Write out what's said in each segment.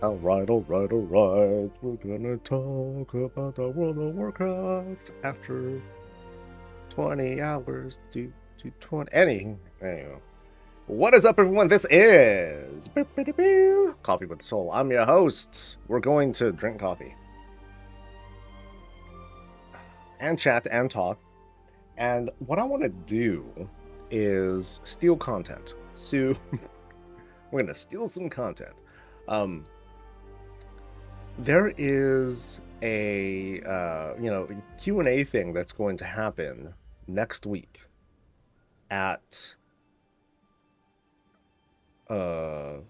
Alright. We're gonna talk about the World of Warcraft after 20 hours to 20. Anyway. What is up, everyone? This is Coffee with Soul. I'm your host. We're going to drink coffee and chat and talk. And what I want to do is steal content. So we're going to steal some content. There is a Q&A thing that's going to happen next week at not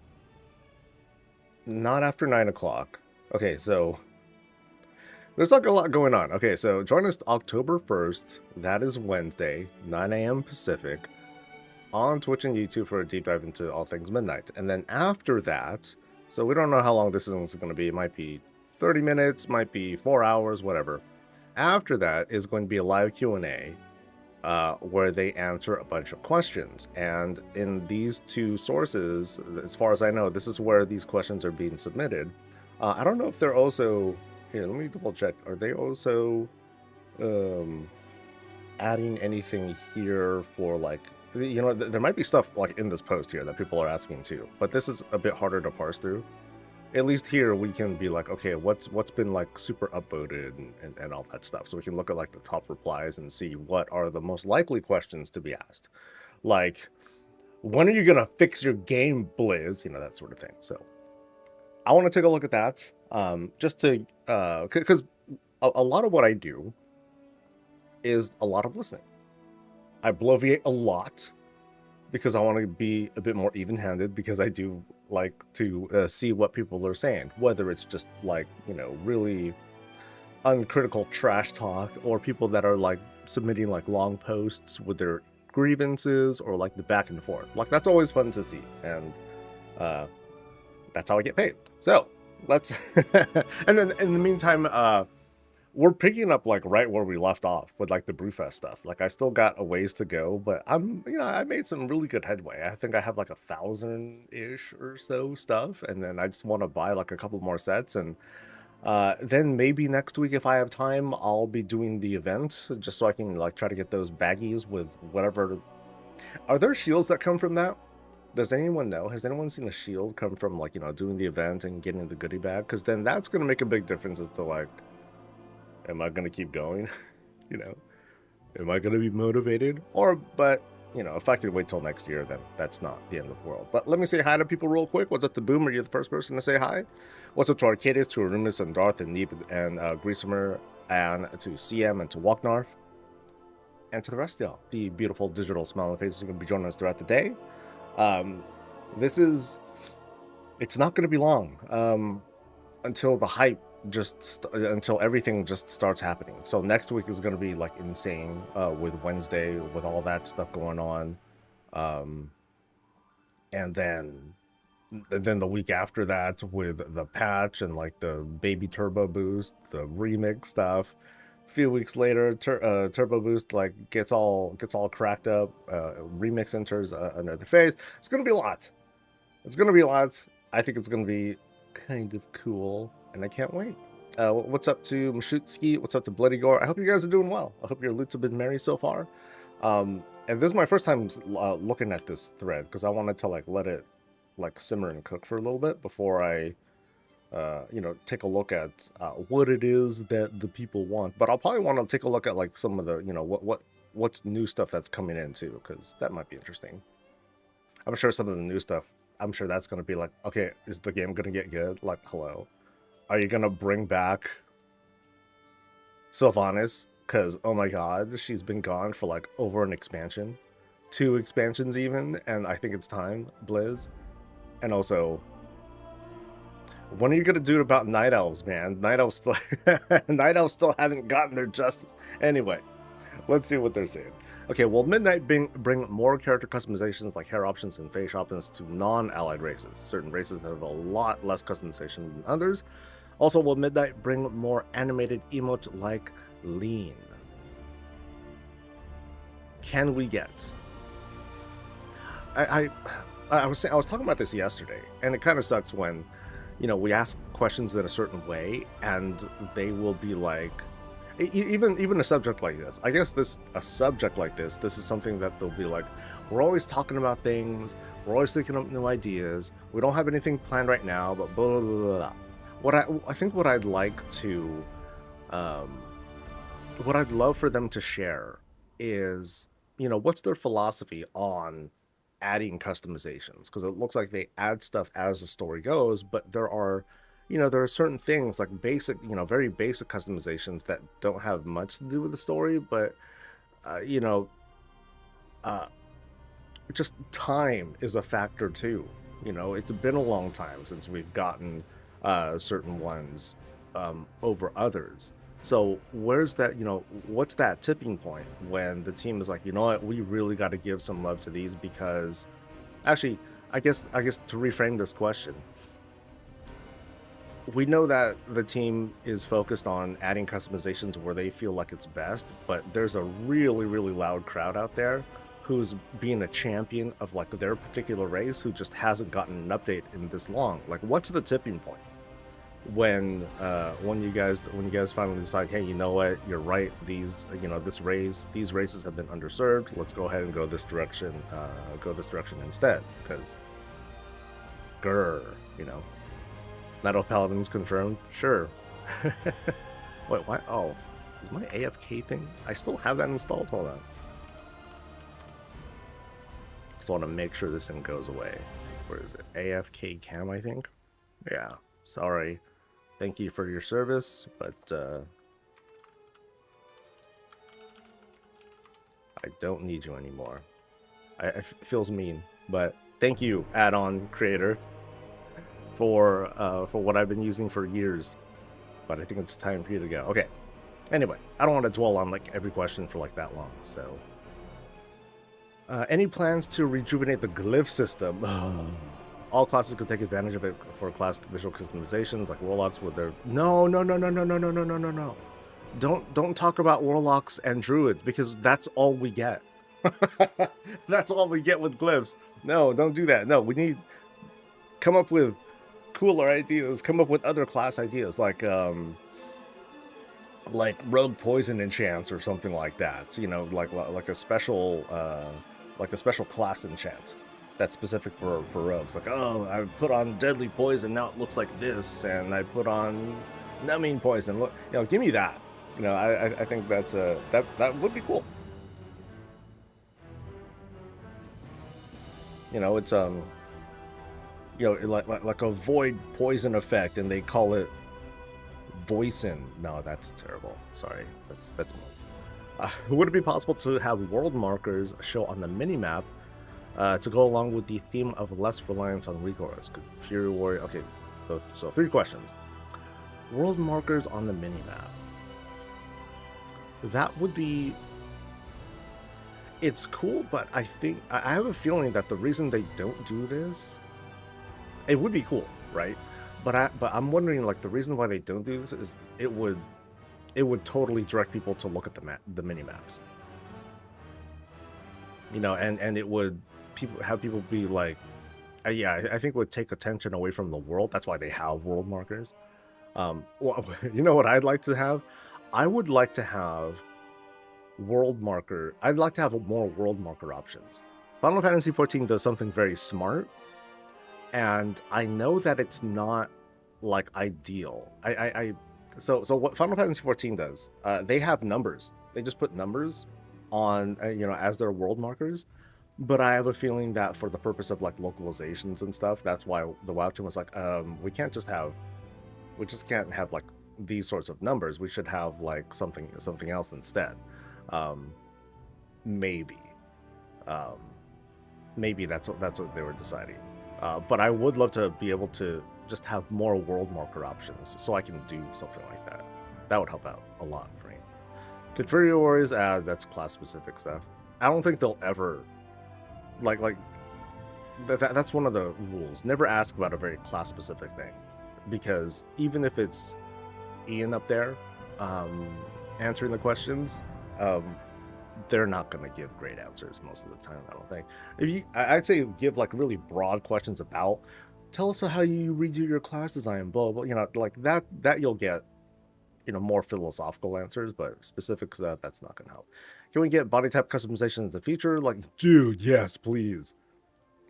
after 9 o'clock. Okay, so there's like a lot going on. Okay, so join us October 1st. That is Wednesday, 9 a.m. Pacific, on Twitch and YouTube for a deep dive into all things Midnight. And then after that, so we don't know how long this is going to be. It might be 30 minutes, might be 4 hours, whatever. After that is going to be a live Q&A where they answer a bunch of questions. And in these two sources, as far as I know, this is where these questions are being submitted. I don't know if they're also... Here, let me double check. Are they also adding anything here for, like... there might be stuff like in this post here that people are asking too, but this is a bit harder to parse through. At least here we can be like, okay, what's been like super upvoted and all that stuff. So we can look at like the top replies and see what are the most likely questions to be asked. Like, when are you gonna fix your game, Blizz? That sort of thing. So I want to take a look at that. Just to, because a lot of what I do is a lot of listening. I bloviate a lot because I want to be a bit more even-handed, because I do like to see what people are saying, whether it's just like, really uncritical trash talk, or people that are like submitting like long posts with their grievances, or like the back and forth. Like, that's always fun to see, and that's how I get paid. So let's and then in the meantime, we're picking up like right where we left off with like the Brewfest stuff. Like, I still got a ways to go, but I'm, I made some really good headway. I think I have like 1,000-ish or so stuff, and then I just want to buy like a couple more sets, and then maybe next week, if I have time, I'll be doing the event just so I can like try to get those baggies with whatever. Are there shields that come from that? Does anyone know? Has anyone seen a shield come from like, doing the event and getting the goodie bag? Because then that's going to make a big difference as to like, am I going to keep going? Am I going to be motivated? But if I could wait till next year, then that's not the end of the world. But let me say hi to people real quick. What's up to Boom? Are you the first person to say hi? What's up to Arcadius, to Arumis, and Darth, and Neep, and Greasemer, and to CM, and to Walknarf, and to the rest of y'all, the beautiful digital smiling faces who are going to be joining us throughout the day. It's not going to be long until the hype until everything just starts happening. So next week is going to be like insane with Wednesday, with all that stuff going on, and then the week after that with the patch and like the baby turbo boost, the remix stuff. A few weeks later, turbo boost like gets all cracked up. Remix enters another phase. It's gonna be a lot. I think it's gonna be kind of cool, and I can't wait. What's up to Mashutski? What's up to Bloody Gore? I hope you guys are doing well. I hope your loots have been merry so far. And this is my first time looking at this thread, because I wanted to like let it like simmer and cook for a little bit before I take a look at what it is that the people want. But I'll probably want to take a look at like some of the what's new stuff that's coming in too, because that might be interesting. I'm sure some of the new stuff, I'm sure that's going to be like, okay, is the game going to get good? Like, hello, are you going to bring back Sylvanas? Because oh my god, she's been gone for like over an expansion, 2 expansions even, and I think it's time, Blizz. And also, when are you gonna do it about Night Elves, man? Night Elves still haven't gotten their justice. Anyway, let's see what they're saying. Okay, will Midnight bring more character customizations like hair options and face options to non-allied races? Certain races have a lot less customization than others. Also, will Midnight bring more animated emotes like Lean? Can we get? I was talking about this yesterday, and it kind of sucks when we ask questions in a certain way, and they will be like, even a subject like this. I guess a subject like this is something that they'll be like, we're always talking about things, we're always thinking up new ideas. We don't have anything planned right now, but blah blah blah. Blah. I think what I'd like to, what I'd love for them to share is, what's their philosophy on adding customizations, because it looks like they add stuff as the story goes, but there are certain things like basic, very basic customizations that don't have much to do with the story, but just time is a factor too. It's been a long time since we've gotten certain ones over others. So where's that, what's that tipping point when the team is like, you know what, we really got to give some love to these? Because actually, I guess to reframe this question, we know that the team is focused on adding customizations where they feel like it's best, but there's a really, really loud crowd out there who's being a champion of like their particular race who just hasn't gotten an update in this long. Like, what's the tipping point when you guys finally decide, hey, you know what, you're right, these these races have been underserved, let's go ahead and go this direction instead, because Night Elf Paladins confirmed, sure. Wait, what? Oh, is my AFK thing? I still have that installed. Hold on. Just want to make sure this thing goes away. Where is it? AFK cam, I think. Yeah. Sorry. Thank you for your service, but I don't need you anymore. It feels mean, but thank you, add-on creator, for what I've been using for years. But I think it's time for you to go. Okay. Anyway, I don't want to dwell on like every question for like that long. So, any plans to rejuvenate the Glyph system? All classes could take advantage of it for class visual customizations, like warlocks with their no. Don't talk about warlocks and druids, because that's all we get. That's all we get with glyphs. No, don't do that. No, we need come up with cooler ideas. Come up with other class ideas, like rogue poison enchants or something like that. Like a special class enchant that's specific for rogues. Like, oh, I put on deadly poison, now it looks like this, and I put on numbing poison. Look, give me that. I think that's that would be cool. It's like a void poison effect, and they call it voicing. No, that's terrible. Sorry, that's would it be possible to have world markers show on the minimap to go along with the theme of less reliance on recourse? Could Fury Warrior? Okay, so 3 questions. World markers on the minimap. That would be. It's cool, but I think I have a feeling that the reason they don't do this, it would be cool, right? But I'm wondering, like, the reason why they don't do this is it would totally direct people to look at the mini maps. And it would have people be like, yeah, I think it would take attention away from the world. That's why they have world markers. Well, what I'd like to have? I would like to have I'd like to have more world marker options. Final Fantasy XIV does something very smart, and I know that it's not like ideal. So what Final Fantasy XIV does, they have numbers. They just put numbers on as their world markers. But I have a feeling that for the purpose of like localizations and stuff, that's why the WoW team was like, we just can't have like these sorts of numbers. We should have like something else instead. Maybe that's what they were deciding. But I would love to be able to just have more world marker options, so I can do something like that. That would help out a lot for me. Could Fury Warriors that's class specific stuff. I don't think they'll ever like that's one of the rules. Never ask about a very class specific thing, because even if it's Ian up there answering the questions, they're not going to give great answers most of the time, I don't think. I'd say give like really broad questions about tell us how you redo your class design, blah blah. Like that you'll get more philosophical answers, but specifics, that's not going to help. Can we get body type customization in the future? Like, dude, yes, please.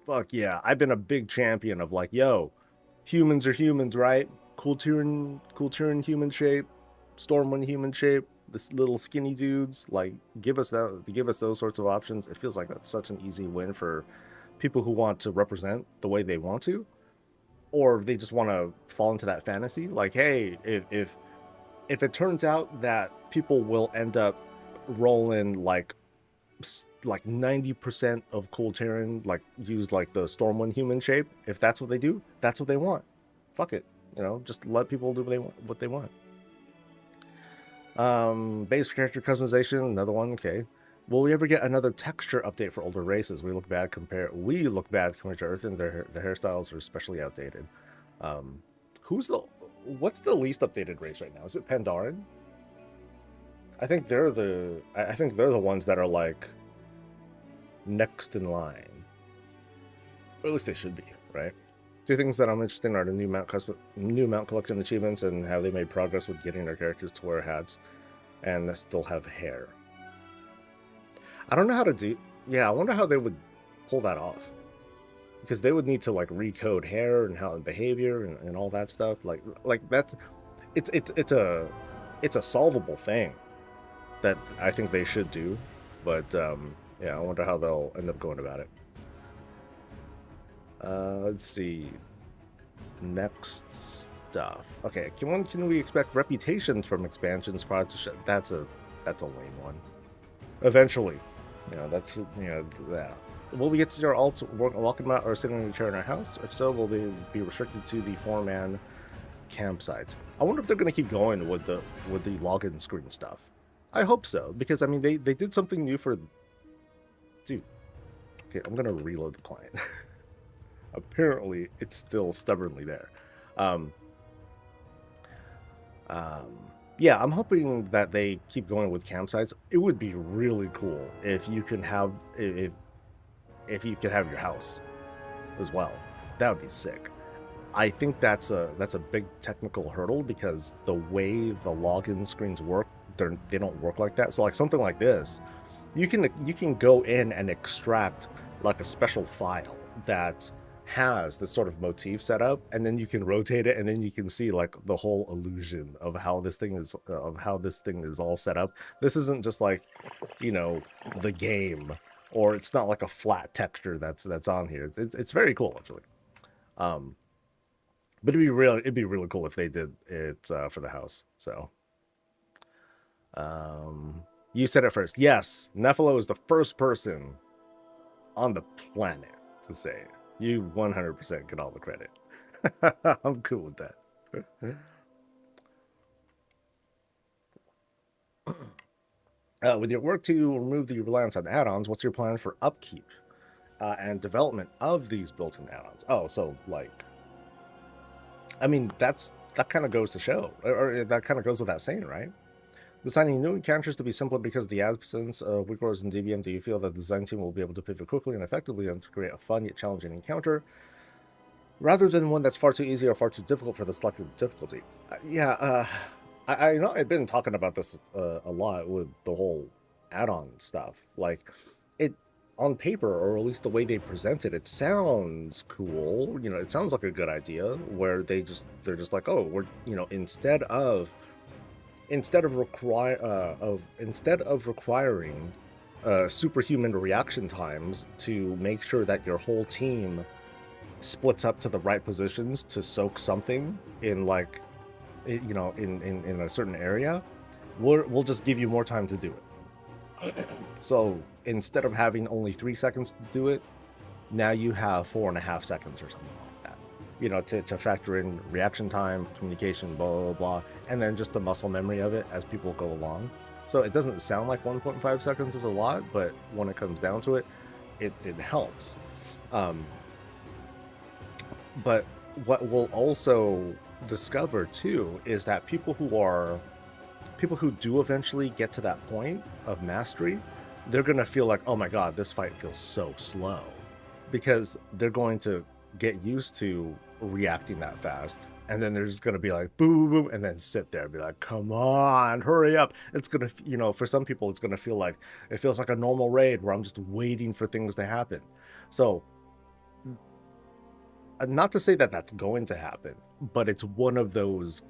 Fuck yeah. I've been a big champion of like, yo, humans are humans, right? Cool Tyran human shape, Stormwind human shape, this little skinny dudes. Like, give us those sorts of options. It feels like that's such an easy win for people who want to represent the way they want to, or they just want to fall into that fantasy. Like, hey, if it turns out that people will end up rolling like 90% of Cool Terran, like use like the Stormwind human shape, if that's what they do, that's what they want. Fuck it, just let people do what they want. Base character customization, another one. Okay, will we ever get another texture update for older races? We look bad compared to Earth, and their hairstyles are especially outdated. What's the least updated race right now? Is it Pandaren? I think they're the ones that are like next in line, or at least they should be, right? Two things that I'm interested in are the new mount collection achievements and how they made progress with getting their characters to wear hats and still have hair. I don't know how to do. Yeah, I wonder how they would pull that off, because they would need to like recode hair and how behavior and all that stuff. Like that's it's a solvable thing that I think they should do, but yeah, I wonder how they'll end up going about it. Let's see. Next stuff. Okay, can we expect reputations from expansions prior to that's a lame one. Eventually, that's yeah. Will we get to see our alts walking out or sitting in a chair in our house? If so, will they be restricted to the 4-man campsites? I wonder if they're going to keep going with the login screen stuff. I hope so, because I mean they did something new for. Dude, okay, I'm gonna reload the client. Apparently, it's still stubbornly there. Yeah, I'm hoping that they keep going with campsites. It would be really cool if you can have if you could have your house as well. That would be sick. I think that's a big technical hurdle, because the way the login screens work, they don't work like that. So like something like this, you can go in and extract like a special file that has this sort of motif set up, and then you can rotate it, and then you can see like the whole illusion of how this thing is all set up. This isn't just like the game, or it's not like a flat texture that's on here. It's very cool, actually. But it'd be really cool if they did it for the house. So you said it first. Yes, Nephilo is the first person on the planet to say it. You 100% get all the credit. I'm cool with that. With your work to remove the reliance on add-ons, what's your plan for upkeep and development of these built-in add-ons? Oh, so like, I mean, that kind of goes to show, or that kind of goes without saying, right? Designing new encounters to be simpler because of the absence of weak roles in DBM. Do you feel that the design team will be able to pivot quickly and effectively and to create a fun yet challenging encounter, rather than one that's far too easy or far too difficult for the selected difficulty? I know I've been talking about this a lot with the whole add-on stuff. Like, it on paper, or at least the way they present it, it sounds cool. It sounds like a good idea, where they're just like, oh, we're instead of requiring superhuman reaction times to make sure that your whole team splits up to the right positions to soak something in, like, in a certain area, we'll just give you more time to do it. So instead of having only 3 seconds to do it, now you have 4.5 seconds or something like that. To factor in reaction time, communication, blah, blah, blah, and then just the muscle memory of it as people go along. So it doesn't sound like 1.5 seconds is a lot, but when it comes down to it, it helps. But what we'll also discover too is that people who do eventually get to that point of mastery, they're going to feel like, oh my god, this fight feels so slow, because they're going to get used to reacting that fast. And then they're just gonna be like boom, boom, and then sit there and be like, come on, hurry up. It's gonna, for some people, it's gonna feel like it feels like a normal raid where I'm just waiting for things to happen. So, not to say that that's going to happen, but it's one of those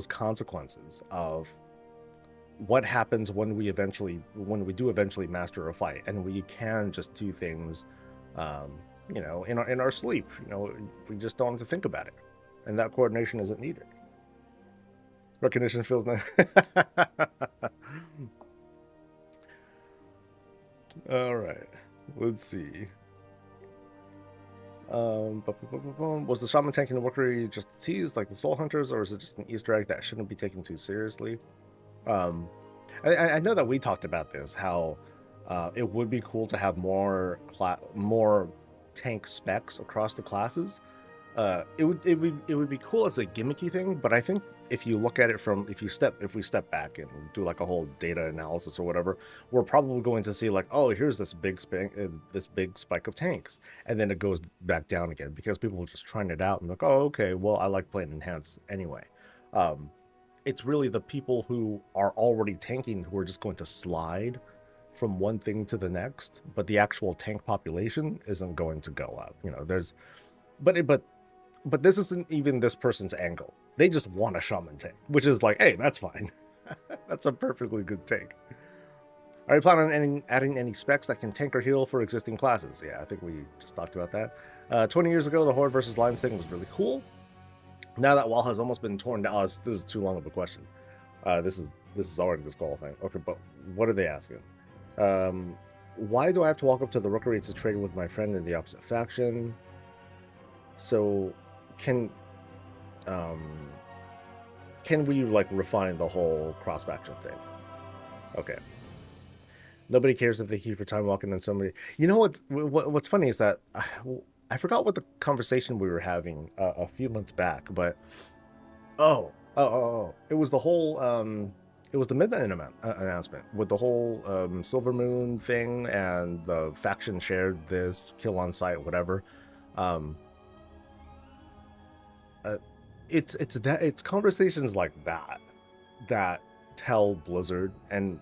consequences of what happens when we do eventually master a fight, and we can just do things, in our sleep. We just don't have to think about it, and that coordination isn't needed. Recognition feels nice. All right, let's see. Was the shaman tanking the Warcraft just a tease like the Soul Hunters, or is it just an Easter egg that shouldn't be taken too seriously? I know that we talked about this, how it would be cool to have more tank specs across the classes. It would be cool as a gimmicky thing, but I think if you look at it if we step back and do like a whole data analysis or whatever, we're probably going to see like, oh, here's this big spike of tanks, and then it goes back down again because people are just trying it out and like, oh, okay, well, I like playing enhanced anyway. It's really the people who are already tanking who are just going to slide from one thing to the next, but the actual tank population isn't going to go up. But this isn't even this person's angle. They just want a shaman tank, which is like, hey, that's fine. That's a perfectly good tank. Are you planning on adding any specs that can tank or heal for existing classes? Yeah, I think we just talked about that. 20 years ago, the Horde versus Lions thing was really cool. Now that wall has almost been torn down. This is too long of a question. This is already disqualifying. Okay, but what are they asking? Why do I have to walk up to the rookery to trade with my friend in the opposite faction? So can we like refine the whole cross faction thing? Okay. Nobody cares if they keep for time walking and somebody. What's funny is that I forgot what the conversation we were having a few months back, but it was the whole it was the midnight announcement with the whole Silver Moon thing, and the faction shared this kill on site, whatever. It's conversations like that tell Blizzard, and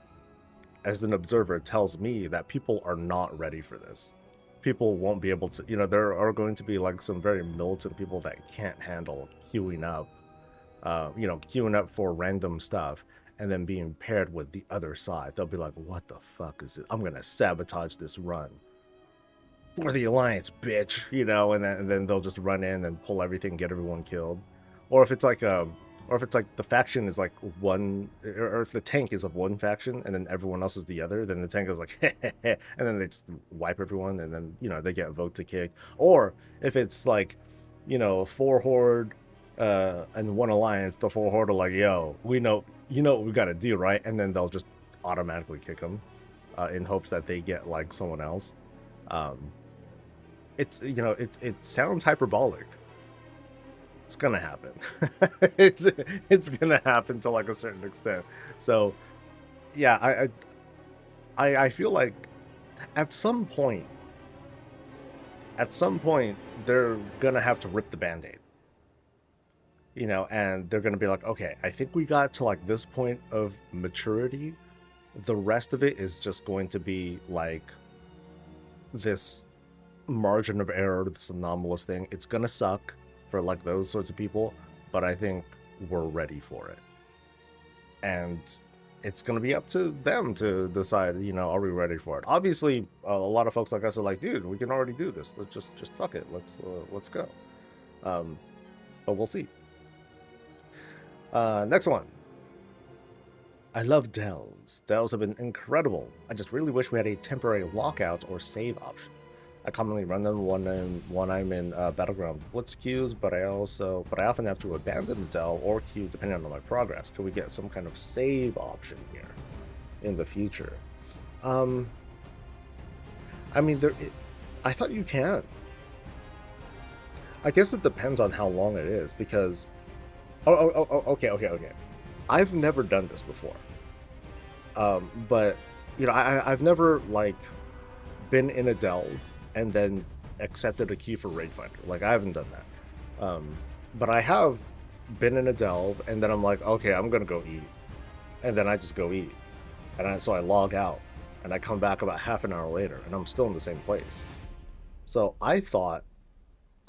as an observer, it tells me that people are not ready for this. People won't be able to, there are going to be like some very militant people that can't handle queuing up for random stuff and then being paired with the other side. They'll be like, what the fuck is it? I'm going to sabotage this run for the Alliance, bitch, and then they'll just run in and pull everything, get everyone killed. Or if it's like the faction is like one, or if the tank is of one faction and then everyone else is the other, then the tank is like, and then they just wipe everyone, and then, they get vote to kick. Or if it's like, 4 Horde and 1 Alliance, the 4 Horde are like, yo, we know, what we got to do, right? And then they'll just automatically kick them in hopes that they get like someone else. It sounds hyperbolic. It's gonna happen. it's gonna happen to like a certain extent. So yeah, I feel like at some point they're gonna have to rip the band-aid, and they're gonna be like, okay, I think we got to like this point of maturity. The rest of it is just going to be like this margin of error, this anomalous thing. It's gonna suck for like those sorts of people, but I think we're ready for it, and it's going to be up to them to decide, are we ready for it? Obviously, a lot of folks like us are like, dude, we can already do this. Let's just fuck it. Let's go. But we'll see. Next one. I love delves. Delves have been incredible. I just really wish we had a temporary lockout or save option. I commonly run them when I'm in Battleground Blitz queues, but I often have to abandon the delve or queue depending on my progress. Could we get some kind of save option here in the future? I thought you can. I guess it depends on how long it is, because okay. I've never done this before. But I've never like been in a delve and then accepted a queue for Raid Finder. Like, I haven't done that. But I have been in a delve, and then I'm like, okay, I'm gonna go eat, and then I just go eat, and so I log out, and I come back about half an hour later, and I'm still in the same place. So I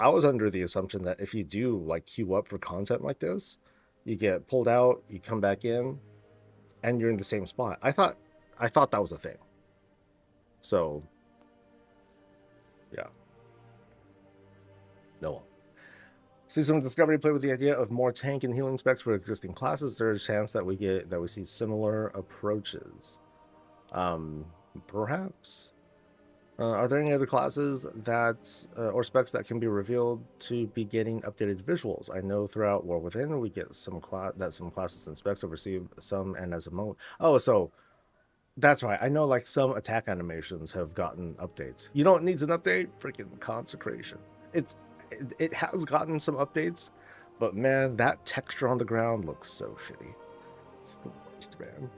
was under the assumption that if you do like queue up for content like this, you get pulled out, you come back in, and you're in the same spot. I thought that was a thing. So yeah. No. Season Discovery played with the idea of more tank and healing specs for existing classes. There's a chance that we see similar approaches. Perhaps. Are there any other classes that or specs that can be revealed to be getting updated visuals? I know throughout War Within we get some classes and specs have received some, and as a moment. Oh, so that's right. I know like some attack animations have gotten updates. You know what needs an update? Freaking Consecration. It has gotten some updates, but man, that texture on the ground looks so shitty. It's the worst, man.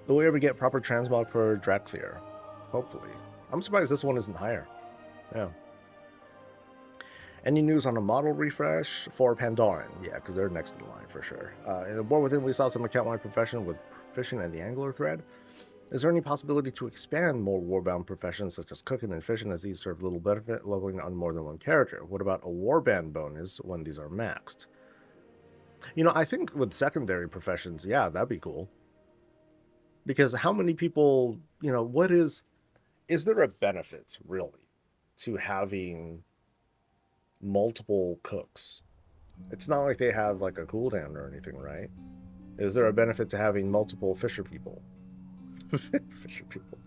Will we ever get proper transmog for Draclear? Hopefully. I'm surprised this one isn't higher. Yeah. Any news on a model refresh for Pandoran? Yeah, because they're next in line for sure. In War Within, we saw some account-wide profession with fishing and the angler thread. Is there any possibility to expand more warbound professions such as cooking and fishing, as these serve little benefit leveling on more than one character? What about a warband bonus when these are maxed? You know, I think with secondary professions, yeah, that'd be cool. Because how many people, you know, is there a benefit really to having multiple cooks? It's not like they have like a cooldown or anything, right? Is there a benefit to having multiple fisher people? Fisher people.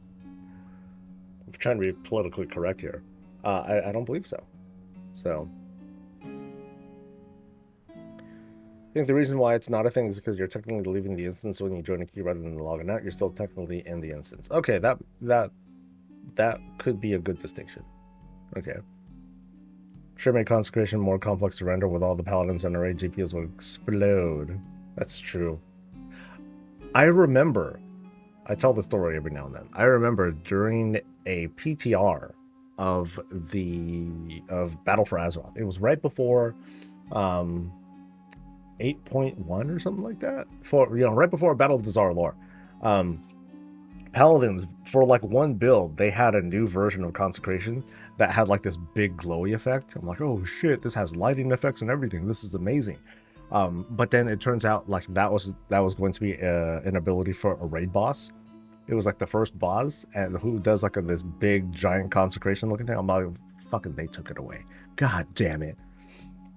I'm trying to be politically correct here. I don't believe so. So I think the reason why it's not a thing is because you're technically leaving the instance when you join a queue rather than logging out. You're still technically in the instance. Okay, that could be a good distinction. Okay. Sure, make Consecration more complex to render. With all the paladins on array, GPUs will explode. That's true. I remember, I tell the story every now and then. I remember during a PTR of Battle for Azeroth. It was right before 8.1 or something like that. Right before Battle of Dazar'alor. Paladins, for like one build, they had a new version of Consecration that had like this big glowy effect. I'm like, oh shit, this has lighting effects and everything. This is amazing. But then it turns out like that was going to be an ability for a raid boss. It was like the first boss, and who does like this big giant Consecration looking thing. I'm like, fucking, they took it away. God damn it.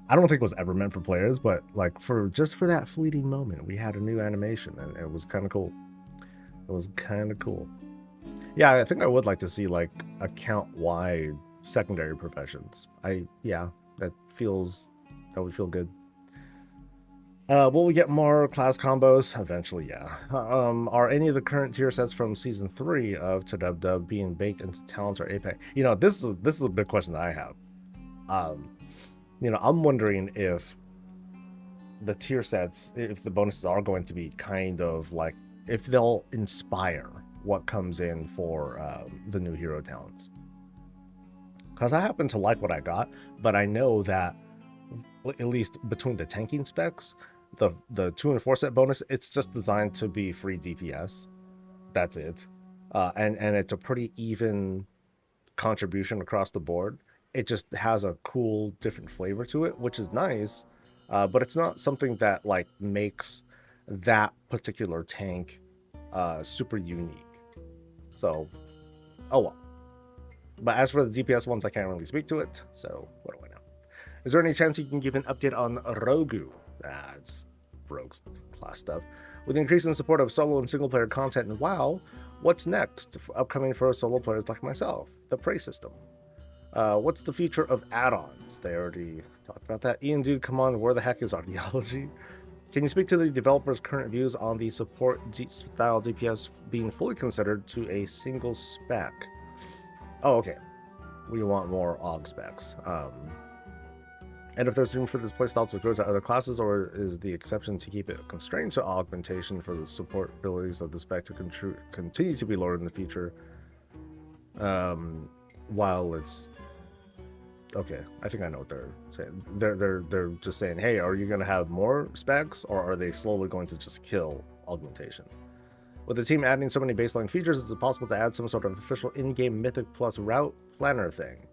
I don't think it was ever meant for players, but like for that fleeting moment, we had a new animation, and it was kind of cool. It was kind of cool. Yeah, I think I would like to see like account-wide secondary professions. That would feel good. Will we get more class combos? Eventually, yeah. Are any of the current tier sets from Season 3 of Dub being baked into Talents or Apex? You know, this is a big question that I have. You know, I'm wondering if the tier sets, if the bonuses are going to be kind of like, if they'll inspire what comes in for the new hero talents. Because I happen to like what I got, but I know that at least between the tanking specs, the 2 and 4 set bonus, it's just designed to be free DPS. That's it. And it's a pretty even contribution across the board. It just has a cool different flavor to it, which is nice, but it's not something that like makes that particular tank super unique. So, oh well. But as for the DPS ones, I can't really speak to it, so what do I know? Is there any chance you can give an update on Rogu? It's Rogue's class stuff. With the increase in support of solo and single player content in WoW, what's next upcoming for solo players like myself? The Prey system. What's the future of add-ons? They already talked about that. Ian, dude, come on, where the heck is Archaeology? Can you speak to the developers' current views on the support style DPS being fully considered to a single spec? Oh, okay. We want more AUG specs. And if there's room for this playstyle to grow to other classes, or is the exception to keep it constrained to augmentation for the support abilities of the spec to continue to be lowered in the future? While it's okay, I think I know what they're saying. They're just saying, hey, are you going to have more specs, or are they slowly going to just kill augmentation? With the team adding so many baseline features, is it possible to add some sort of official in-game Mythic Plus route planner thing?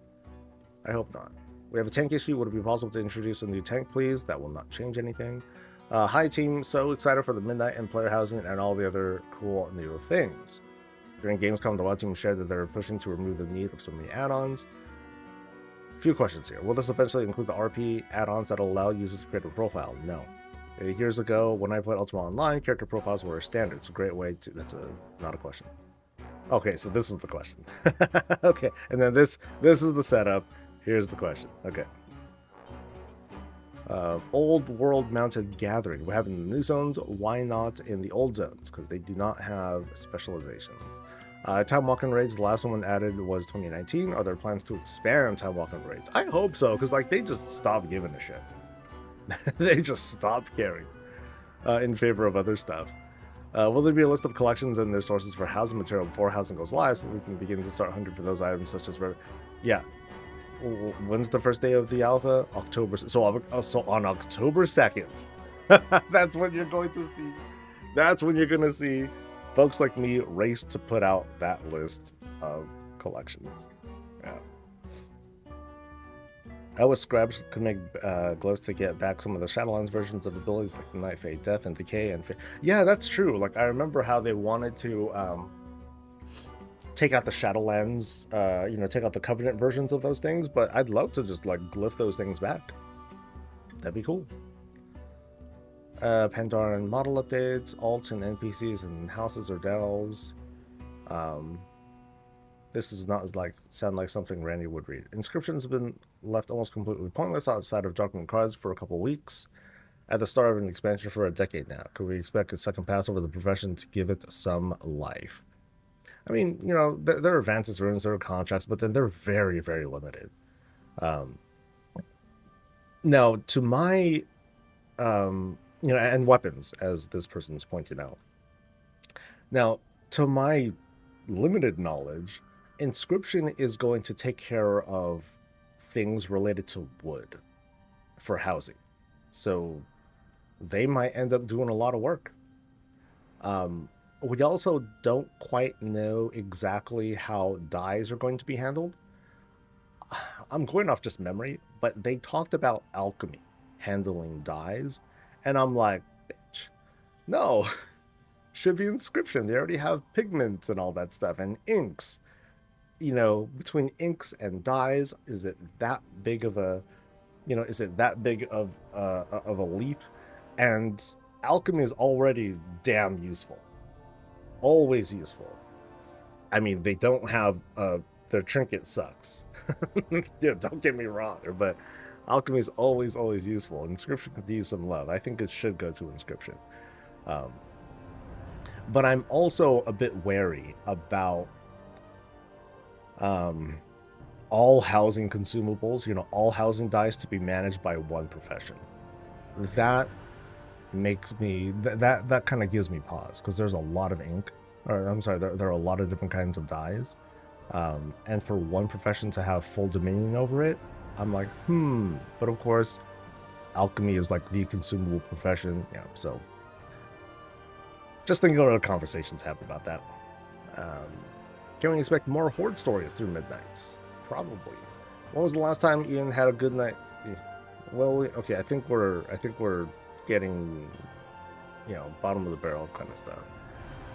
I hope not. We have a tank issue. Would it be possible to introduce a new tank, please? That will not change anything. Hi team, so excited for the Midnight and player housing and all the other cool new things. During Gamescom, the WoW team shared that they're pushing to remove the need of so many add-ons. A few questions here. Will this eventually include the RP add-ons that allow users to create a profile? No. Years ago, when I played Ultima Online, character profiles were a standard. It's a great way to... That's not a question. Okay, so this is the question. Okay, and then this is the setup. Here's the question. Okay. Old world mounted gathering. We have in the new zones. Why not in the old zones? Because they do not have specializations. Time walking raids. The last one added was 2019. Are there plans to expand time walking raids? I hope so, because like they just stopped giving a shit. They just stopped caring in favor of other stuff. Will there be a list of collections and their sources for housing material before housing goes live, so we can begin to start hunting for those items, such as yeah. When's the first day of the alpha? October. So on October 2nd, that's when you're going to see. That's when you're going to see folks like me race to put out that list of collections. Yeah. I was Scraps could make Glyphs to get back some of the Shadowlands versions of abilities like Night Fade, Death, and Decay. Yeah, that's true. Like I remember how they wanted to take out the Shadowlands, take out the Covenant versions of those things, but I'd love to just like glyph those things back. That'd be cool. Pandaran model updates, alts and NPCs and houses or delves. This is not sound like something Randy would read. Inscriptions have been left almost completely pointless outside of document cards for a couple weeks. At the start of an expansion for a decade now, could we expect a second pass over the profession to give it some life? I mean, there are advances, runes, there are contracts, but then they're very, very limited. Now, to my, and weapons, as this person's pointed out. Now, to my limited knowledge, Inscription is going to take care of things related to wood for housing. So they might end up doing a lot of work. We also don't quite know exactly how dyes are going to be handled. I'm going off just memory, but they talked about alchemy handling dyes, and I'm like, bitch, no. Should be Inscription. They already have pigments and all that stuff, and inks. Between inks and dyes, is it that big of a, of a leap? And alchemy is already damn useful. Always useful. I mean, they don't have their trinket sucks. Yeah, don't get me wrong, but alchemy is always useful. Inscription could use some love. I think it should go to Inscription. But I'm also a bit wary about all housing consumables, all housing dyes to be managed by one profession. That makes me, that kind of gives me pause, because there's a lot of ink, or I'm sorry, there are a lot of different kinds of dyes. And for one profession to have full dominion over it, I'm like, but of course, alchemy is like the consumable profession. Yeah, so just thinking of the conversations have about that. Can we expect more Horde stories through Midnights? Probably. When was the last time Ian had a good night? Well, okay, I think we're getting, bottom of the barrel kind of stuff.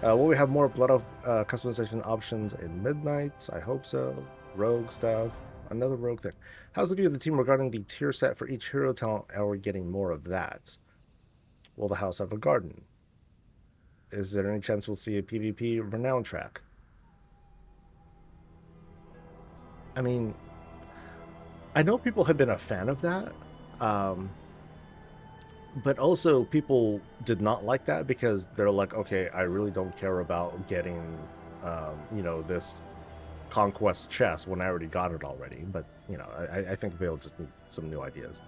Will we have more Blood Elf customization options in Midnights? I hope so. Rogue stuff. Another rogue thing. How's the view of the team regarding the tier set for each hero talent? Are we getting more of that? Will the house have a garden? Is there any chance we'll see a PvP renown track? I mean, I know people have been a fan of that, but also people did not like that because they're like, okay, I really don't care about getting, this conquest chest when I already got it already. But, I think they'll just need some new ideas.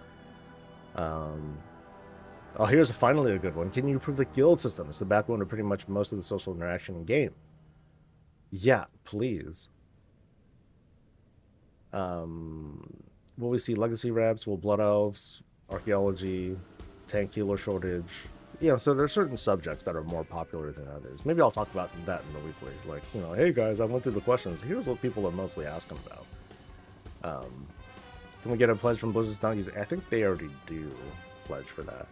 Oh, here's finally a good one. Can you improve the guild system? It's the backbone of pretty much most of the social interaction in game. Yeah, please. Will we see legacy reps? Will blood elves, archaeology, tank healer shortage? So there's certain subjects that are more popular than others. Maybe I'll talk about that in the weekly. Like, hey guys, I went through the questions. Here's what people are mostly asking about. Can we get a pledge from Blizzard's not using? I think they already do pledge for that.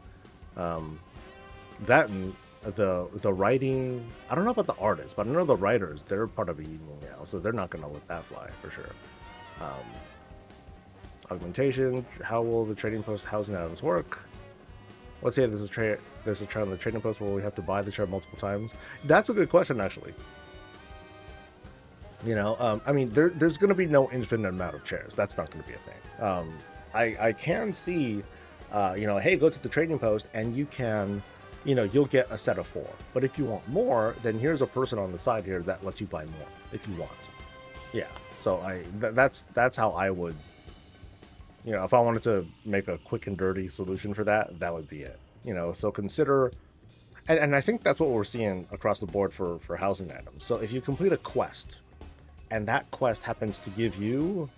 That and the writing. I don't know about the artists, but I know the writers. They're part of a union now, so they're not gonna let that fly for sure. Augmentation. How will the trading post housing items work? Let's say there's a trade on the trading post where we have to buy the chair multiple times. That's a good question, actually. I mean, there's going to be no infinite amount of chairs. That's not going to be a thing. I can see, hey, go to the trading post and you can, you'll get a set of 4. But if you want more, then here's a person on the side here that lets you buy more if you want. Yeah. So that's how I would, if I wanted to make a quick and dirty solution for that, that would be it. So consider, and I think that's what we're seeing across the board for housing items. So if you complete a quest, and that quest happens to give you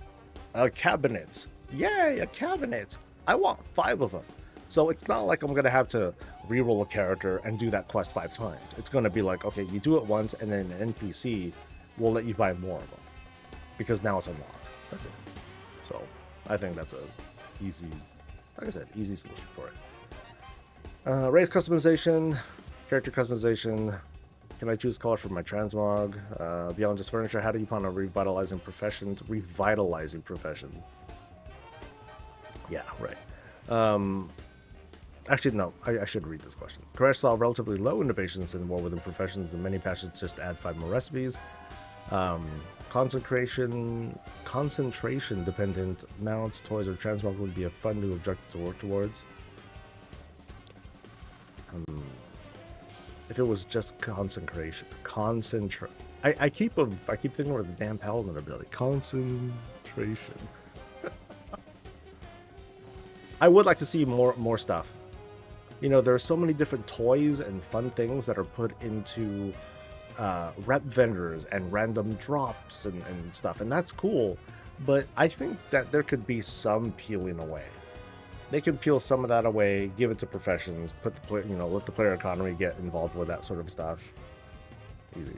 a cabinet. Yay, a cabinet. I want 5 of them. So it's not like I'm going to have to reroll a character and do that quest 5 times. It's going to be like, okay, you do it once, and then an NPC will let you buy more of them. Because now it's unlocked. That's it. So I think that's a easy, like I said, easy solution for it. Race customization, character customization. Can I choose color for my transmog? Beyond just furniture, how do you plan on revitalizing professions? Revitalizing profession. Yeah, right. Actually, no, I should read this question. Crash saw relatively low innovations in War Within Professions, and many patches just add 5 more recipes. Concentration dependent mounts, toys, or transmog would be a fun new objective to work towards. If it was just concentration, I keep thinking of the damn paladin ability. Concentration. I would like to see more stuff. There are so many different toys and fun things that are put into rep vendors and random drops and stuff, and that's cool. But I think that there could be some peeling away. They could peel some of that away, give it to professions, put the player, let the player economy get involved with that sort of stuff. Easy.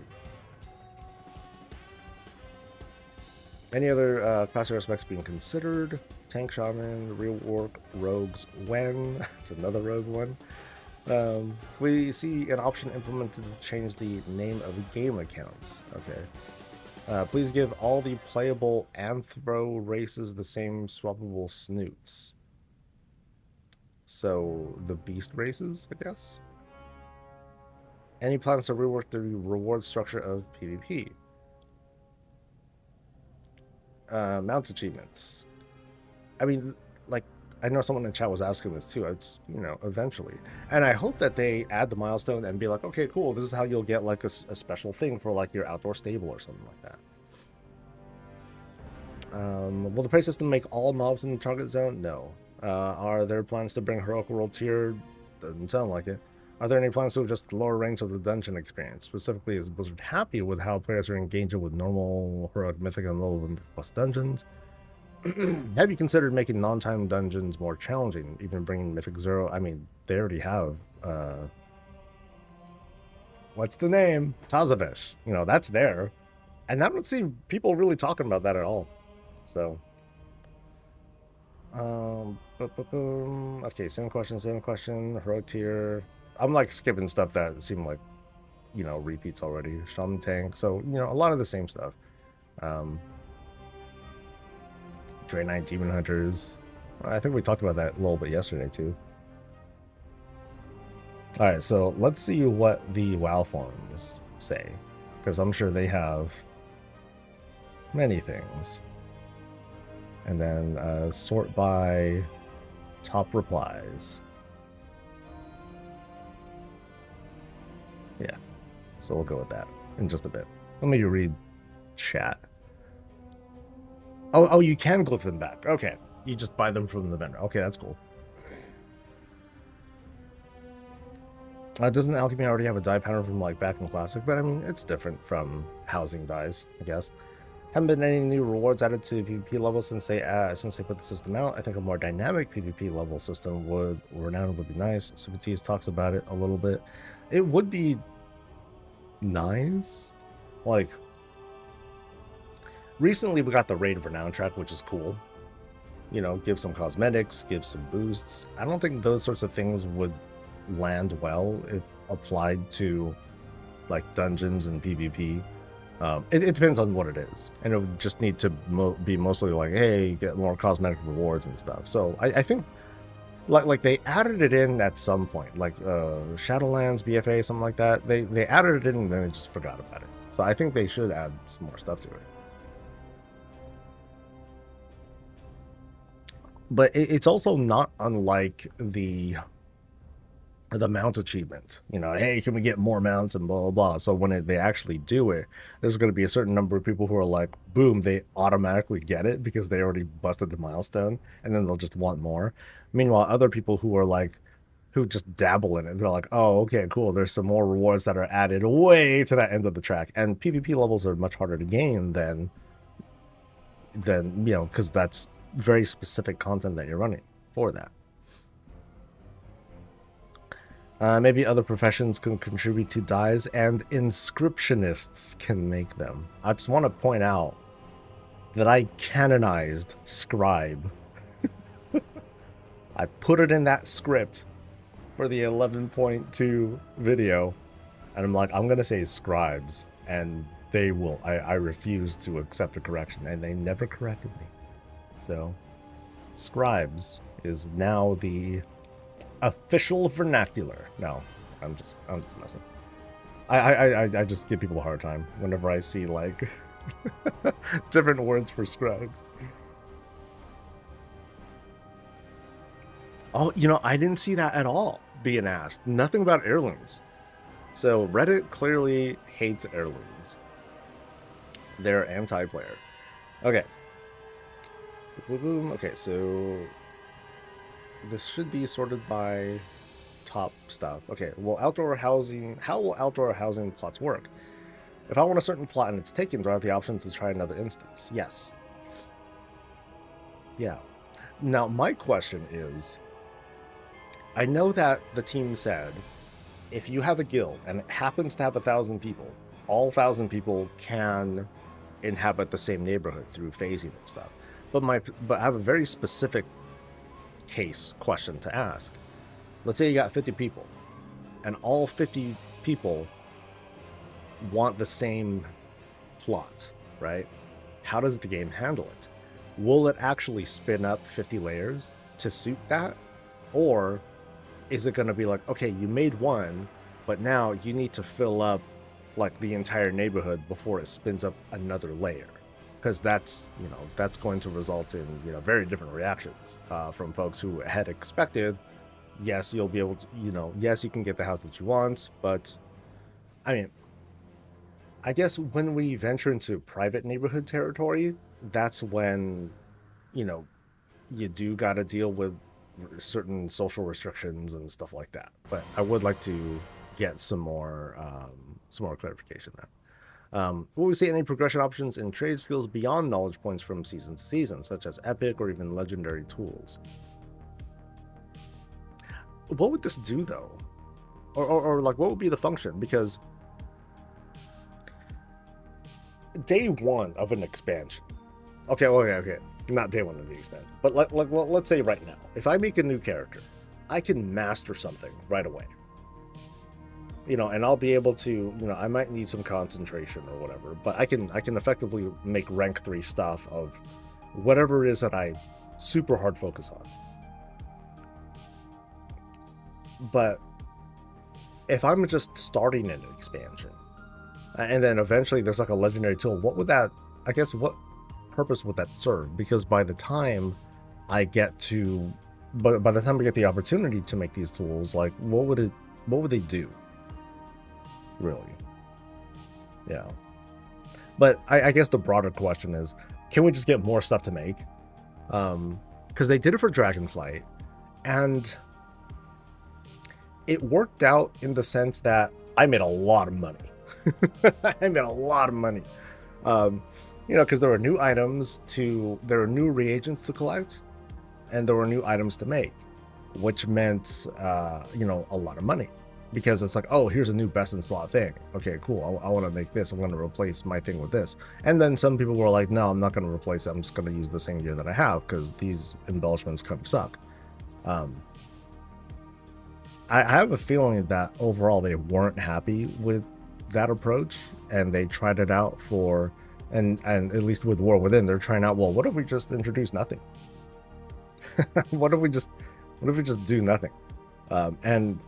Any other class aspects being considered? Tank, shaman, rework, rogues. When it's another rogue one. We see an option implemented to change the name of game accounts. Okay. Please give all the playable anthro races the same swappable snoots. So the beast races, I guess. Any plans to rework the reward structure of PvP? Mount achievements. I mean, like, I know someone in chat was asking this too. It's, eventually. And I hope that they add the milestone and be like, okay, cool, this is how you'll get like a special thing for like your outdoor stable or something like that. Will the prey system make all mobs in the target zone? No. Are there plans to bring heroic world tier? Doesn't sound like it. Are there any plans to adjust the lower range of the dungeon experience? Specifically, is Blizzard happy with how players are engaging with normal, heroic, mythic, and level plus dungeons? Have you considered making non-time dungeons more challenging, even bringing Mythic Zero? I mean, they already have, what's the name? Tazavesh. That's there. And I don't see people really talking about that at all. So... okay, same question. Heroic tier. I'm like skipping stuff that seem like, repeats already. Shaman tank. So, a lot of the same stuff. Dray Knight Demon Hunters. I think we talked about that a little bit yesterday too. Alright, so let's see what the WoW forums say. Because I'm sure they have many things. And then sort by top replies. Yeah, so we'll go with that in just a bit. Let me read chat. Oh, you can glyph them back. Okay, you just buy them from the vendor. Okay, that's cool. Doesn't Alchemy already have a dye pattern from like back in Classic? But I mean, it's different from housing dyes, I guess. Haven't been any new rewards added to PvP levels since they put the system out. I think a more dynamic PvP level system would be nice. Subtease talks about it a little bit. It would be nice. Like, recently we got the Raid of Renown track, which is cool. You know, give some cosmetics, give some boosts. I don't think those sorts of things would land well if applied to like dungeons and PvP. It depends on what it is, and it would just need to be mostly like, hey, get more cosmetic rewards and stuff. So I think like they added it in at some point, like Shadowlands, BFA, something like that. They added it in and then they just forgot about it. So I think they should add some more stuff to it. But it's also not unlike the mount achievement. You know, hey, can we get more mounts and blah blah blah. So when they actually do it, there's going to be a certain number of people who are like, boom, they automatically get it because they already busted the milestone, and then they'll just want more. Meanwhile, other people who are like, who just dabble in it, they're like, oh, okay, cool, there's some more rewards that are added way to that end of the track. And PvP levels are much harder to gain than you know, because that's very specific content that you're running for that. Maybe other professions can contribute to dyes, and inscriptionists can make them. I just want to point out that I canonized scribe. I put it in that script for the 11.2 video, and I'm like, I'm gonna say scribes, and they will. I refuse to accept a correction, and they never corrected me. So, scribes is now the official vernacular. No, I'm just messing. I just give people a hard time whenever I see like different words for scribes. Oh, you know, I didn't see that at all being asked. Nothing about heirlooms. So Reddit clearly hates heirlooms. They're anti-player. Okay. Boom. Okay, so this should be sorted by top stuff. Okay, well, outdoor housing. How will outdoor housing plots work? If I want a certain plot and it's taken, do I have the option to try another instance? Yes. Yeah. Now, my question is, I know that the team said, if you have a guild and it happens to have 1,000 people, all 1,000 people can inhabit the same neighborhood through phasing and stuff. But I have a very specific case question to ask. Let's say you got 50 people, and all 50 people want the same plot, right? How does the game handle it? Will it actually spin up 50 layers to suit that? Or is it going to be like, okay, you made one, but now you need to fill up like the entire neighborhood before it spins up another layer? Because that's, you know, that's going to result in, you know, very different reactions from folks who had expected, yes, you'll be able to, you know, yes, you can get the house that you want, but I mean, I guess when we venture into private neighborhood territory, that's when, you know, you do got to deal with certain social restrictions and stuff like that. But I would like to get some more clarification there. Will we see any progression options in trade skills beyond knowledge points from season to season, such as epic or even legendary tools? What would this do though? Or like, what would be the function? Because day one of an expansion, okay, not day one of the expansion, but let's say right now, if I make a new character, I can master something right away. You know, and I'll be able to, you know, I might need some concentration or whatever, but I can effectively make rank 3 stuff of whatever it is that I super hard focus on. But if I'm just starting an expansion, and then eventually there's like a legendary tool, what would that, I guess, what purpose would that serve? Because by the time I get to, by the time I get the opportunity to make these tools, like what would they do? Really? Yeah. But I guess the broader question is, can we just get more stuff to make? Because they did it for Dragonflight, and it worked out in the sense that I made a lot of money. I made a lot of money. because there were new items there were new reagents to collect, and there were new items to make, which meant a lot of money, because it's like, oh, here's a new best in slot thing. Okay, cool. I want to make this. I'm going to replace my thing with this. And then some people were like, no, I'm not going to replace it. I'm just going to use the same gear that I have because these embellishments kind of suck. I have a feeling that overall they weren't happy with that approach, and they tried it out and at least with War Within, they're trying out, well, what if we just introduce nothing? what if we just do nothing? And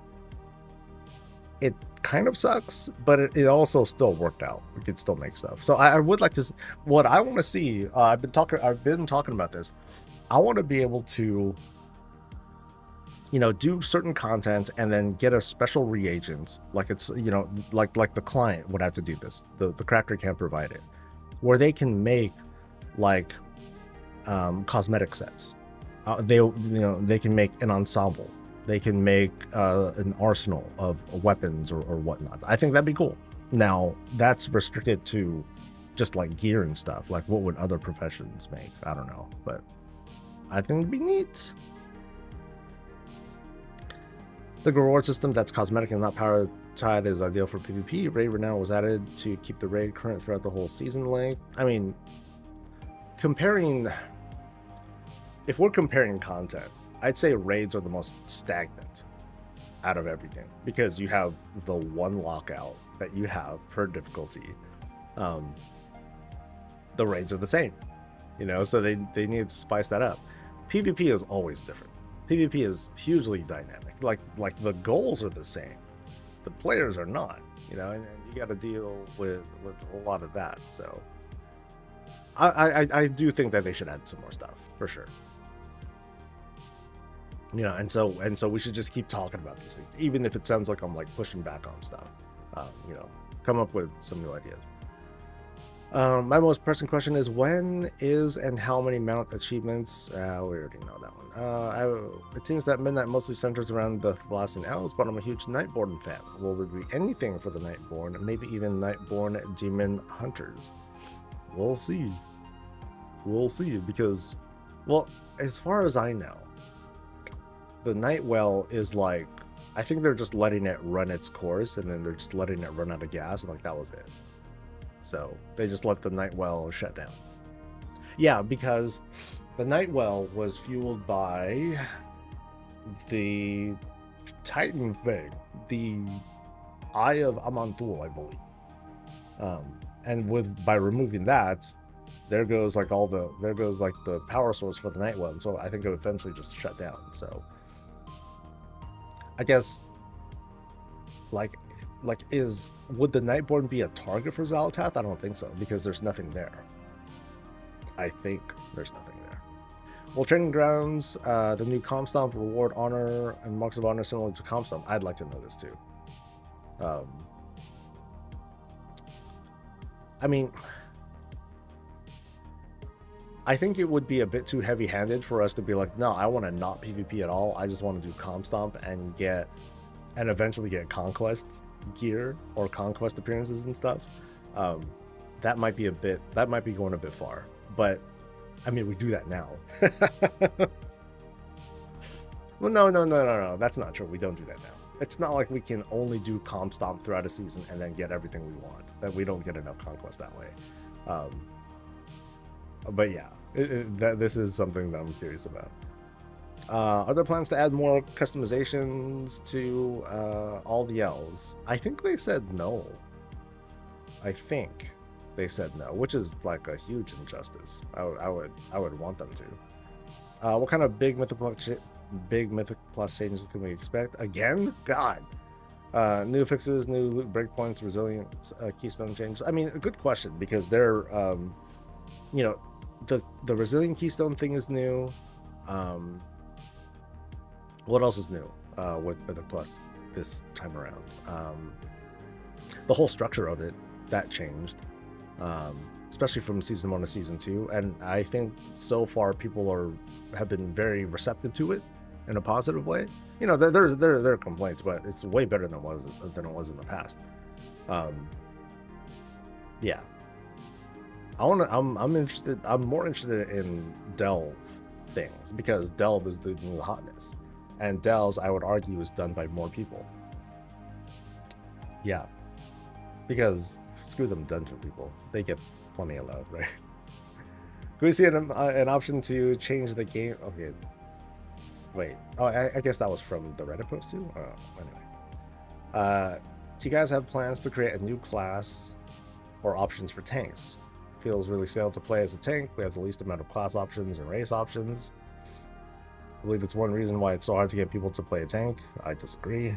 it kind of sucks, but it also still worked out. We could still make stuff. So I would like to, what I want to see, I've been talking about this. I want to be able to do certain content and then get a special reagent, like it's like the client would have to do this. The crafter can't provide it, where they can make like cosmetic sets. They can make an ensemble. They can make an arsenal of weapons or whatnot. I think that'd be cool. Now that's restricted to just like gear and stuff. Like what would other professions make? I don't know, but I think it'd be neat. The reward system that's cosmetic and not power tied is ideal for PvP. Raid Renown was added to keep the raid current throughout the whole season length. I mean, if we're comparing content, I'd say raids are the most stagnant out of everything, because you have the one lockout that you have per difficulty. The raids are the same, so they need to spice that up. PvP is always different. PvP is hugely dynamic. Like the goals are the same, the players are not, and you got to deal with a lot of that. So I do think that they should add some more stuff for sure. And so we should just keep talking about these things, even if it sounds like I'm like pushing back on stuff. Come up with some new ideas. My most pressing question is, when is and how many mount achievements? We already know that one. It seems that Midnight mostly centers around the Thalassian Elves, but I'm a huge Nightborn fan. Will there be anything for the Nightborn, and maybe even Nightborn demon hunters? We'll see. Because, well, as far as I know, the Nightwell is like, I think they're just letting it run its course, and then they're just letting it run out of gas, and like that was it. So they just let the Nightwell shut down. Yeah, because the Nightwell was fueled by the Titan thing, the Eye of Amantul, I believe. And by removing that, there goes like the power source for the Nightwell, and so I think it eventually just shut down. So I guess would the Nightborn be a target for Xal'atath? I don't think so, because there's nothing there. I think there's nothing there. Well, training grounds, the new Comstomp reward honor and marks of honor similar to Comstomp. I'd like to know this too. I mean, I think it would be a bit too heavy-handed for us to be like, no, I want to not PvP at all. I just want to do Comstomp and eventually get Conquest gear or Conquest appearances and stuff. That might be going a bit far, but I mean, we do that now. Well, no, that's not true. We don't do that now. It's not like we can only do Comstomp throughout a season and then get everything we want. That we don't get enough Conquest that way. But yeah, this is something that I'm curious about. Are there plans to add more customizations to all the elves? I think they said no. Which is like a huge injustice. I would want them to. What kind of big Mythic Plus changes can we expect? Again? God. New fixes, new loot breakpoints, resilience, keystone changes. I mean, a good question, because they're, the resilient keystone thing is new. What else is new with Mythic Plus this time around? The whole structure of it, that changed, especially from season 1 to season 2, and I think so far people have been very receptive to it in a positive way. There are complaints, but it's way better than it was in the past. Yeah. I'm interested. I'm more interested in delve things because delve is the new hotness, and delves I would argue is done by more people. Yeah, because screw them dungeon people. They get plenty of love, right? Can we see an option to change the game? Okay, wait. Oh, I guess that was from the Reddit post too. Anyway, do you guys have plans to create a new class or options for tanks? Feels really stale to play as a tank. We have the least amount of class options and race options. I believe it's one reason why it's so hard to get people to play a tank. I disagree.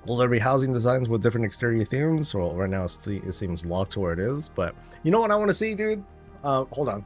Will there be housing designs with different exterior themes? Well, right now it seems locked to where it is, but you know what I want to see, dude? Hold on.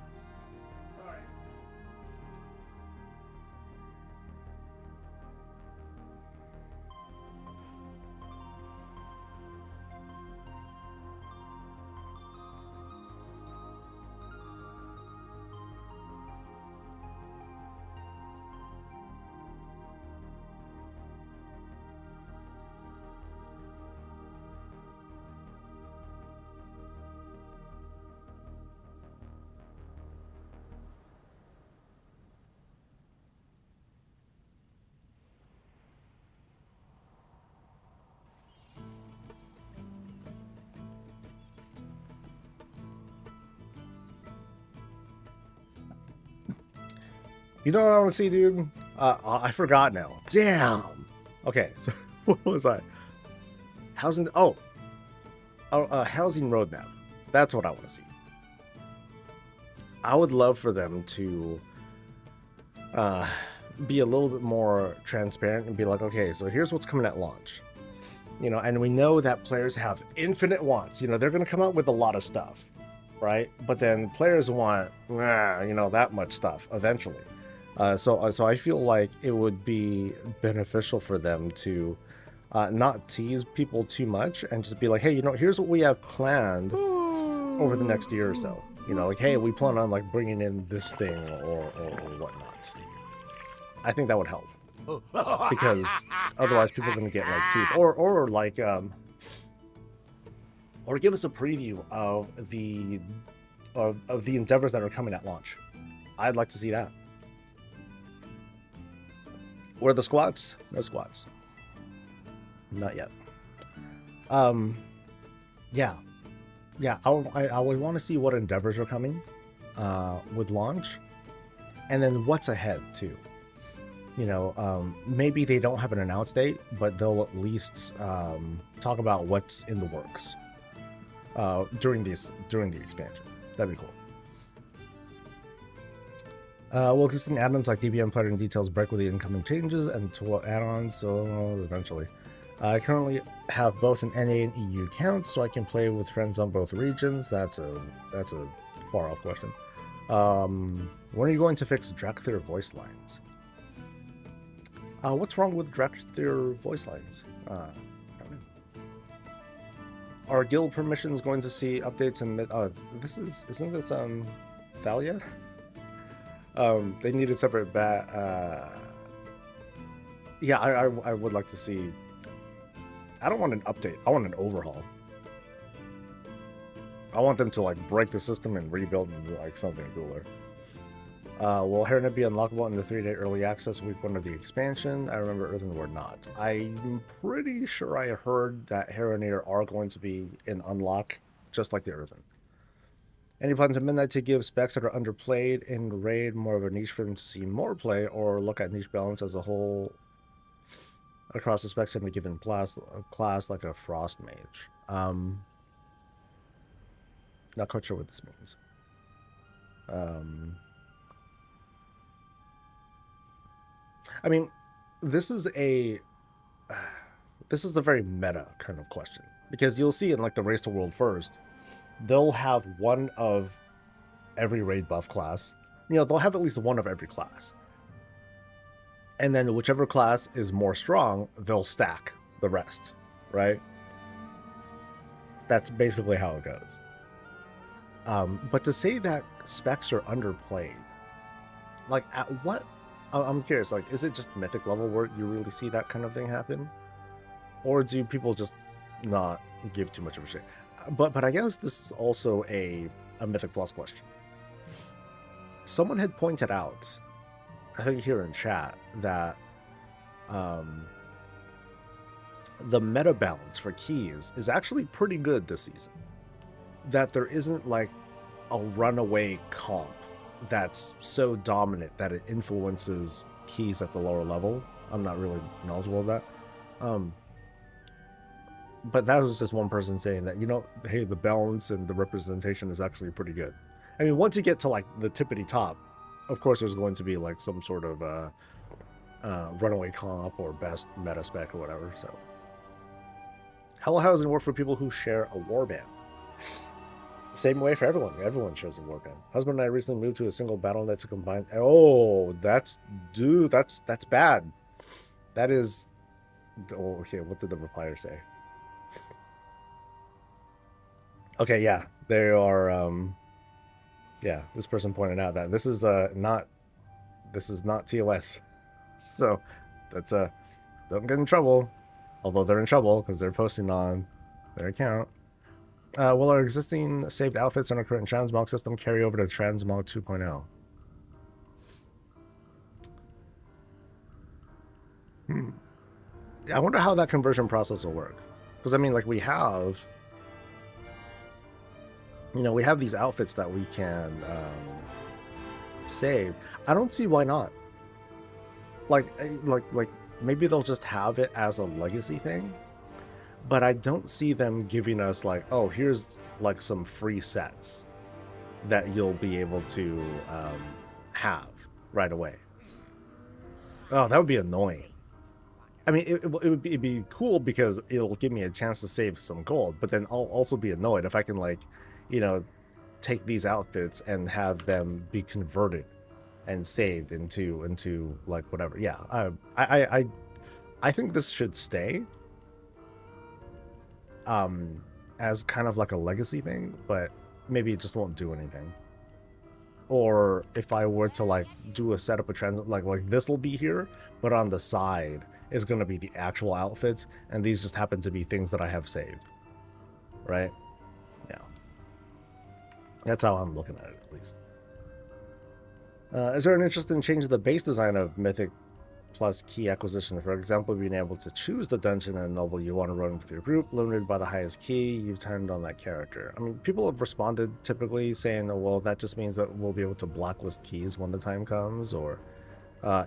You know what I want to see, dude? I forgot now. Damn. Okay, so what was I? Housing. Housing roadmap. That's what I want to see. I would love for them to be a little bit more transparent and be like, okay, so here's what's coming at launch. You know, and we know that players have infinite wants. You know, they're going to come out with a lot of stuff, right? But then players want, you know, that much stuff eventually. So I feel like it would be beneficial for them to not tease people too much and just be like, hey, you know, here's what we have planned over the next year or so. You know, like, hey, we plan on like bringing in this thing or whatnot. I think that would help because otherwise people are going to get like teased or like or give us a preview of the endeavors that are coming at launch. I'd like to see that. Where are the squats? No squats. Not yet. Yeah. I would want to see what endeavors are coming with launch, and then what's ahead too. You know, maybe they don't have an announce date, but they'll at least talk about what's in the works during the expansion. That'd be cool. Will existing add-ons like DBM player and details break with the incoming changes and to what add-ons? So eventually. I currently have both an NA and EU account, so I can play with friends on both regions. That's a far off question. When are you going to fix Drakthir voice lines? What's wrong with Drakthir voice lines? I don't know. Are guild permissions going to see updates in isn't this Thalia? They needed separate yeah, I would like to see. I don't want an update. I want an overhaul. I want them to like break the system and rebuild into like something cooler. Will Heronite be unlockable in the 3-day early access week 1 of the expansion? I remember Earthen were not. I'm pretty sure I heard that Heronite are going to be in unlock, just like the Earthen. Any plans at Midnight to give specs that are underplayed in Raid more of a niche for them to see more play, or look at niche balance as a whole across the spectrum in a given class like a Frost Mage? Not quite sure what this means. I mean, this is a very meta kind of question, because you'll see in like the Race to World First, they'll have one of every raid buff class. You know, they'll have at least one of every class. And then whichever class is more strong, they'll stack the rest, right? That's basically how it goes. But to say that specs are underplayed, like at what? I'm curious, like, is it just mythic level where you really see that kind of thing happen? Or do people just not give too much of a shit? But I guess this is also a Mythic Plus question. Someone had pointed out, I think here in chat, that the meta balance for keys is actually pretty good this season. That there isn't like a runaway comp that's so dominant that it influences keys at the lower level. I'm not really knowledgeable of that. But that was just one person saying that, hey, the balance and the representation is actually pretty good. I mean, once you get to like the tippity top, of course there's going to be like some sort of runaway comp or best meta spec or whatever. So how does it work for people who share a warband? Same way for everyone. Everyone shares a warband. Husband and I recently moved to a single battle.net to combine. Oh, that's bad. That is. Oh, okay. What did the replier say? Okay, yeah, they are. Yeah, this person pointed out that this is not TOS. So that's don't get in trouble. Although they're in trouble because they're posting on their account. Will our existing saved outfits on our current transmog system carry over to transmog 2.0? I wonder how that conversion process will work. Because I mean, like we have these outfits that we can save. I don't see why not. Like maybe they'll just have it as a legacy thing. But I don't see them giving us like, oh, here's like some free sets that you'll be able to have right away. Oh, that would be annoying. I mean, it'd be cool because it'll give me a chance to save some gold, but then I'll also be annoyed if I can like, take these outfits and have them be converted and saved into like whatever. Yeah, I think this should stay as kind of like a legacy thing, but maybe it just won't do anything. Or if I were to like do a setup of trend, like this will be here, but on the side is going to be the actual outfits, and these just happen to be things that I have saved, right? Yeah, that's how I'm looking at it, at least. Is there an interest in changing the base design of Mythic Plus key acquisition? For example, being able to choose the dungeon and novel you want to run with your group, limited by the highest key you've turned on that character. I mean, people have responded typically saying, oh, well, that just means that we'll be able to blacklist keys when the time comes, or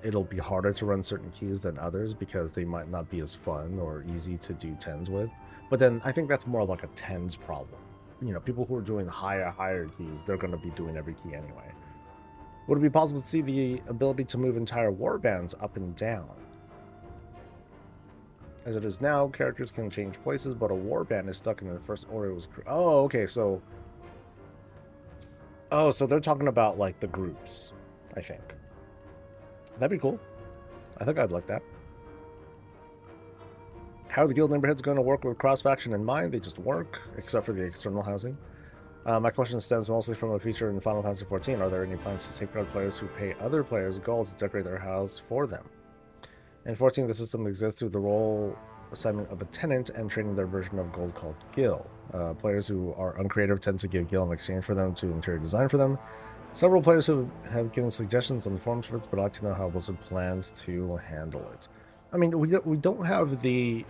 it'll be harder to run certain keys than others because they might not be as fun or easy to do tens with. But then I think that's more like a tens problem. People who are doing higher keys, they're going to be doing every key anyway. Would it be possible to see the ability to move entire warbands up and down? As it is now, characters can change places, but a warband is stuck in the first order it was created. Oh, okay, so... Oh, so they're talking about, like, the groups, I think. That'd be cool. I think I'd like that. How are the guild neighborhoods going to work with cross-faction in mind? They just work, except for the external housing. My question stems mostly from a feature in Final Fantasy XIV. Are there any plans to safeguard players who pay other players gold to decorate their house for them? In 14, the system exists through the role assignment of a tenant and trading their version of gold called Gil. Players who are uncreative tend to give Gil in exchange for them to interior design for them. Several players who have given suggestions on the forums for this, but I'd like to know how Blizzard plans to handle it. I mean, we don't have the...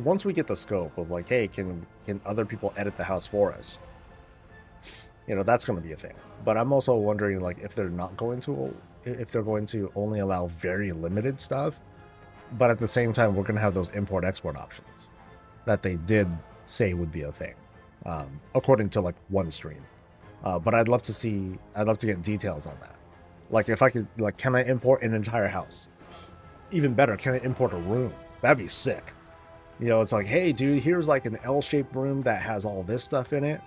once we get the scope of like, hey, can other people edit the house for us? That's going to be a thing. But I'm also wondering, like, if they're going to only allow very limited stuff, but at the same time, we're going to have those import-export options that they did say would be a thing, according to like one stream. But I'd love to get details on that. Like, if I could, like, can I import an entire house? Even better, can I import a room? That'd be sick. It's like, hey, dude, here's like an L-shaped room that has all this stuff in it.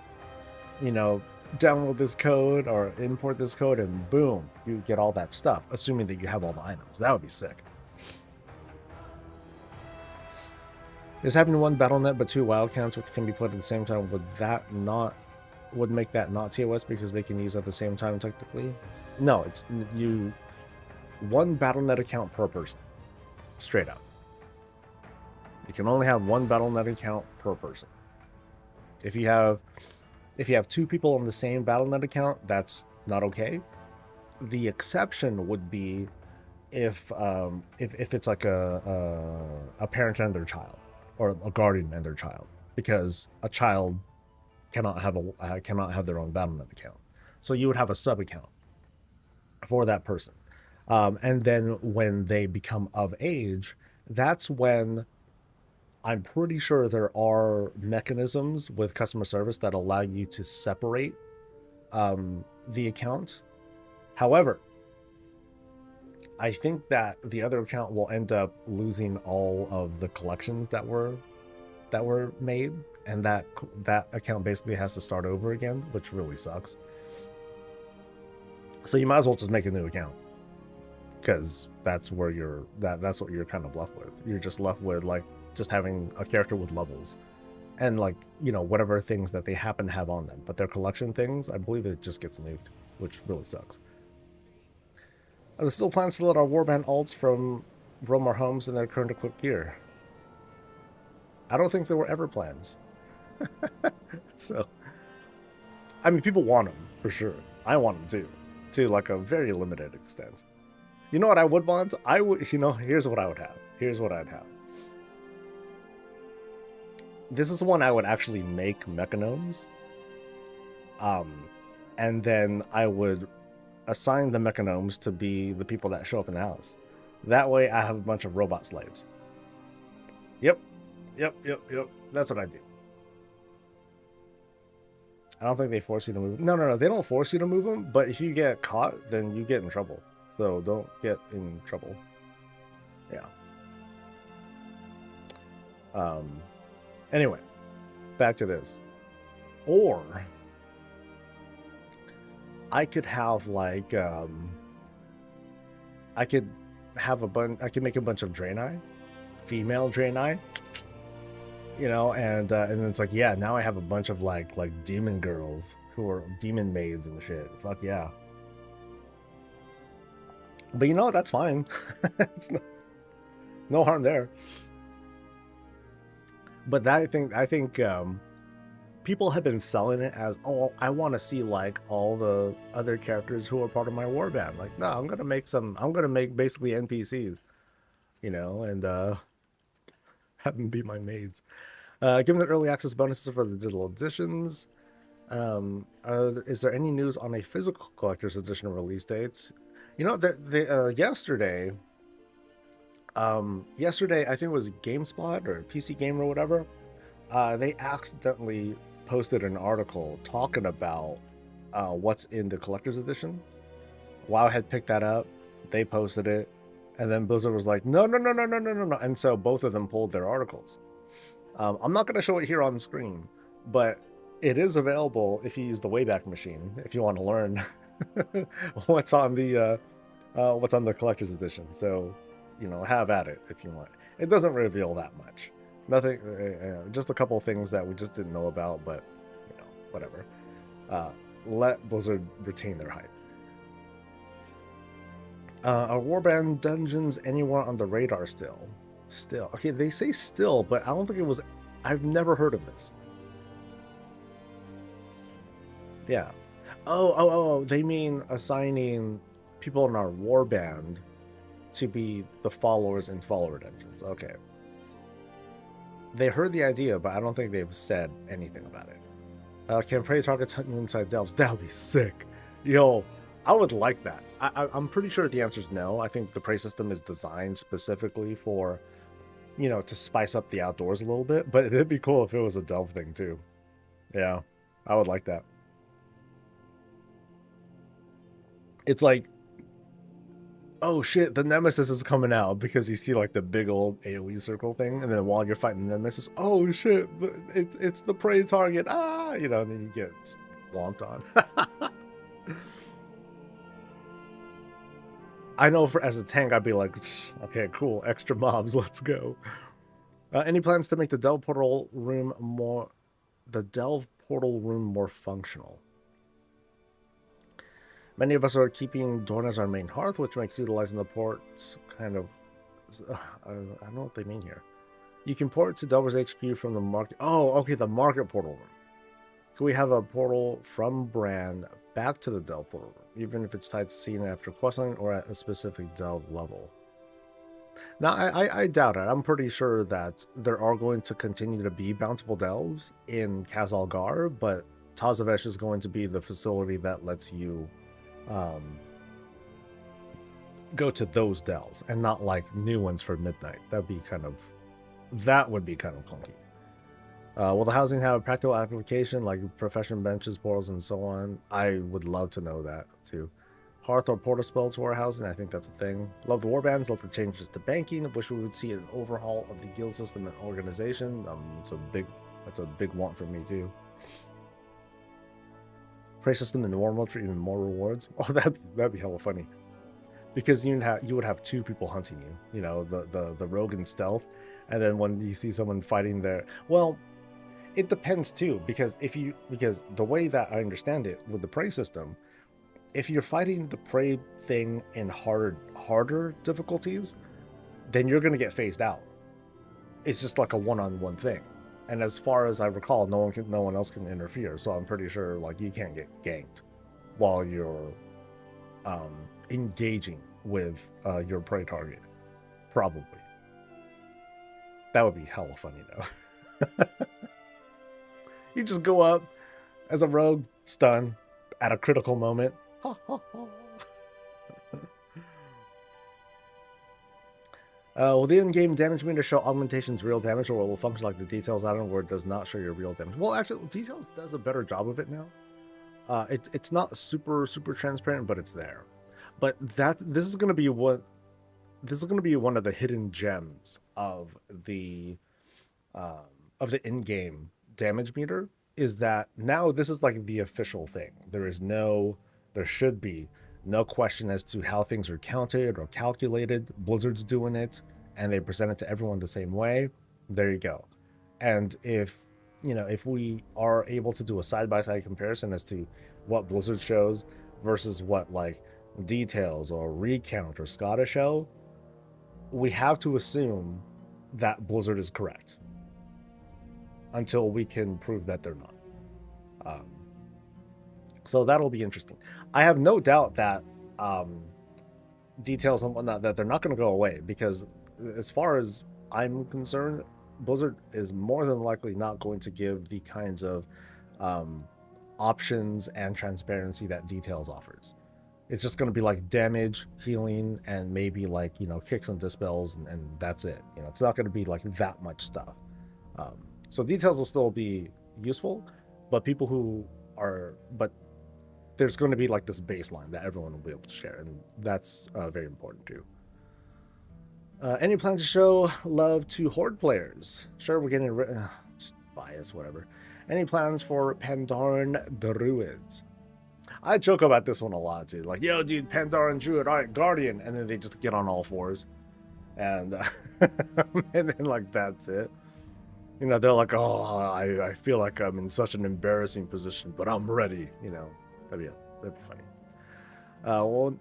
Download this code or import this code, and boom, you get all that stuff, assuming that you have all the items. That would be sick. Is having one BattleNet but two wildcats which can be played at the same time, would make that not TOS because they can use at the same time technically? No, it's one BattleNet account per person. Straight up. You can only have one BattleNet account per person. If you have two people on the same Battle.net account, that's not okay. The exception would be if it's like a parent and their child, or a guardian and their child, because a child cannot have their own Battle.net account. So you would have a sub account for that person, and then when they become of age, that's when I'm pretty sure there are mechanisms with customer service that allow you to separate the account. However, I think that the other account will end up losing all of the collections that were made, and that account basically has to start over again, which really sucks. So you might as well just make a new account, because that's where that's what you're kind of left with. You're just left with like just having a character with levels and like, you know, whatever things that they happen to have on them, but their collection things, I believe it just gets nuked, which really sucks. Are there still plans to let our warband alts from roam our homes in their current equipped gear? I don't think there were ever plans. So, I mean, people want them for sure. I want them to like a very limited extent. You know what I would want? I would, you know, here's what I would have. Here's what I'd have. This is one I would actually make mechanomes. And then I would assign the mechanomes to be the people that show up in the house. That way I have a bunch of robot slaves. Yep. That's what I do. I don't think they force you to move. No, they don't force you to move them, but if you get caught, then you get in trouble. So don't get in trouble. Yeah. Anyway, back to this. Or I could have like I could make a bunch of Draenei, female Draenei, you know, and then it's like, yeah, now I have a bunch of like demon girls who are demon maids and shit. Fuck yeah. But you know, that's fine. It's no harm there. But that, I think people have been selling it as, oh, I want to see like all the other characters who are part of my warband. Like, no, I'm gonna make basically NPCs, you know, and have them be my maids. Given the early access bonuses for the digital editions, is there any news on a physical collector's edition release dates? You know, yesterday I think it was GameSpot or PC Gamer or whatever, they accidentally posted an article talking about what's in the collector's edition. WoW had picked that up, they posted it, and then Blizzard was like, no, and so both of them pulled their articles. I'm not going to show it here on the screen, but it is available if you use the Wayback Machine, if you want to learn what's on the collector's edition. So, you know, have at it if you want. It doesn't reveal that much. Nothing, just a couple of things that we just didn't know about, but, you know, whatever. Let Blizzard retain their hype. Are Warband dungeons anywhere on the radar still? Still. Okay, they say still, but I don't think it was... I've never heard of this. Yeah. Oh, they mean assigning people in our warband to be the followers in follower dungeons. Okay. They heard the idea, but I don't think they've said anything about it. Can prey targets hunt you inside delves? That would be sick. Yo, I would like that. I'm pretty sure the answer is no. I think the prey system is designed specifically for, you know, to spice up the outdoors a little bit, but it'd be cool if it was a delve thing too. Yeah, I would like that. It's like, oh shit, the Nemesis is coming out, because you see like the big old AoE circle thing, and then while you're fighting the Nemesis, oh shit, it's the prey target, you know, and then you get just whomped on. I know as a tank, I'd be like, okay, cool, extra mobs, let's go. Any plans to make the delve portal room more functional? Many of us are keeping Dorne as our main hearth, which makes utilizing the ports kind of... I don't know what they mean here. You can port to Delver's HQ from the market... Oh, okay, the market portal room. Can we have a portal from Bran back to the Delve portal, even if it's tied to scene after questline or at a specific Delve level? Now, I doubt it. I'm pretty sure that there are going to continue to be bountiful delves in Khazalgar, but Tazavesh is going to be the facility that lets you go to those delves and not like new ones for midnight. That would be kind of clunky. Will the housing have a practical application like profession benches, portals, and so on? I would love to know that too. Hearth or portal spells for housing, I think that's a thing. Love the warbands, love the changes to banking. Wish we would see an overhaul of the guild system and organization. That's a big want for me too. Prey system in the warm world for even more rewards. Oh, that'd be hella funny. Because you would have two people hunting you. You know, the rogue and stealth, and then when you see someone fighting there, well, it depends too. Because the way that I understand it with the prey system, if you're fighting the prey thing in harder difficulties, then you're gonna get phased out. It's just like a one-on-one thing. And as far as I recall, no one else can interfere. So I'm pretty sure like you can't get ganked while you're engaging with your prey target. Probably. That would be hella funny though. You just go up as a rogue, stun at a critical moment. Will the in-game damage meter show augmentation's real damage, or will it function like the details item where it does not show your real damage? Well, actually, details does a better job of it now. It's not super transparent, but it's there. But this is going to be one of the hidden gems of the in-game damage meter, is that now this is like the official thing. There should be no question as to how things are counted or calculated. Blizzard's doing it, and they present it to everyone the same way. There you go. And if we are able to do a side-by-side comparison as to what Blizzard shows versus what like details or recount or Scottish show, we have to assume that Blizzard is correct until we can prove that they're not. So that'll be interesting. I have no doubt that details and whatnot, that they're not going to go away, because as far as I'm concerned, Blizzard is more than likely not going to give the kinds of options and transparency that details offers. It's just going to be like damage, healing, and maybe like, kicks and dispels, and that's it. It's not going to be like that much stuff. So details will still be useful, but there's going to be like this baseline that everyone will be able to share, and that's very important too. Any plans to show love to Horde players? Sure, we're getting just bias, whatever. Any plans for Pandaren Druids? I joke about this one a lot too. Like, yo, dude, Pandaren Druid, all right, Guardian, and then they just get on all fours, and and then like that's it. They're like, oh, I feel like I'm in such an embarrassing position, but I'm ready. That'd be funny.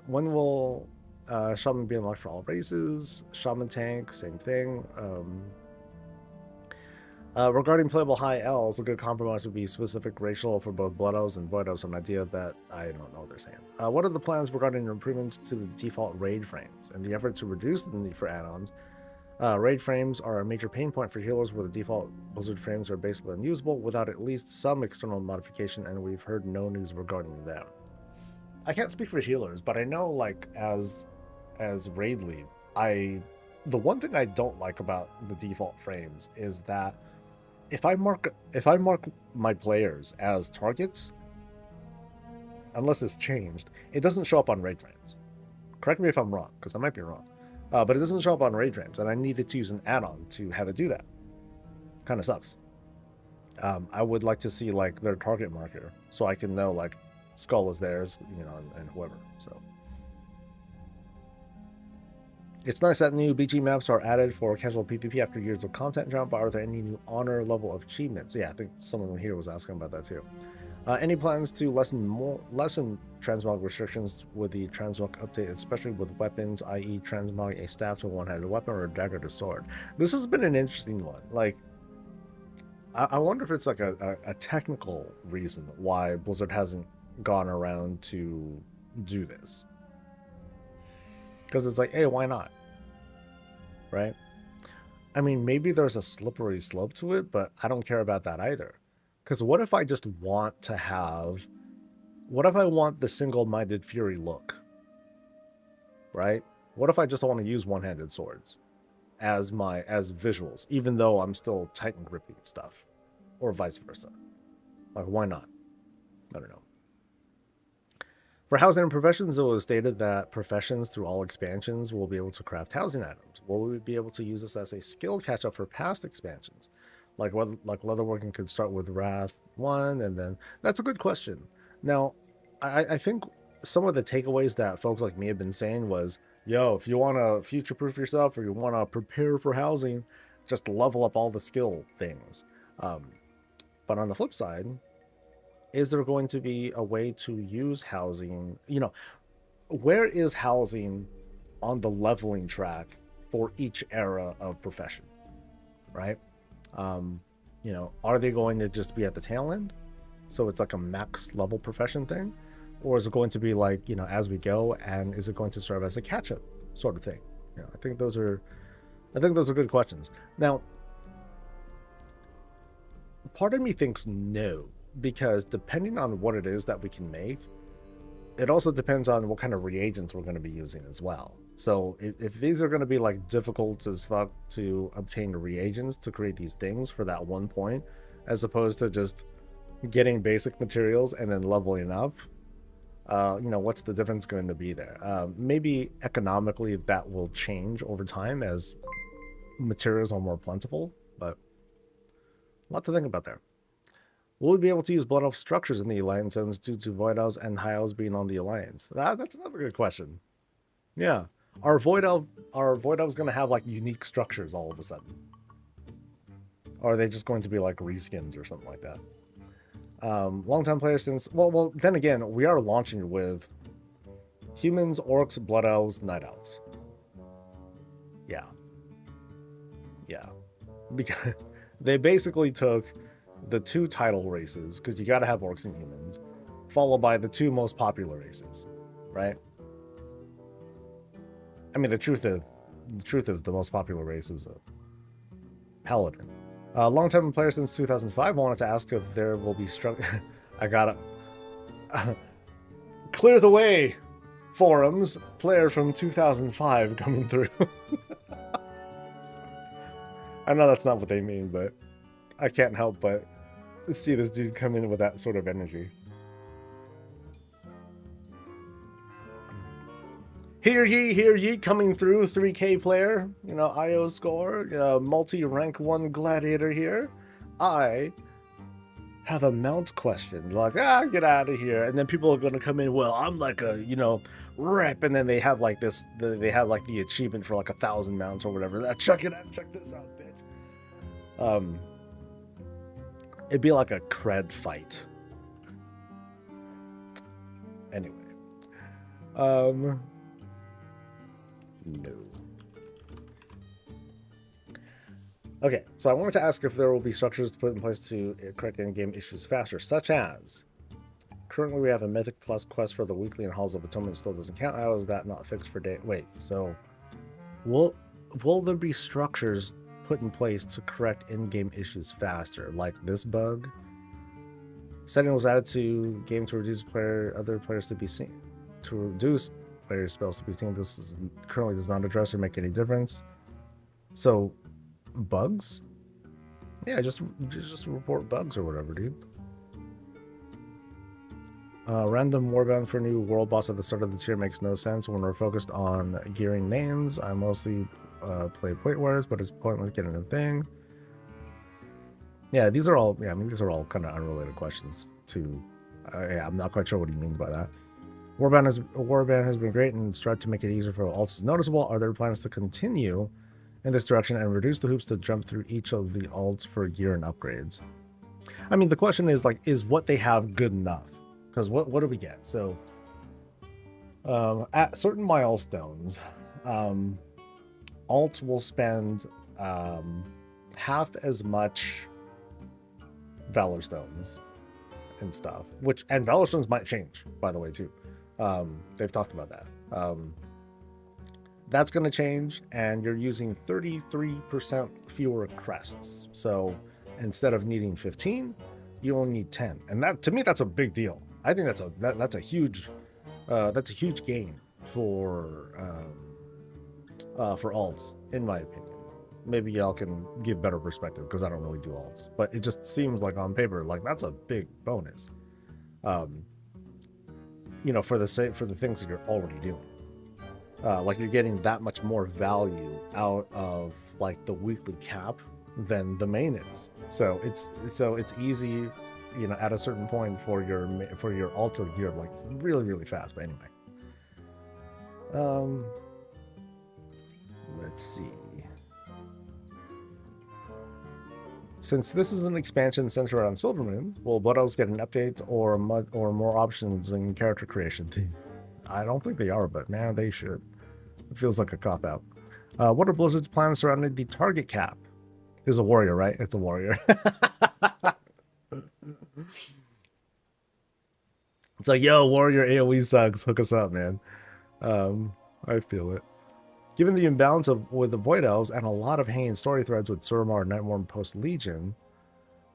When will Shaman be unlocked for all races? Shaman tank, same thing. Regarding playable high L's, a good compromise would be specific racial for both Blood Elves and Void Elves, an idea that I don't know what they're saying. What are the plans regarding improvements to the default raid frames and the effort to reduce the need for add-ons? Raid frames are a major pain point for healers, where the default Blizzard frames are basically unusable without at least some external modification, and we've heard no news regarding them. I can't speak for healers, but I know, like, as raid lead, the one thing I don't like about the default frames is that if I mark my players as targets, unless it's changed, it doesn't show up on raid frames. Correct me if I'm wrong, because I might be wrong. But it doesn't show up on raid frames, and I needed to use an add-on to have it do that. Kind of sucks. I would like to see like their target marker, so I can know like Skull is theirs, and whoever. So it's nice that new BG maps are added for casual PvP after years of content jump. But are there any new honor level achievements? Yeah, I think someone here was asking about that too. Any plans to lessen transmog restrictions with the transmog update, especially with weapons, i.e. transmog a staff to a one-handed weapon or a dagger to sword? This has been an interesting one. Like, I wonder if it's like a technical reason why Blizzard hasn't gone around to do this. Because it's like, hey, why not? Right? I mean, maybe there's a slippery slope to it, but I don't care about that either. Because what if I just want to have, what if I want the single-minded fury look? Right? What if I just want to use one-handed swords as visuals, even though I'm still Titan gripping stuff, or vice versa? Like, why not? I don't know. For housing and professions, it was stated that professions through all expansions will be able to craft housing items. Will we be able to use this as a skill catch-up for past expansions? Like leatherworking could start with Wrath 1, and then... That's a good question. Now, I think some of the takeaways that folks like me have been saying was, yo, if you want to future-proof yourself or you want to prepare for housing, just level up all the skill things. But on the flip side, is there going to be a way to use housing? You know, where is housing on the leveling track for each era of profession, right? You know, are they going to just be at the tail end? So it's like a max level profession thing? Or is it going to be like, you know, as we go, and is it going to serve as a catch-up sort of thing? You know, I think those are good questions. Now, part of me thinks no, because depending on what it is that we can make, it also depends on what kind of reagents we're going to be using as well. So if these are going to be like difficult as fuck to obtain reagents to create these things for that one point, as opposed to just getting basic materials and then leveling up, you know, what's the difference going to be there? Maybe economically that will change over time as materials are more plentiful, but a lot to think about there. Will we be able to use Blood Elf structures in the Alliance zones due to Void Elves and High Elves being on the Alliance? That's another good question. Yeah. Are Void Elves going to have like unique structures all of a sudden? Or are they just going to be like reskins or something like that? Long-time players since... Well, then again, we are launching with humans, orcs, Blood Elves, Night Elves. Yeah. Yeah. Because they basically took the two title races, because you got to have orcs and humans, followed by the two most popular races, right? I mean, the truth is the most popular race is a paladin. Long-time player since 2005 wanted to ask if there will be I gotta clear the way, forums. Player from 2005 coming through. I know that's not what they mean, but I can't help but see this dude come in with that sort of energy. Hear ye, coming through, 3K player, you know, IO score, multi-rank 1 gladiator here. I have a mount question, like, get out of here. And then people are going to come in, well, I'm like a, you know, rep, and then they have like this, they have like the achievement for like 1,000 mounts or whatever. Check it out, check this out, bitch. It'd be like a cred fight. Anyway. No. Okay, so I wanted to ask if there will be structures to put in place to correct in-game issues faster, such as currently we have a Mythic Plus quest for the weekly and Halls of Atonement still doesn't count. How is that not fixed for day? Wait, so will there be structures put in place to correct in-game issues faster, like this bug? Setting was added to game to reduce other players to be seen. To reduce player spells to be seen. This currently does not address or make any difference. So, bugs? Yeah, just report bugs or whatever, dude. Random warband for new world boss at the start of the tier makes no sense when we're focused on gearing mains. I mostly play plate wares, but it's pointless getting a thing. Yeah, these are all kind of unrelated questions to... I'm not quite sure what he means by that. Warband has been great and strive to make it easier for alts is noticeable. Are there plans to continue in this direction and reduce the hoops to jump through each of the alts for gear and upgrades? I mean, the question is like, is what they have good enough? Because what do we get? So at certain milestones, alts will spend half as much Valor Stones and stuff, and Valor Stones might change, by the way, too. They've talked about that. That's going to change, and you're using 33% fewer crests. So instead of needing 15, you only need 10, and that, to me, that's a big deal. I think that's a huge gain for alts, in my opinion. Maybe y'all can give better perspective because I don't really do alts, but it just seems like on paper, like that's a big bonus. You know, for the things that you're already doing. Like you're getting that much more value out of like the weekly cap than the main is. So it's easy, you know, at a certain point for your alt to gear like really, really fast. But anyway, let's see. Since this is an expansion centered around Silvermoon, will Blood Elves get an update or more options in character creation? I don't think they are, but man, they should. It feels like a cop-out. What are Blizzard's plans surrounding the target cap? It's a warrior, right? It's a warrior. It's like, yo, warrior AoE sucks. Hook us up, man. I feel it. Given the imbalance with the Void Elves and a lot of hanging story threads with Suramar and Nightborn post-Legion,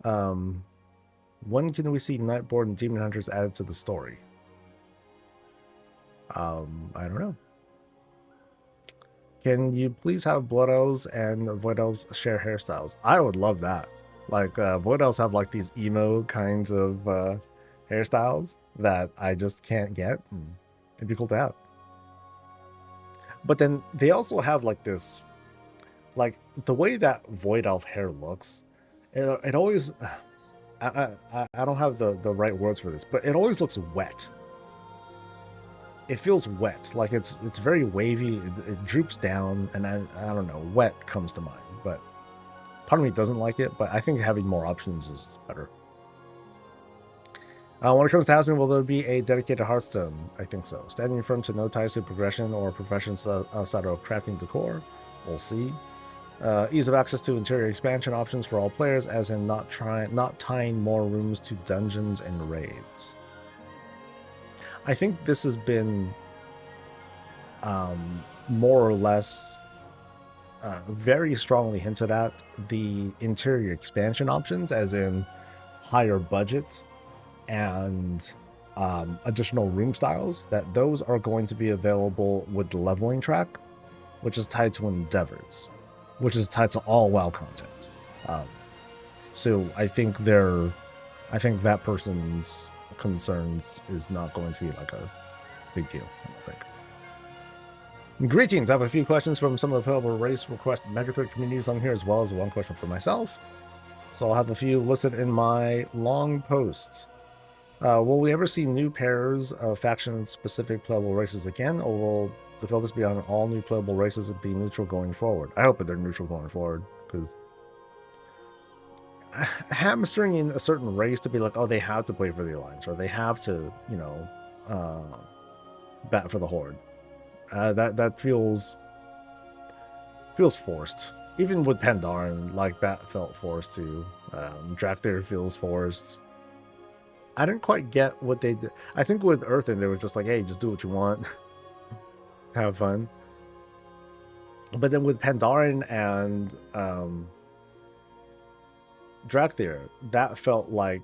when can we see Nightborn and Demon Hunters added to the story? I don't know. Can you please have Blood Elves and Void Elves share hairstyles? I would love that. Like, Void Elves have like these emo kinds of hairstyles that I just can't get. It'd be cool to have. But then they also have like this, like the way that Void Elf hair looks, it always, I don't have the right words for this, but it always looks wet. It feels wet, like it's very wavy, it droops down, and I don't know, wet comes to mind, but part of me doesn't like it, but I think having more options is better. When it comes to housing, will there be a dedicated Hearthstone? I think so. Standing firm to no ties to progression or professions outside of crafting decor. We'll see. Ease of access to interior expansion options for all players, as in not tying more rooms to dungeons and raids. I think this has been more or less very strongly hinted at, the interior expansion options, as in higher budget and additional room styles, that those are going to be available with the leveling track, which is tied to endeavors, which is tied to all WoW content. So I think that person's concerns is not going to be like a big deal, I don't think. Greetings, I have a few questions from some of the playable race request Megathread communities on here, as well as one question for myself. So I'll have a few listed in my long posts. Will we ever see new pairs of faction-specific playable races again, or will the focus be on all new playable races and be neutral going forward? I hope that they're neutral going forward, because hamstering in a certain race to be like, oh, they have to play for the Alliance, or they have to, you know, bat for the Horde. That feels forced. Even with Pandaren, like that felt forced too. Drakthir feels forced. I didn't quite get what they did. I think with Earthen, they were just like, hey, just do what you want. Have fun. But then with Pandaren and Drakthir, that felt like,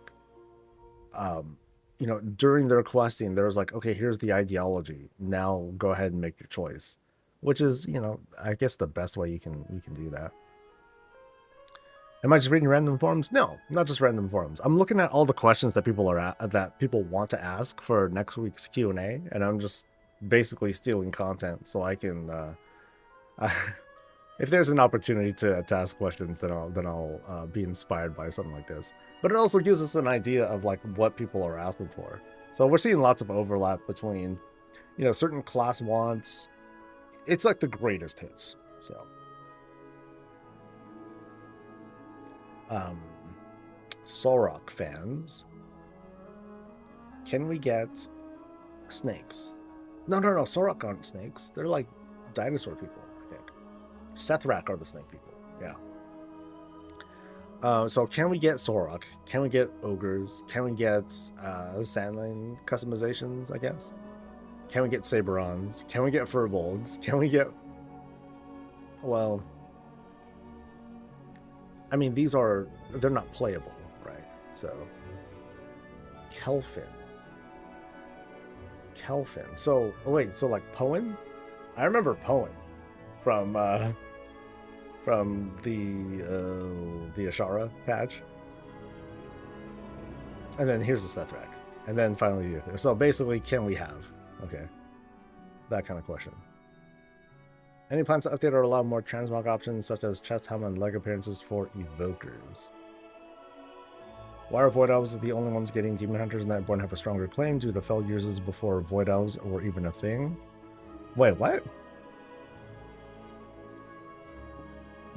you know, during their questing, there was like, okay, here's the ideology. Now go ahead and make your choice. Which is, you know, I guess the best way you can do that. Am I just reading random forums? No, not just random forums. I'm looking at all the questions that people want to ask for next week's Q&A, and I'm just basically stealing content so I can, if there's an opportunity to ask questions, then I'll be inspired by something like this. But it also gives us an idea of like what people are asking for. So we're seeing lots of overlap between, you know, certain class wants. It's like the greatest hits. So. Sorok fans, can we get snakes? No, Sorok aren't snakes. They're like dinosaur people, I think. Sethrak are the snake people. Yeah. So can we get Sorok? Can we get ogres? Can we get Sandline customizations, I guess? Can we get Saberons? Can we get Furbolgs? Can we get... Well, I mean, they're not playable, right? So, Kelfin. So, oh wait, so like Poen? I remember Poen from the Ashara patch. And then here's the Sethrak. And then finally the Uther. So basically, can we have? Okay. That kind of question. Any plans to update or allow more transmog options such as chest helmet and leg appearances for evokers? Why are Void Elves the only ones getting Demon Hunters and Nightborn have a stronger claim due to fell uses before Void Elves were even a thing? Wait, what?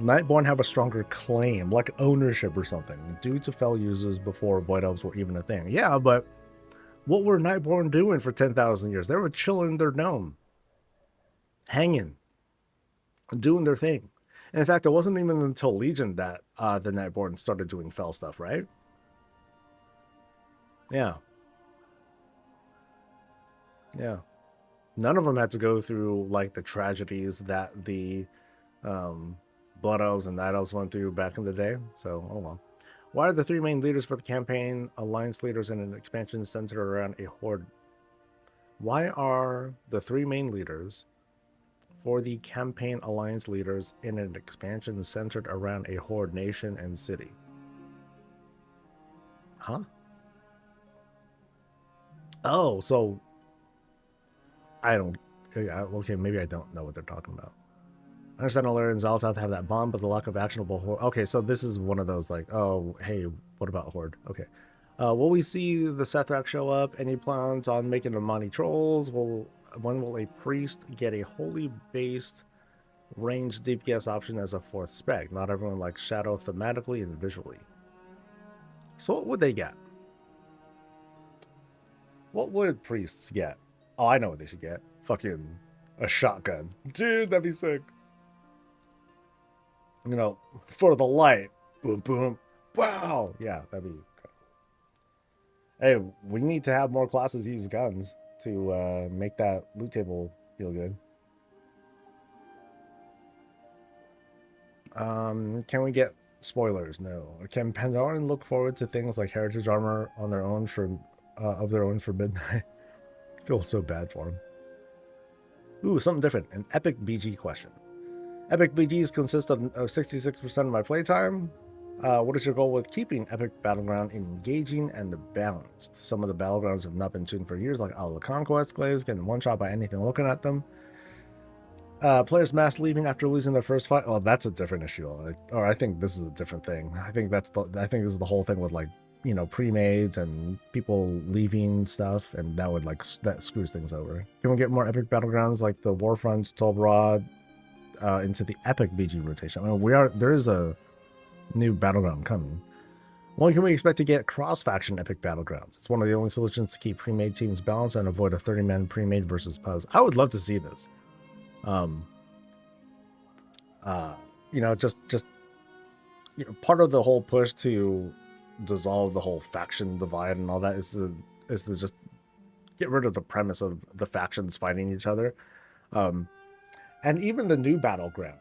Nightborn have a stronger claim, like ownership or something, due to fell users before Void Elves were even a thing. Yeah, but what were Nightborn doing for 10,000 years? They were chilling in their gnome, hanging, doing their thing. And in fact, it wasn't even until Legion that the Nightborn started doing fell stuff, right? Yeah. Yeah. None of them had to go through like the tragedies that the Blood Elves and Night Elves went through back in the day. So, oh well. Why are the three main leaders for the campaign alliance leaders in an expansion centered around a horde? Why are the three main leaders for the campaign alliance leaders in an expansion centered around a horde nation and city? Huh? Oh, so I don't... Okay, maybe I don't know what they're talking about. I understand Alaria and Zalatath have that bond, but the lack of actionable horde... Okay, so this is one of those like, oh, hey, what about horde? Okay. Will we see the Sethrak show up? Any plans on making Amani trolls? When will a priest get a holy-based range DPS option as a fourth spec? Not everyone likes Shadow thematically and visually. So what would they get? What would priests get? Oh, I know what they should get. Fucking a shotgun. Dude, that'd be sick. You know, for the light. Boom, boom. Wow. Yeah, that'd be cool. Hey, we need to have more classes use guns to make that loot table feel good. Can we get spoilers? No. Can Pandaren look forward to things like heritage armor on their own for of their own for midnight? I feel so bad for them. Ooh, something different. An epic BG question. Epic BGs consist of 66% of my playtime. What is your goal with keeping Epic Battleground engaging and balanced? Some of the battlegrounds have not been tuned for years, like Isle of Conquest Glaives getting one shot by anything looking at them. Players mass leaving after losing their first fight. Oh, that's a different issue. Or I think this is a different thing. I think this is the whole thing with like, you know, pre-mades and people leaving stuff, and that would like that screws things over. Can we get more epic battlegrounds like the Warfronts, Tolbrod, into the epic BG rotation? I mean, there is a new battleground coming. When can we expect to get cross-faction epic battlegrounds? It's one of the only solutions to keep pre-made teams balanced and avoid a 30-man pre-made versus pose. I would love to see this. You know, just you know, part of the whole push to dissolve the whole faction divide and all that is to just get rid of the premise of the factions fighting each other. And even the new battleground,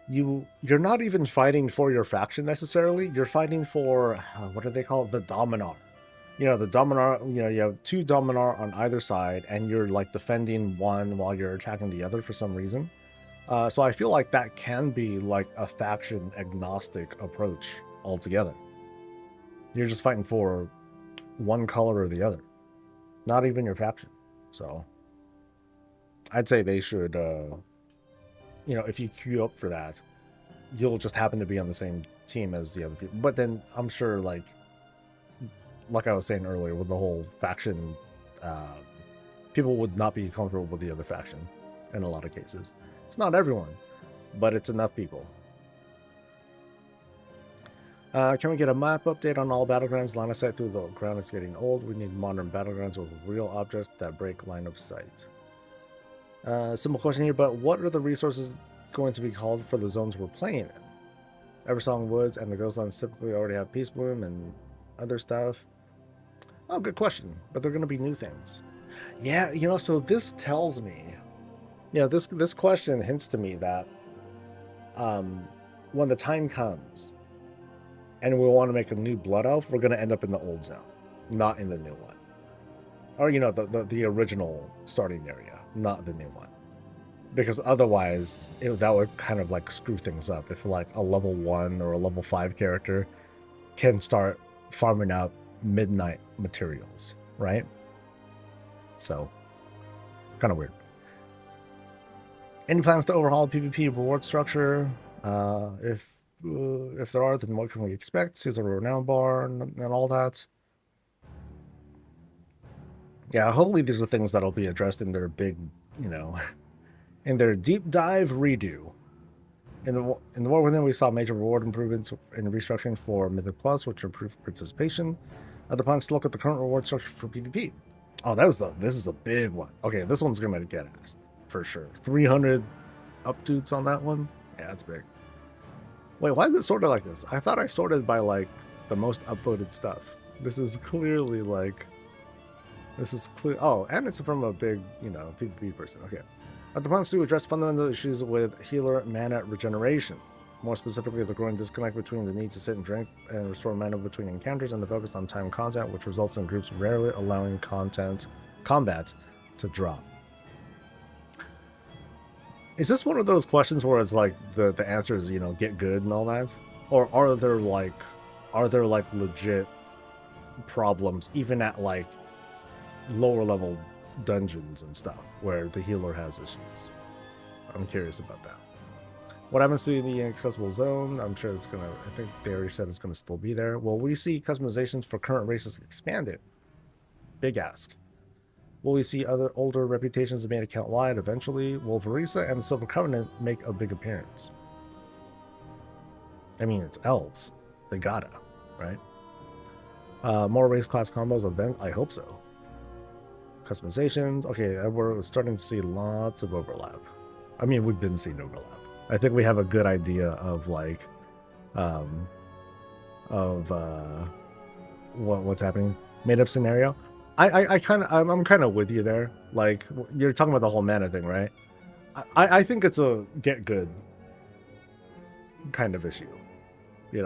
you're not even fighting for your faction necessarily. You're fighting for what do they call it? The Dominar. You know, the Dominar, you know, you have two Dominar on either side, and you're like defending one while you're attacking the other for some reason. So I feel like that can be like a faction agnostic approach altogether. You're just fighting for one color or the other, not even your faction. So I'd say they should, you know, if you queue up for that, you'll just happen to be on the same team as the other people. But then I'm sure, like I was saying earlier, with the whole faction, people would not be comfortable with the other faction in a lot of cases. It's not everyone, but it's enough people. Can we get a map update on all battlegrounds? Line of sight through the ground is getting old. We need modern battlegrounds with real objects that break line of sight. Simple question here, but what are the resources going to be called for the zones we're playing in? Eversong Woods and the Ghostlands typically already have Peace Bloom and other stuff. Oh, good question. But they're going to be new things. Yeah, so this tells me, this question hints to me that when the time comes and we want to make a new Blood Elf, we're going to end up in the old zone, not in the new one. Or, the original starting area, not the new one. Because otherwise, that would kind of like screw things up. If like a level 1 or a level 5 character can start farming up midnight materials, right? So, kind of weird. Any plans to overhaul PvP reward structure? If there are, then what can we expect? Caesar Renown Bar and all that. Yeah, hopefully these are things that'll be addressed in their big, in their deep dive redo. In the War Within, we saw major reward improvements in restructuring for Mythic Plus, which improved participation. Are the plans to look at the current reward structure for PvP? Oh, this is a big one. Okay, this one's gonna get asked for sure. 300 updates on that one. Yeah, that's big. Wait, why is it sorted like this? I thought I sorted by like the most upvoted stuff. This is clearly like. This is clear. Oh, and it's from a big, PvP person. Okay. Are the plans to address fundamental issues with healer mana regeneration? More specifically, the growing disconnect between the need to sit and drink and restore mana between encounters and the focus on time content, which results in groups rarely allowing combat to drop. Is this one of those questions where it's like the answer is, get good and all that? Or are there like legit problems even at like lower level dungeons and stuff where the healer has issues? I'm curious about that. What happens to the inaccessible zone? I'm sure it's gonna, I think they already said it's gonna still be there. Will we see customizations for current races expanded? Big ask. Will we see other older reputations made account wide eventually? Will Verisa and the Silver Covenant make a big appearance? I mean, it's elves. They gotta, right? More race class combos event? I hope so. Customizations. Okay, we're starting to see lots of overlap. I mean, we've been seeing overlap. I think we have a good idea of like, what's happening. Made up scenario. I'm kind of with you there. Like, you're talking about the whole mana thing, right? I think it's a get good kind of issue.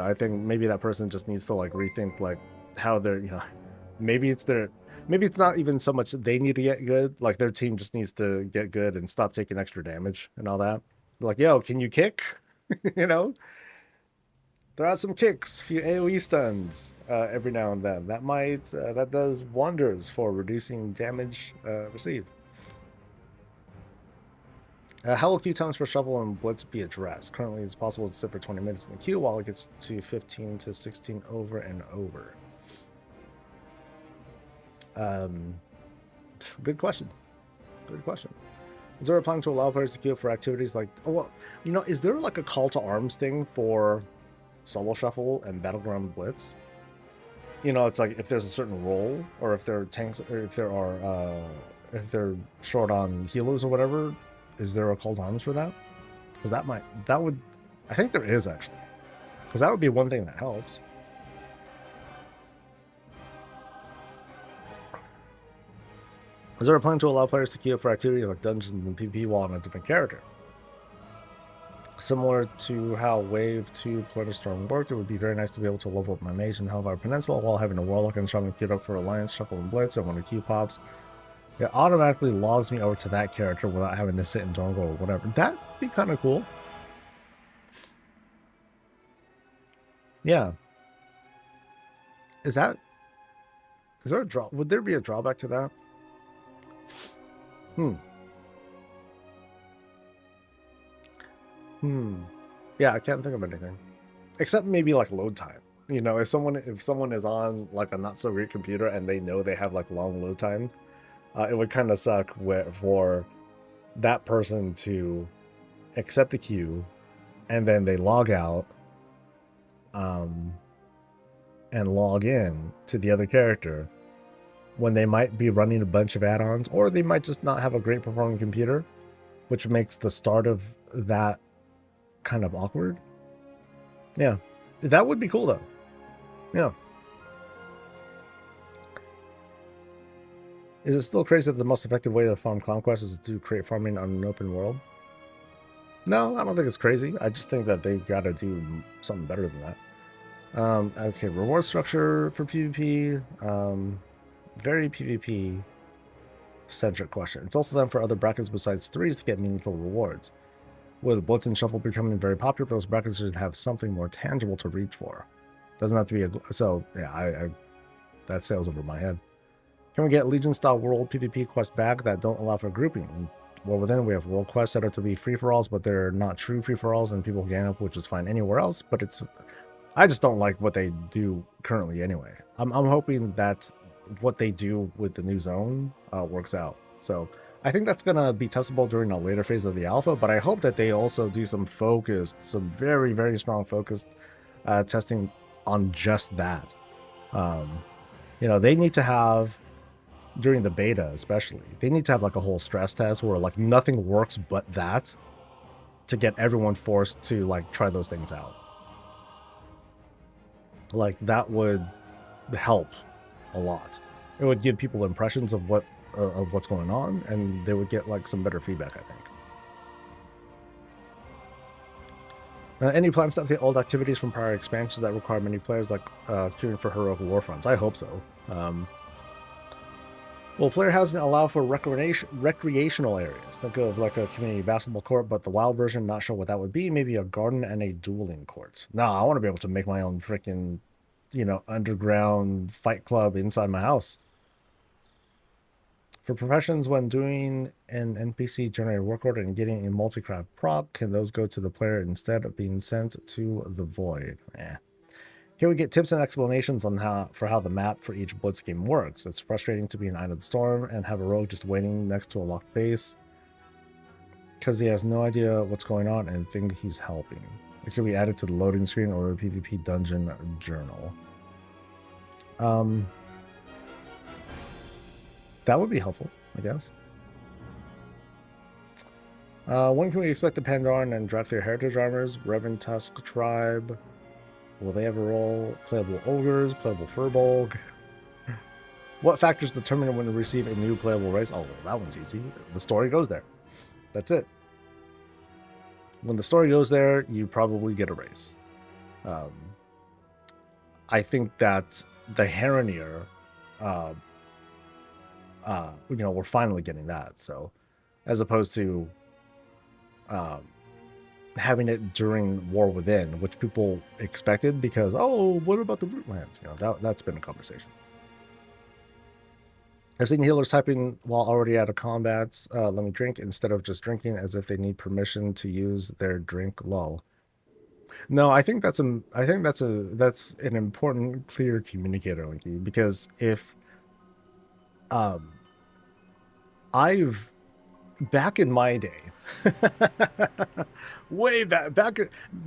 I think maybe that person just needs to like rethink like how they're, maybe it's not even so much they need to get good, like their team just needs to get good and stop taking extra damage and all that. Like, yo, can you kick? Throw out some kicks, a few AoE stuns every now and then. That does wonders for reducing damage received. How will queue times for Shovel and Blitz be addressed? Currently, it's possible to sit for 20 minutes in the queue while it gets to 15 to 16 over and over. Good question. Is there a plan to allow players to queue for activities like, is there like a call to arms thing for Solo Shuffle and Battleground Blitz? It's like if there's a certain role, or if there are tanks, or if they're short on healers or whatever, is there a call to arms for that? Because I think there is actually, because that would be one thing that helps. Is there a plan to allow players to queue up for activities like dungeons and PvP while on a different character? Similar to how Wave 2 Storm worked, it would be very nice to be able to level up my mage and Hellfire Peninsula while having a Warlock and Shaman queued up for Reliance, Shuffle, and Blitz, and when a queue pops, it automatically logs me over to that character without having to sit in jungle or whatever. That'd be kind of cool. Yeah. Is there a draw? Would there be a drawback to that? Yeah, I can't think of anything. Except maybe like load time. If someone is on like a not so great computer and they know they have like long load times, it would kind of suck for that person to accept the queue and then they log out and log in to the other character when they might be running a bunch of add-ons, or they might just not have a great performing computer, which makes the start of that kind of awkward. Yeah, that would be cool though. Yeah. Is it still crazy that the most effective way to farm conquest is to create farming on an open world? No, I don't think it's crazy. I just think that they got to do something better than that. Okay, reward structure for PvP. Very PvP centric question. It's also time for other brackets besides threes to get meaningful rewards. With Blitz and Shuffle becoming very popular, those brackets should have something more tangible to reach for. Doesn't have to be a... So, yeah, I that sails over my head. Can we get Legion-style world PvP quests back that don't allow for grouping? Well, within we have world quests that are to be free-for-alls, but they're not true free-for-alls, and people gang up, which is fine anywhere else, but it's... I just don't like what they do currently anyway. I'm hoping that what they do with the new zone works out. So I think that's going to be testable during a later phase of the alpha, but I hope that they also do some focused, some very, very strong focused testing on just that. They need to have, during the beta especially, they need to have like a whole stress test where like nothing works but that to get everyone forced to like try those things out. Like that would help a lot. It would give people impressions of what's going on, and they would get like some better feedback, I think. Any plans to update old activities from prior expansions that require many players, like queuing for heroic war fronts? I hope so. Well, player housing allow for recreational areas. Think of like a community basketball court, but the WoW version, not sure what that would be. Maybe a garden and a dueling court. No, I want to be able to make my own freaking, underground fight club inside my house. For professions, when doing an NPC generated work order and getting a multi-craft prop, can those go to the player instead of being sent to the void? Can we get tips and explanations on how the map for each Blitz game works? It's frustrating to be in Eye of the Storm and have a rogue just waiting next to a locked base because he has no idea what's going on and think he's helping. It can be added to the loading screen or a PvP dungeon journal. That would be helpful, I guess. When can we expect the Pandaren and Drakthir Heritage Armors? Reverend Tusk Tribe. Will they ever roll? Playable Ogres, playable Furbolg. What factors determine when to receive a new playable race? Oh, well, that one's easy. The story goes there. That's it. When the story goes there, you probably get a race. I think that the Heronir, we're finally getting that. So, as opposed to having it during War Within, which people expected because, oh, what about the Rootlands? That's been a conversation. I've seen healers typing while already out of combat, let me drink, instead of just drinking as if they need permission to use their drink. Lol. No, I think that's an important, clear communicator, Linky, because if I've back in my day, way back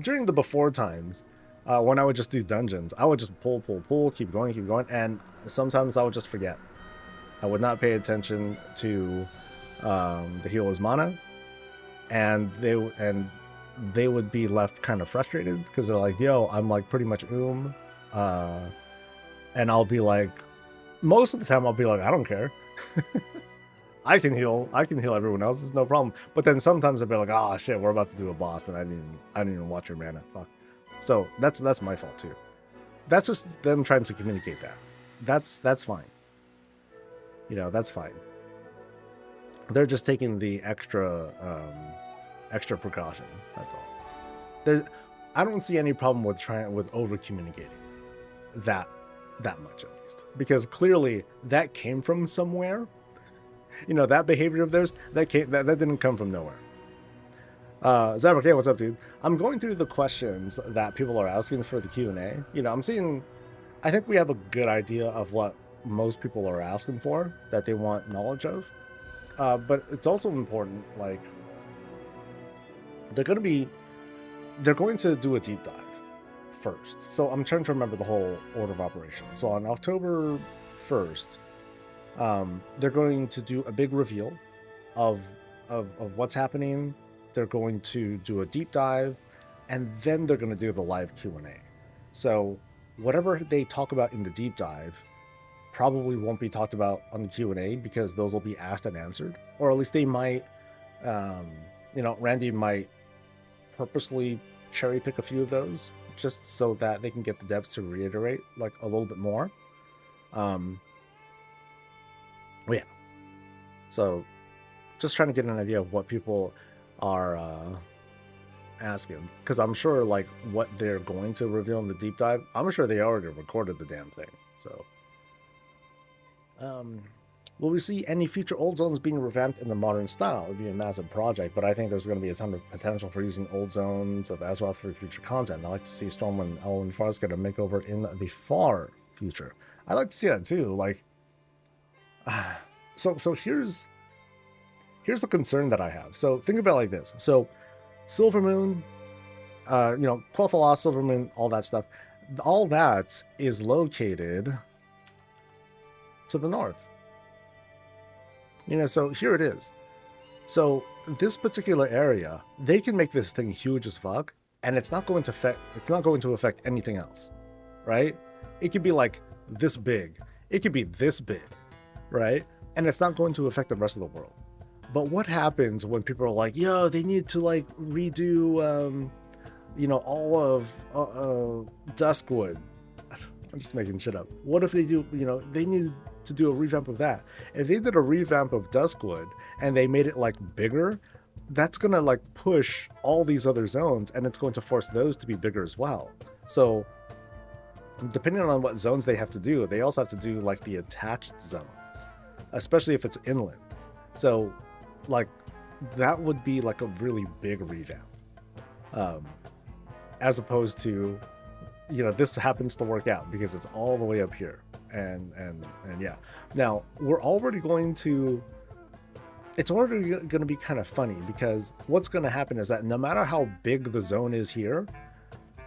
during the before times, when I would just do dungeons, I would just pull, keep going, and sometimes I would just forget. I would not pay attention to the healer's mana, and they would be left kind of frustrated because they're like, yo, I'm like pretty much and I'll be like, most of the time I'll be like, I don't care. I can heal everyone else, it's no problem. But then sometimes I'll be like, oh shit, we're about to do a boss and I didn't even watch your mana. Fuck. So that's my fault too. That's just them trying to communicate that. That's fine. That's fine. They're just taking the extra precaution. That's all. I don't see any problem with over communicating that much, at least, because clearly that came from somewhere. That behavior of theirs, that didn't come from nowhere. Zavrik, hey, what's up, dude? I'm going through the questions that people are asking for the Q&A. I'm seeing, I think we have a good idea of what most people are asking for, that they want knowledge of. But it's also important, like, they're going to do a deep dive first. So I'm trying to remember the whole order of operations. So on October 1st, they're going to do a big reveal of what's happening. They're going to do a deep dive, and then they're going to do the live Q&A. So whatever they talk about in the deep dive probably won't be talked about on the Q&A, because those will be asked and answered, or at least they might, Randy might purposely cherry pick a few of those just so that they can get the devs to reiterate like a little bit more. Yeah. So just trying to get an idea of what people are asking, because I'm sure like what they're going to reveal in the deep dive, I'm sure they already recorded the damn thing. So will we see any future old zones being revamped in the modern style? It would be a massive project, but I think there's going to be a ton of potential for using old zones of Azeroth for future content. I like to see Stormwind and Elwynn Forest get a makeover in the far future. I like to see that too. Like, so here's the concern that I have. So think about it like this. So Silvermoon, Quel'Thalas, Silvermoon, all that stuff, all that is located to the north. So here it is. So this particular area, they can make this thing huge as fuck, and it's not going to affect anything else, right? It could be like this big. It could be this big, right? And it's not going to affect the rest of the world. But what happens when people are like, yo, they need to like redo, all of Duskwood? I'm just making shit up. What if they do, they need to do a revamp of that? If they did a revamp of Duskwood and they made it like bigger, that's going to like push all these other zones, and it's going to force those to be bigger as well. So depending on what zones they have to do, they also have to do like the attached zones, especially if it's inland. So like that would be like a really big revamp, as opposed to, this happens to work out because it's all the way up here. And yeah, now we're already going to, it's already going to be kind of funny, because what's going to happen is that no matter how big the zone is here,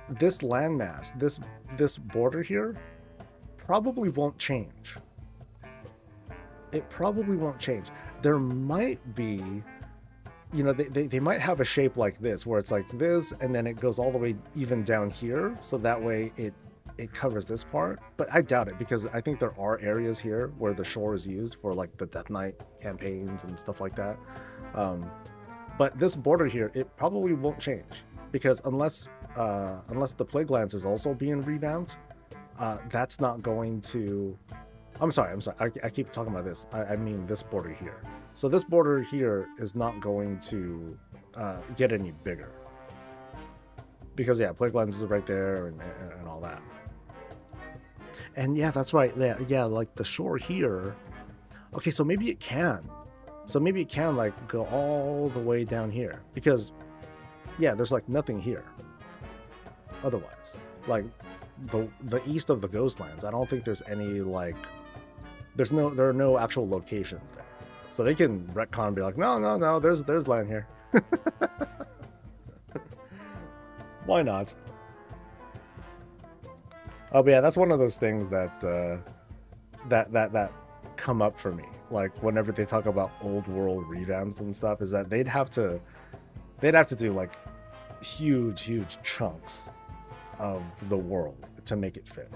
this landmass, this border here probably won't change. It probably won't change. There might be, they might have a shape like this, where it's like this, and then it goes all the way even down here, so that way it covers this part. But I doubt it, because I think there are areas here where the shore is used for like the Death Knight campaigns and stuff like that. But this border here, it probably won't change, because unless the Plaguelands is also being revamped, that's not going to. I'm sorry. I keep talking about this. I mean this border here. So this border here is not going to get any bigger, because yeah, Plaguelands is right there and all that. And yeah, that's right. Yeah, like the shore here. Okay, so maybe it can. So maybe it can like go all the way down here, because yeah, there's like nothing here. Otherwise, like the east of the Ghostlands, I don't think there's any like. There are no actual locations there, so they can retcon and be like, no, there's land here. Why not? Oh, but yeah, that's one of those things that come up for me. Like whenever they talk about old world revamps and stuff, is that they'd have to do like huge chunks of the world to make it fit.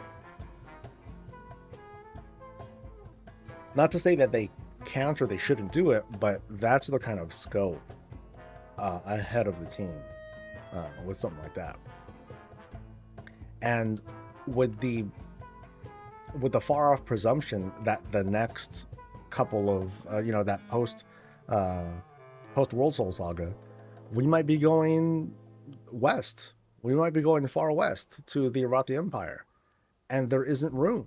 Not to say that they can't or they shouldn't do it, but that's the kind of scope ahead of the team with something like that. And with the far off presumption that the next couple of that post World Soul Saga, we might be going west. We might be going far west to the Arathi Empire, and there isn't room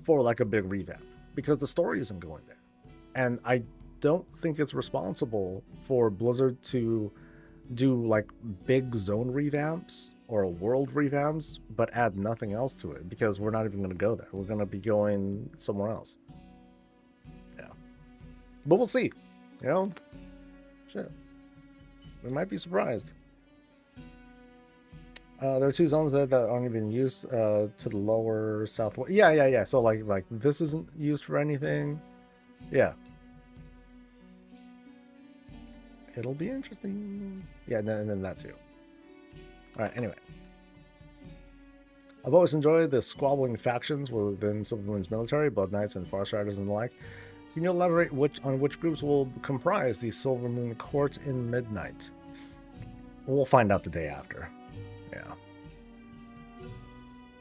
for like a big revamp, because the story isn't going there. And I don't think it's responsible for Blizzard to do like big zone revamps or world revamps, but add nothing else to it, because we're not even going to go there. We're going to be going somewhere else. Yeah. But we'll see. Shit. We might be surprised. There are two zones that aren't even used to the lower southwest. Yeah. So like this isn't used for anything. Yeah. It'll be interesting. Yeah, and then that too. Alright, anyway. I've always enjoyed the squabbling factions within Silvermoon's military, Blood Knights and Forest Riders and the like. Can you elaborate on which groups will comprise the Silvermoon Court in Midnight? We'll find out the day after. Yeah.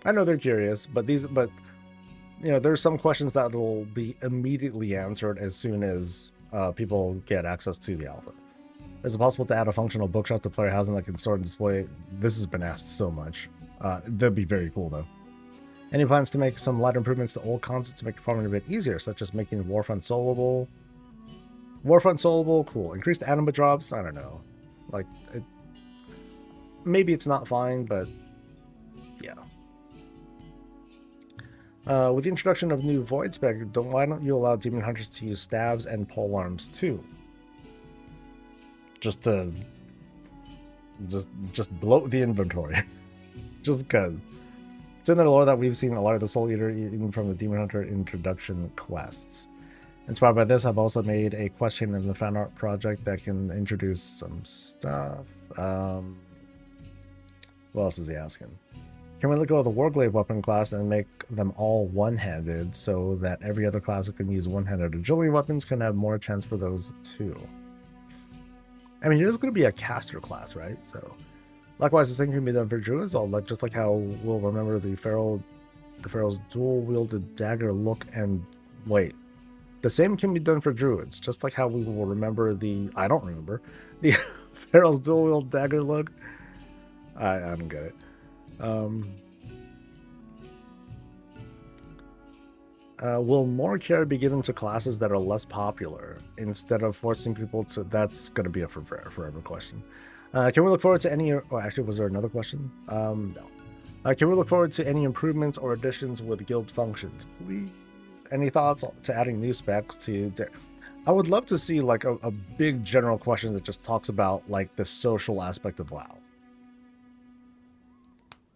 I know they're curious, but there's some questions that will be immediately answered as soon as people get access to the alpha. Is it possible to add a functional bookshelf to player housing that can store and display? This has been asked so much. That'd be very cool, though. Any plans to make some light improvements to old concepts to make farming a bit easier, such as making Warfront soloable? Warfront soloable, cool. Increased anima drops, I don't know. Like, maybe it's not fine, but yeah. With the introduction of new Void spec, why don't you allow Demon Hunters to use stabs and polearms too? Just to bloat the inventory. Just because. It's in the lore that we've seen a lot of the Soul Eater even from the Demon Hunter introduction quests. Inspired by this, I've also made a question in the fan art project that can introduce some stuff. What else is he asking? Can we let go of the Warglaive weapon class and make them all one-handed so that every other class who can use one-handed agility weapons can have more chance for those too? I mean, it is going to be a caster class, right? So, likewise, the same can be done for druids. Just like how we'll remember the Pharaoh's dual-wielded dagger look and wait. The same can be done for druids, just like how we will remember the Pharaoh's dual-wielded dagger look. I don't get it. Will more care be given to classes that are less popular instead of forcing people to? That's going to be a forever question. Can we look forward to any? Oh, actually, was there another question? No. Can we look forward to any improvements or additions with guild functions, please? Any thoughts to adding new specs to? I would love to see like a big general question that just talks about like the social aspect of WoW.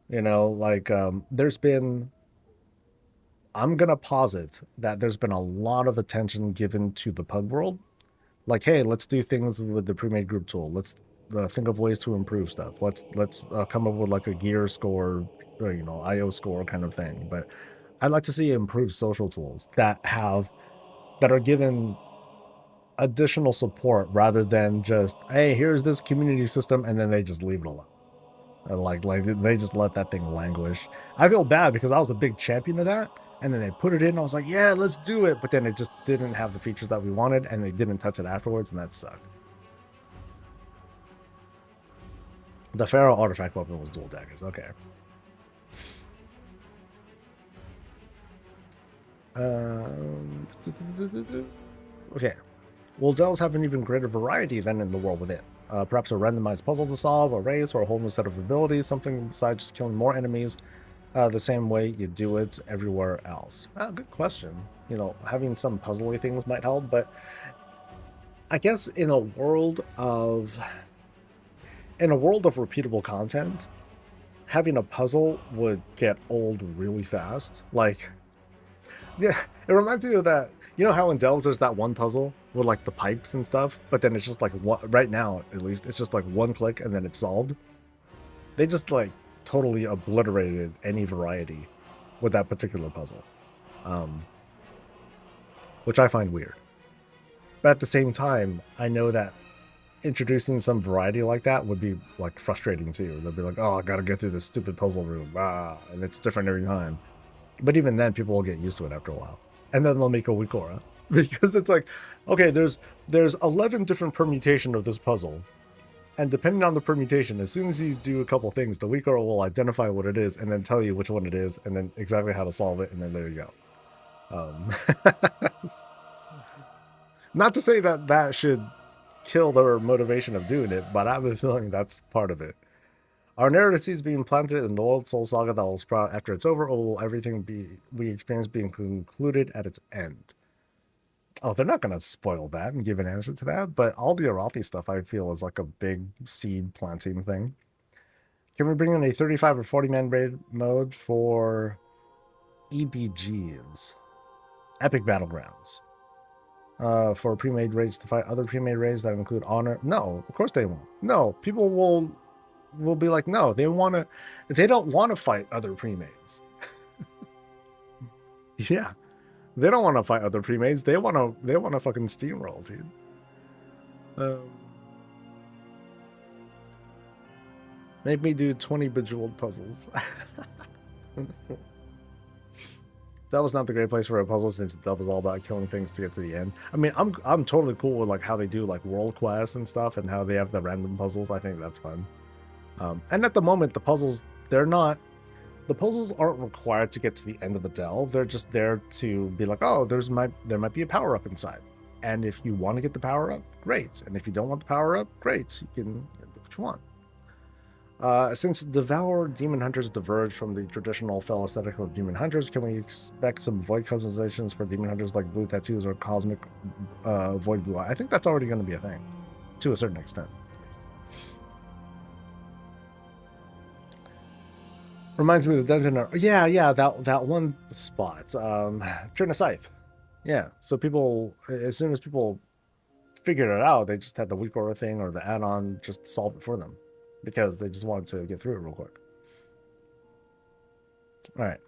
You know, like there's been. I'm gonna posit that there's been a lot of attention given to the pug world. Like, hey, let's do things with the pre-made group tool. Let's think of ways to improve stuff. Let's come up with like a gear score, or, IO score kind of thing. But I'd like to see improved social tools that are given additional support rather than just, hey, here's this community system, and then they just leave it alone. Like they just let that thing languish. I feel bad because I was a big champion of that. And then they put it in, and I was like, yeah, let's do it. But then it just didn't have the features that we wanted, and they didn't touch it afterwards, and that sucked. The Pharaoh artifact weapon was dual daggers. Okay. Okay. Will delves have an even greater variety than in the world within? Perhaps a randomized puzzle to solve, a race, or a whole new set of abilities, something besides just killing more enemies the same way you do it everywhere else. Good question. Having some puzzly things might help, but I guess in a world of repeatable content, having a puzzle would get old really fast. Like, yeah, it reminds me of that. You know how in Delves there's that one puzzle with like the pipes and stuff, but then it's just like right now at least it's just like one click and then it's solved. They just like totally obliterated any variety with that particular puzzle, which I find weird. But at the same time, I know that introducing some variety like that would be like frustrating too. They'll be like, oh, I gotta go through this stupid puzzle room, and it's different every time. But even then, people will get used to it after a while, and then they'll make a Wikora because it's like, okay, there's 11 different permutations of this puzzle. And depending on the permutation, as soon as you do a couple things, the Wikora will identify what it is and then tell you which one it is and then exactly how to solve it, and then there you go. Not to say that should kill their motivation of doing it, but I have a feeling that's part of it. Our narrative seeds being planted in the old Soul Saga that will sprout after it's over, or will everything we experience being concluded at its end? Oh, they're not going to spoil that and give an answer to that, but all the Arathi stuff I feel is like a big seed planting thing. Can we bring in a 35 or 40-man raid mode for EBGs? Epic Battlegrounds. For pre-made raids to fight other pre-made raids that include honor? No, of course they won't. No, people will will be like, no, they don't want to fight other pre-mades. Yeah, they don't want to fight other pre-mades. They want to fucking steamroll, dude. Make me do 20 bejeweled puzzles. That was not the great place for a puzzle, since that was all about killing things to get to the end. I mean, I'm totally cool with like how they do like world quests and stuff, and how they have the random puzzles. I think that's fun. And at the moment, the puzzles aren't required to get to the end of the delve. They're just there to be like, oh, there might be a power up inside, and if you want to get the power up, great. And if you don't want the power up, great. You can get what you want. Since Devour Demon Hunters diverged from the traditional fell aesthetic of Demon Hunters, can we expect some void customizations for Demon Hunters like blue tattoos or cosmic void blue eye? I think that's already going to be a thing, to a certain extent. Reminds me of the dungeon. Yeah, that one spot. Turn a Scythe. Yeah, so people, as soon as people figured it out, they just had the weak aura thing or the add-on just solve it for them, because they just wanted to get through it real quick. All right.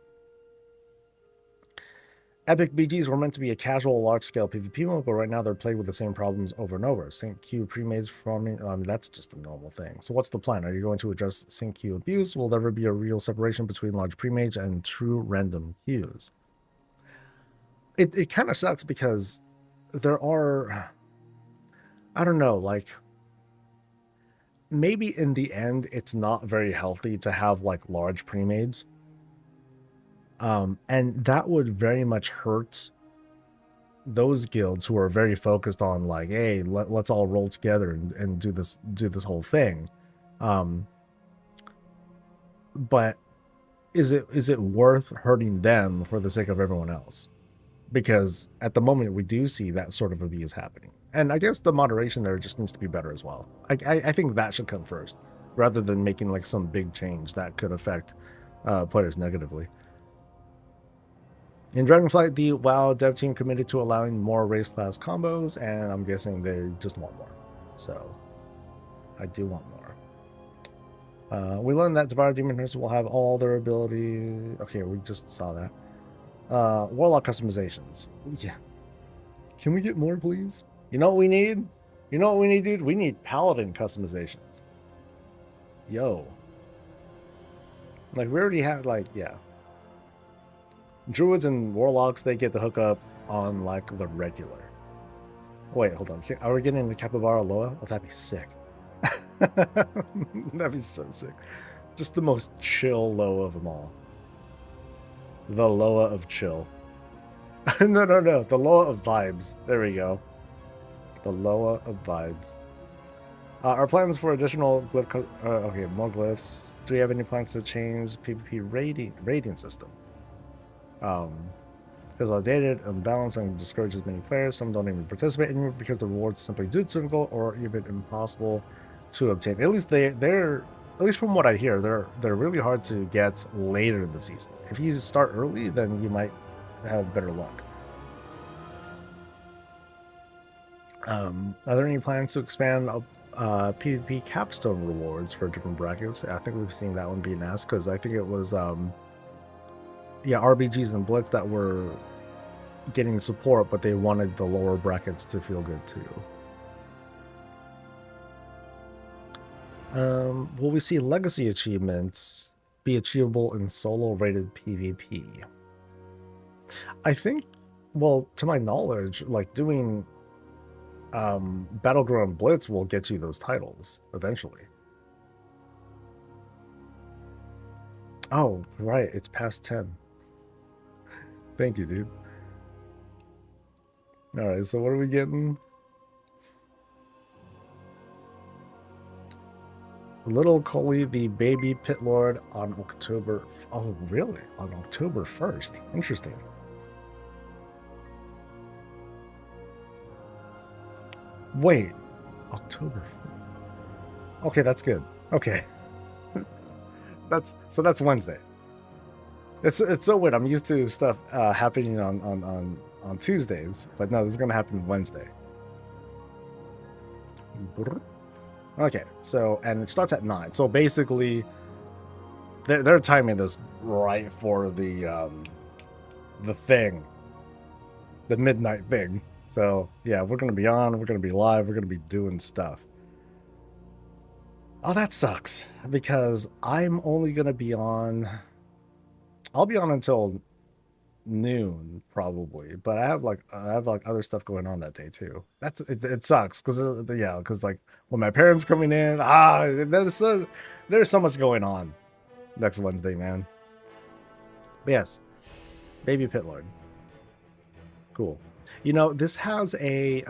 Epic BGs were meant to be a casual, large-scale PvP mode, but right now they're plagued with the same problems over and over. Sync queue pre-mades farming, that's just a normal thing. So what's the plan? Are you going to address sync queue abuse? Will there ever be a real separation between large pre-mage and true random queues? It kind of sucks, because there are, I don't know, like, maybe in the end it's not very healthy to have like large pre-mades, and that would very much hurt those guilds who are very focused on like, hey, let's all roll together and do this whole thing. But is it worth hurting them for the sake of everyone else? Because at the moment we do see that sort of abuse happening. And I guess the moderation there just needs to be better as well. I think that should come first, rather than making like some big change that could affect players negatively. In Dragonflight, the WoW dev team committed to allowing more race class combos, and I'm guessing they just want more. So I do want more. We learned that Devour Demon Hunters will have all their ability. Okay, we just saw that. Warlock customizations. Yeah. Can we get more, please? You know what we need? You know what we need, dude? We need paladin customizations. Yo. Like, we already had, like, yeah. Druids and warlocks, they get the hookup on, like, the regular. Wait, hold on. Are we getting the Capybara Loa? Oh, that'd be sick. That'd be so sick. Just the most chill Loa of them all. The Loa of chill. No. The Loa of vibes. There we go. The Loa of vibes. Our plans for additional glyph. Okay, more glyphs. Do we have any plans to change PvP rating system? Because outdated, unbalanced, and discourages many players. Some don't even participate anymore because the rewards simply too difficult or even impossible to obtain. At least they're at least from what I hear, they're really hard to get later in the season. If you start early, then you might have better luck. Are there any plans to expand PvP capstone rewards for different brackets? I think we've seen that one being asked, because I think it was RBGs and Blitz that were getting support, but they wanted the lower brackets to feel good too. Will we see legacy achievements be achievable in solo rated PvP? I think, well, to my knowledge, like doing Battleground Blitz will get you those titles eventually. Oh, right, it's past 10. Thank you, dude. All right, so what are we getting? Little Coley, the baby pit lord, on October. Oh, really? On October 1st. Interesting. Wait, October. Okay, that's good. Okay, that's Wednesday. It's so weird. I'm used to stuff happening on Tuesdays, but no, this is gonna happen Wednesday. Okay, so, and it starts at 9. So basically, they're timing this right for the thing, the midnight thing. So yeah, we're gonna be on, we're gonna be live, we're gonna be doing stuff. Oh, that sucks, because I'm only gonna be on, I'll be on until noon probably, but I have like other stuff going on that day too. It sucks because yeah, because like when my parents coming in, there's so much going on next Wednesday, man. But yes, baby pit lord, cool. You know, this has a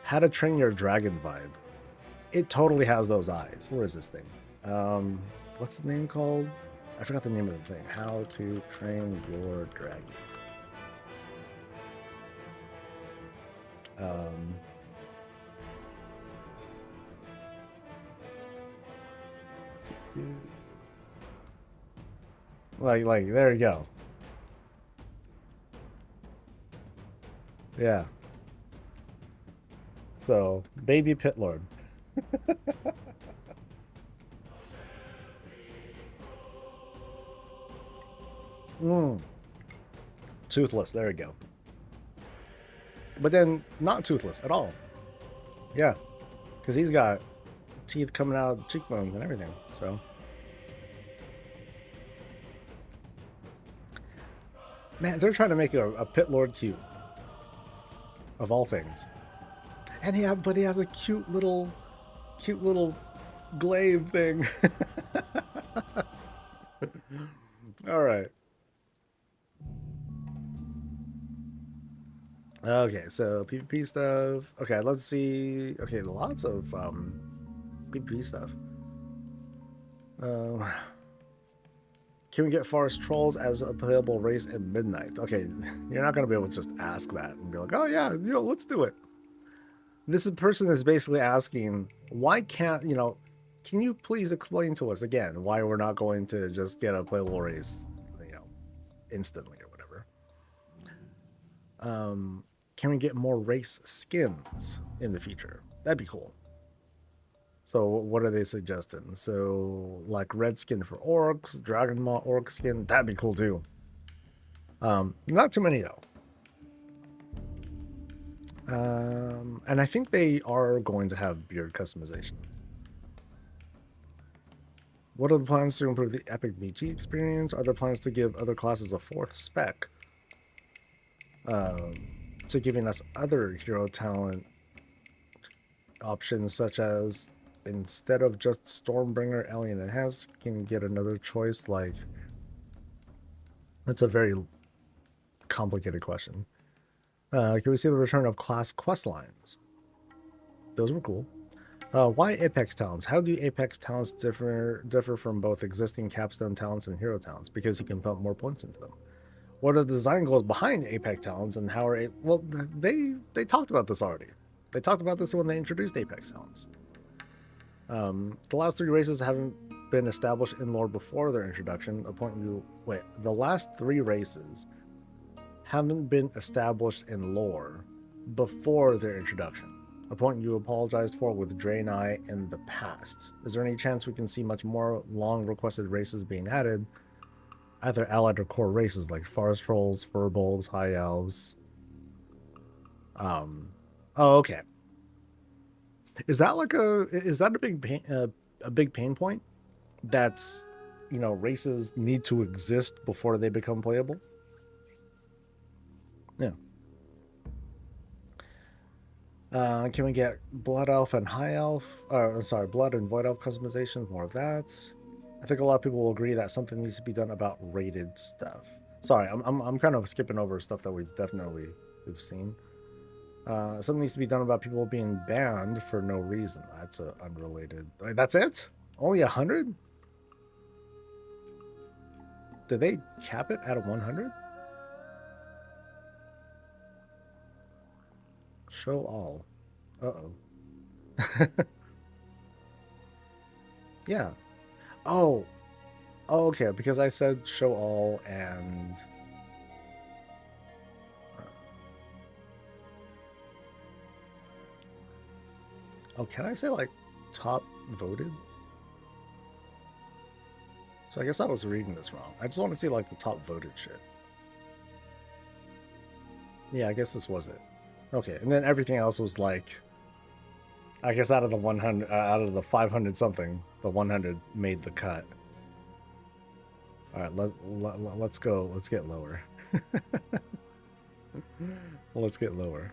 how to train your dragon vibe. It totally has those eyes. Where is this thing? What's the name called? I forgot the name of the thing. How to train your dragon. Like there you go. Yeah. So, baby pit lord. Toothless, there we go. But then not toothless at all. Yeah. Because he's got teeth coming out of the cheekbones and everything. So man, they're trying to make a pit lord cute. Of all things. And yeah, but he has a cute little glaive thing. All right. Okay, so PvP stuff. Okay, let's see. Okay, lots of PvP stuff. Can we get forest trolls as a playable race at midnight? Okay, you're not gonna be able to just ask that and be like, oh yeah, let's do it. This person is basically asking, why can't, can you please explain to us again why we're not going to just get a playable race, instantly or whatever? Can we get more race skins in the future? That'd be cool. So what are they suggesting? So like red skin for orcs, dragon maw orc skin, that'd be cool too. Not too many though. And I think they are going to have beard customization. What are the plans to improve the epic VG experience? Are there plans to give other classes a 4th spec? To giving us other hero talent options, such as instead of just Stormbringer, Alien Enhanced, can get another choice. Like, that's a very complicated question. Can we see the return of class quest lines? Those were cool. Why Apex talents? How do Apex talents differ from both existing capstone talents and hero talents? Because you can pump more points into them. What are the design goals behind Apex talents, and how are well? They talked about this already. They talked about this when they introduced Apex talents. The last 3 races haven't been established in lore before their introduction. The last 3 races haven't been established in lore before their introduction. A point you apologized for with Draenei in the past. Is there any chance we can see much more long requested races being added? Either allied or core races like forest trolls, furbolgs, high elves. Oh, okay. Is that a big pain point? That's, races need to exist before they become playable? Yeah. Can we get Blood Elf and High Elf? Blood and Void Elf customizations, more of that. I think a lot of people will agree that something needs to be done about rated stuff. Sorry, I'm kind of skipping over stuff that we've seen. Something needs to be done about people being banned for no reason. That's unrelated. That's it? Only 100? Did they cap it at 100? Show all. Uh-oh. Yeah. Oh, okay, because I said show all and... Oh, can I say, like, top voted? So I guess I was reading this wrong. I just want to see like the top voted shit. Yeah, I guess this was it. Okay, and then everything else was like, I guess out of the 100, out of the 500 something, the 100 made the cut. All right, let's go. Let's get lower. Let's get lower.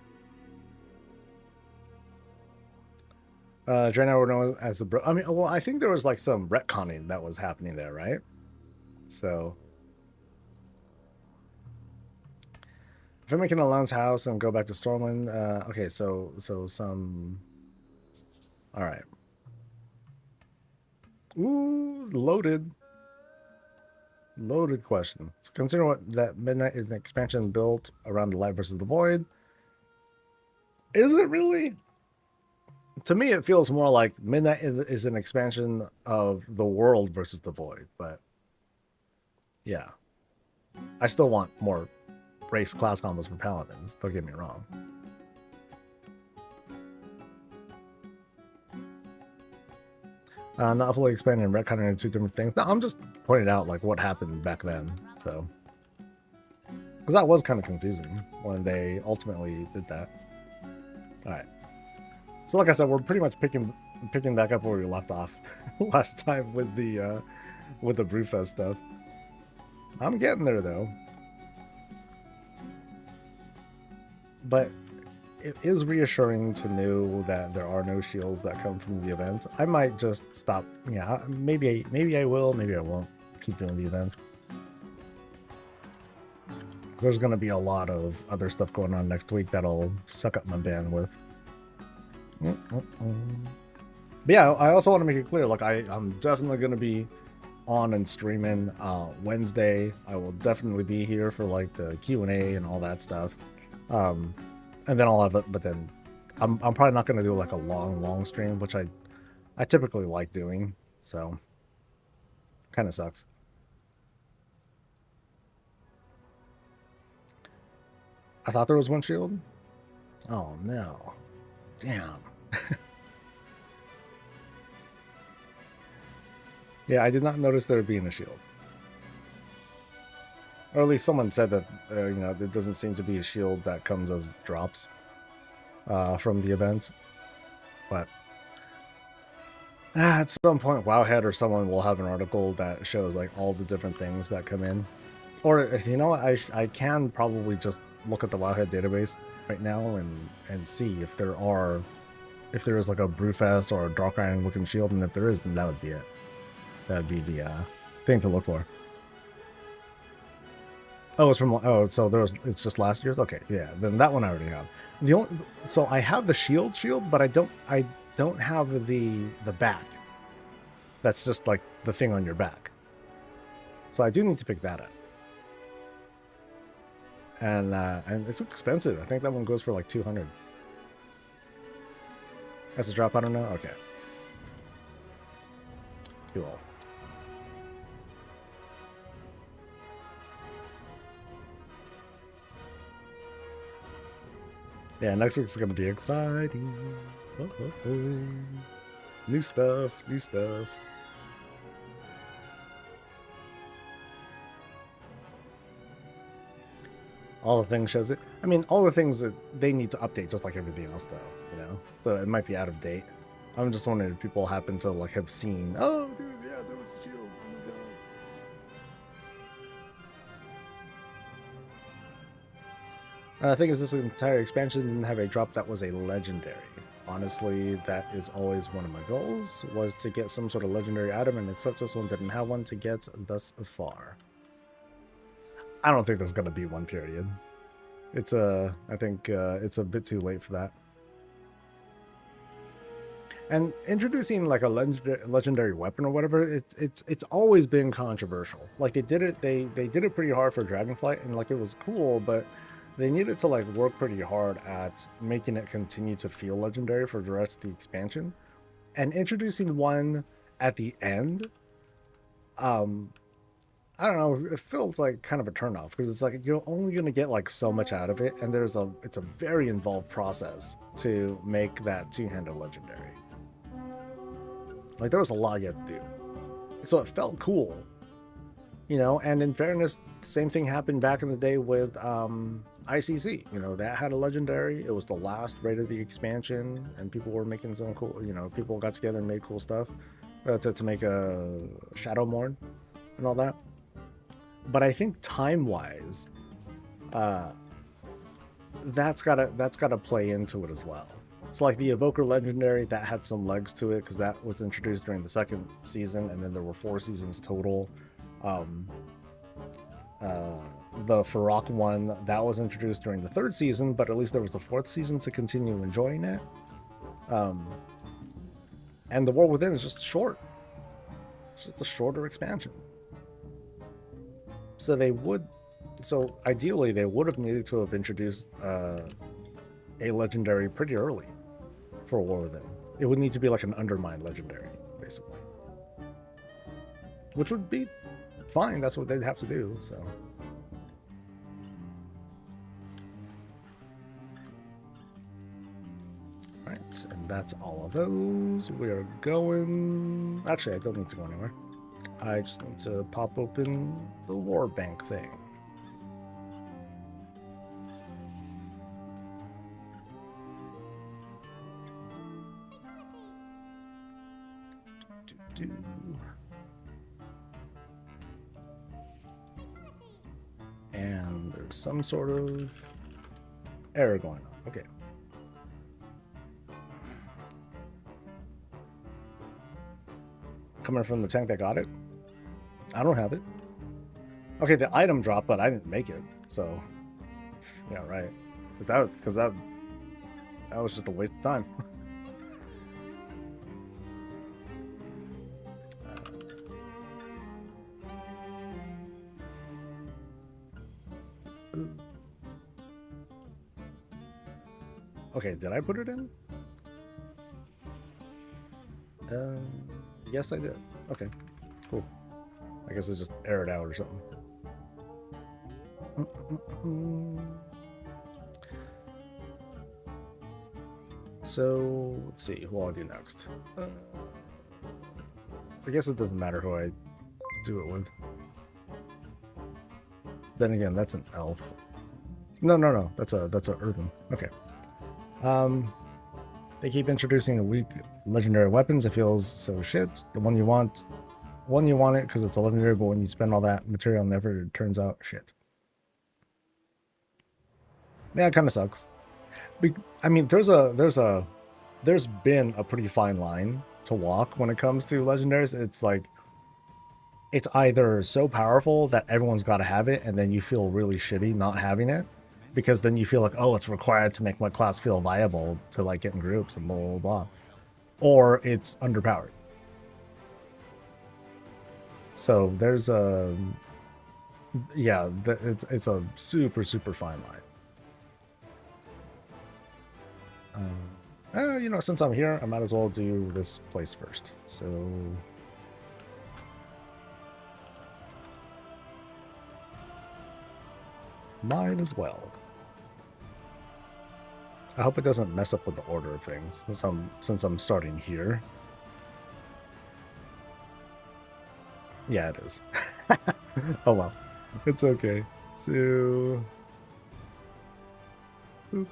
Draenor were known as the I mean, well, I think there was like some retconning that was happening there, right? So if we can Alon's house and go back to Stormwind, okay, so some. All right. Ooh, loaded question. So consider what that Midnight is an expansion built around the light versus the void. Is it really? To me, it feels more like Midnight is an expansion of the world versus the void, but yeah. I still want more race class combos for paladins, don't get me wrong. Not fully expanding and retconning into two different things. No, I'm just pointing out like what happened back then, so. Because that was kind of confusing when they ultimately did that. All right. So like I said, we're pretty much picking back up where we left off last time with the Brewfest stuff. I'm getting there though. But it is reassuring to know that there are no shields that come from the event. I might just stop. Yeah, maybe I will, maybe I won't keep doing the event. There's going to be a lot of other stuff going on next week that'll suck up my bandwidth. But yeah, I also want to make it clear, like I'm definitely going to be on and streaming Wednesday. I will definitely be here for like the Q&A and all that stuff. And then I'll have it, but then I'm probably not going to do like a long stream, which I typically like doing. So kind of sucks. I thought there was one shield. Oh no. Damn. Yeah, I did not notice there being a shield. Or at least someone said that, you know, there doesn't seem to be a shield that comes as drops from the event. But at some point, Wowhead or someone will have an article that shows like all the different things that come in. Or, you know, I can probably just look at the Wowhead database right now and see if there is like a Brewfest or a Dark Iron looking shield, and if there is, then that would be it. That would be the thing to look for. Oh, it's from, oh, so it's just last year's? Okay, yeah, then that one I already have. So I have the shield, but I don't have the back. That's just like the thing on your back. So I do need to pick that up. And it's expensive. I think that one goes for like 200. That's a drop, I don't know? Okay. Cool. Yeah, next week's gonna be exciting. New stuff. All the things shows it. I mean, all the things that they need to update, just like everything else, though. You know, so it might be out of date. I'm just wondering if people happen to like have seen. Oh, dude, yeah, there was a shield. Oh my god. I think this entire expansion didn't have a drop that was a legendary. Honestly, that is always one of my goals, was to get some sort of legendary item, and it sucks this one didn't have one to get thus far. I don't think there's going to be one, period. I think it's a bit too late for that. And introducing like a legendary weapon or whatever, it's always been controversial. Like they did it pretty hard for Dragonflight, and like it was cool, but they needed to like work pretty hard at making it continue to feel legendary for the rest of the expansion. And introducing one at the end, I don't know, it feels like kind of a turnoff, because it's like you're only going to get like so much out of it, and it's a very involved process to make that two-handed legendary. Like, there was a lot you had to do. So it felt cool, you know. And in fairness, the same thing happened back in the day with ICC. You know, that had a legendary. It was the last raid of the expansion, and people were making some cool, you know, people got together and made cool stuff to make a Shadowmourn and all that. But I think time-wise, that's gotta play into it as well. So like the Evoker Legendary, that had some legs to it because that was introduced during the second season, and then there were 4 seasons total. The Farok one, that was introduced during the 3rd season, but at least there was a 4th season to continue enjoying it. And the World Within is just short. It's just a shorter expansion. So ideally they would have needed to have introduced a legendary pretty early for War Within. It would need to be like an Undermine legendary, basically. Which would be fine, that's what they'd have to do, so. Alright, and that's all of those. We are going... Actually, I don't need to go anywhere. I just need to pop open the War Bank thing. And there's some sort of error going on. Okay. Coming from the tank that got it. I don't have it. Okay, the item dropped, but I didn't make it. So, yeah, right. But that was just a waste of time. Okay, did I put it in? Yes, I did. Okay, cool. I guess it just aired out or something. So, let's see, who I'll do next. I guess it doesn't matter who I do it with. Then again, that's an elf. No, that's a earthen. Okay. They keep introducing weak legendary weapons. It feels so shit. The one you want it because it's a legendary, but when you spend all that material and effort, it turns out shit. Yeah, it kind of sucks. I mean, there's been a pretty fine line to walk when it comes to legendaries. It's like, it's either so powerful that everyone's got to have it, and then you feel really shitty not having it, because then you feel like, oh, it's required to make my class feel viable to like get in groups and blah blah blah, or it's underpowered. So there's a, yeah, it's a super fine line. You know, since I'm here, I might as well do this place first. So might as well. I hope it doesn't mess up with the order of things since I'm starting here. Yeah, it is. Oh well, it's okay. So, boop.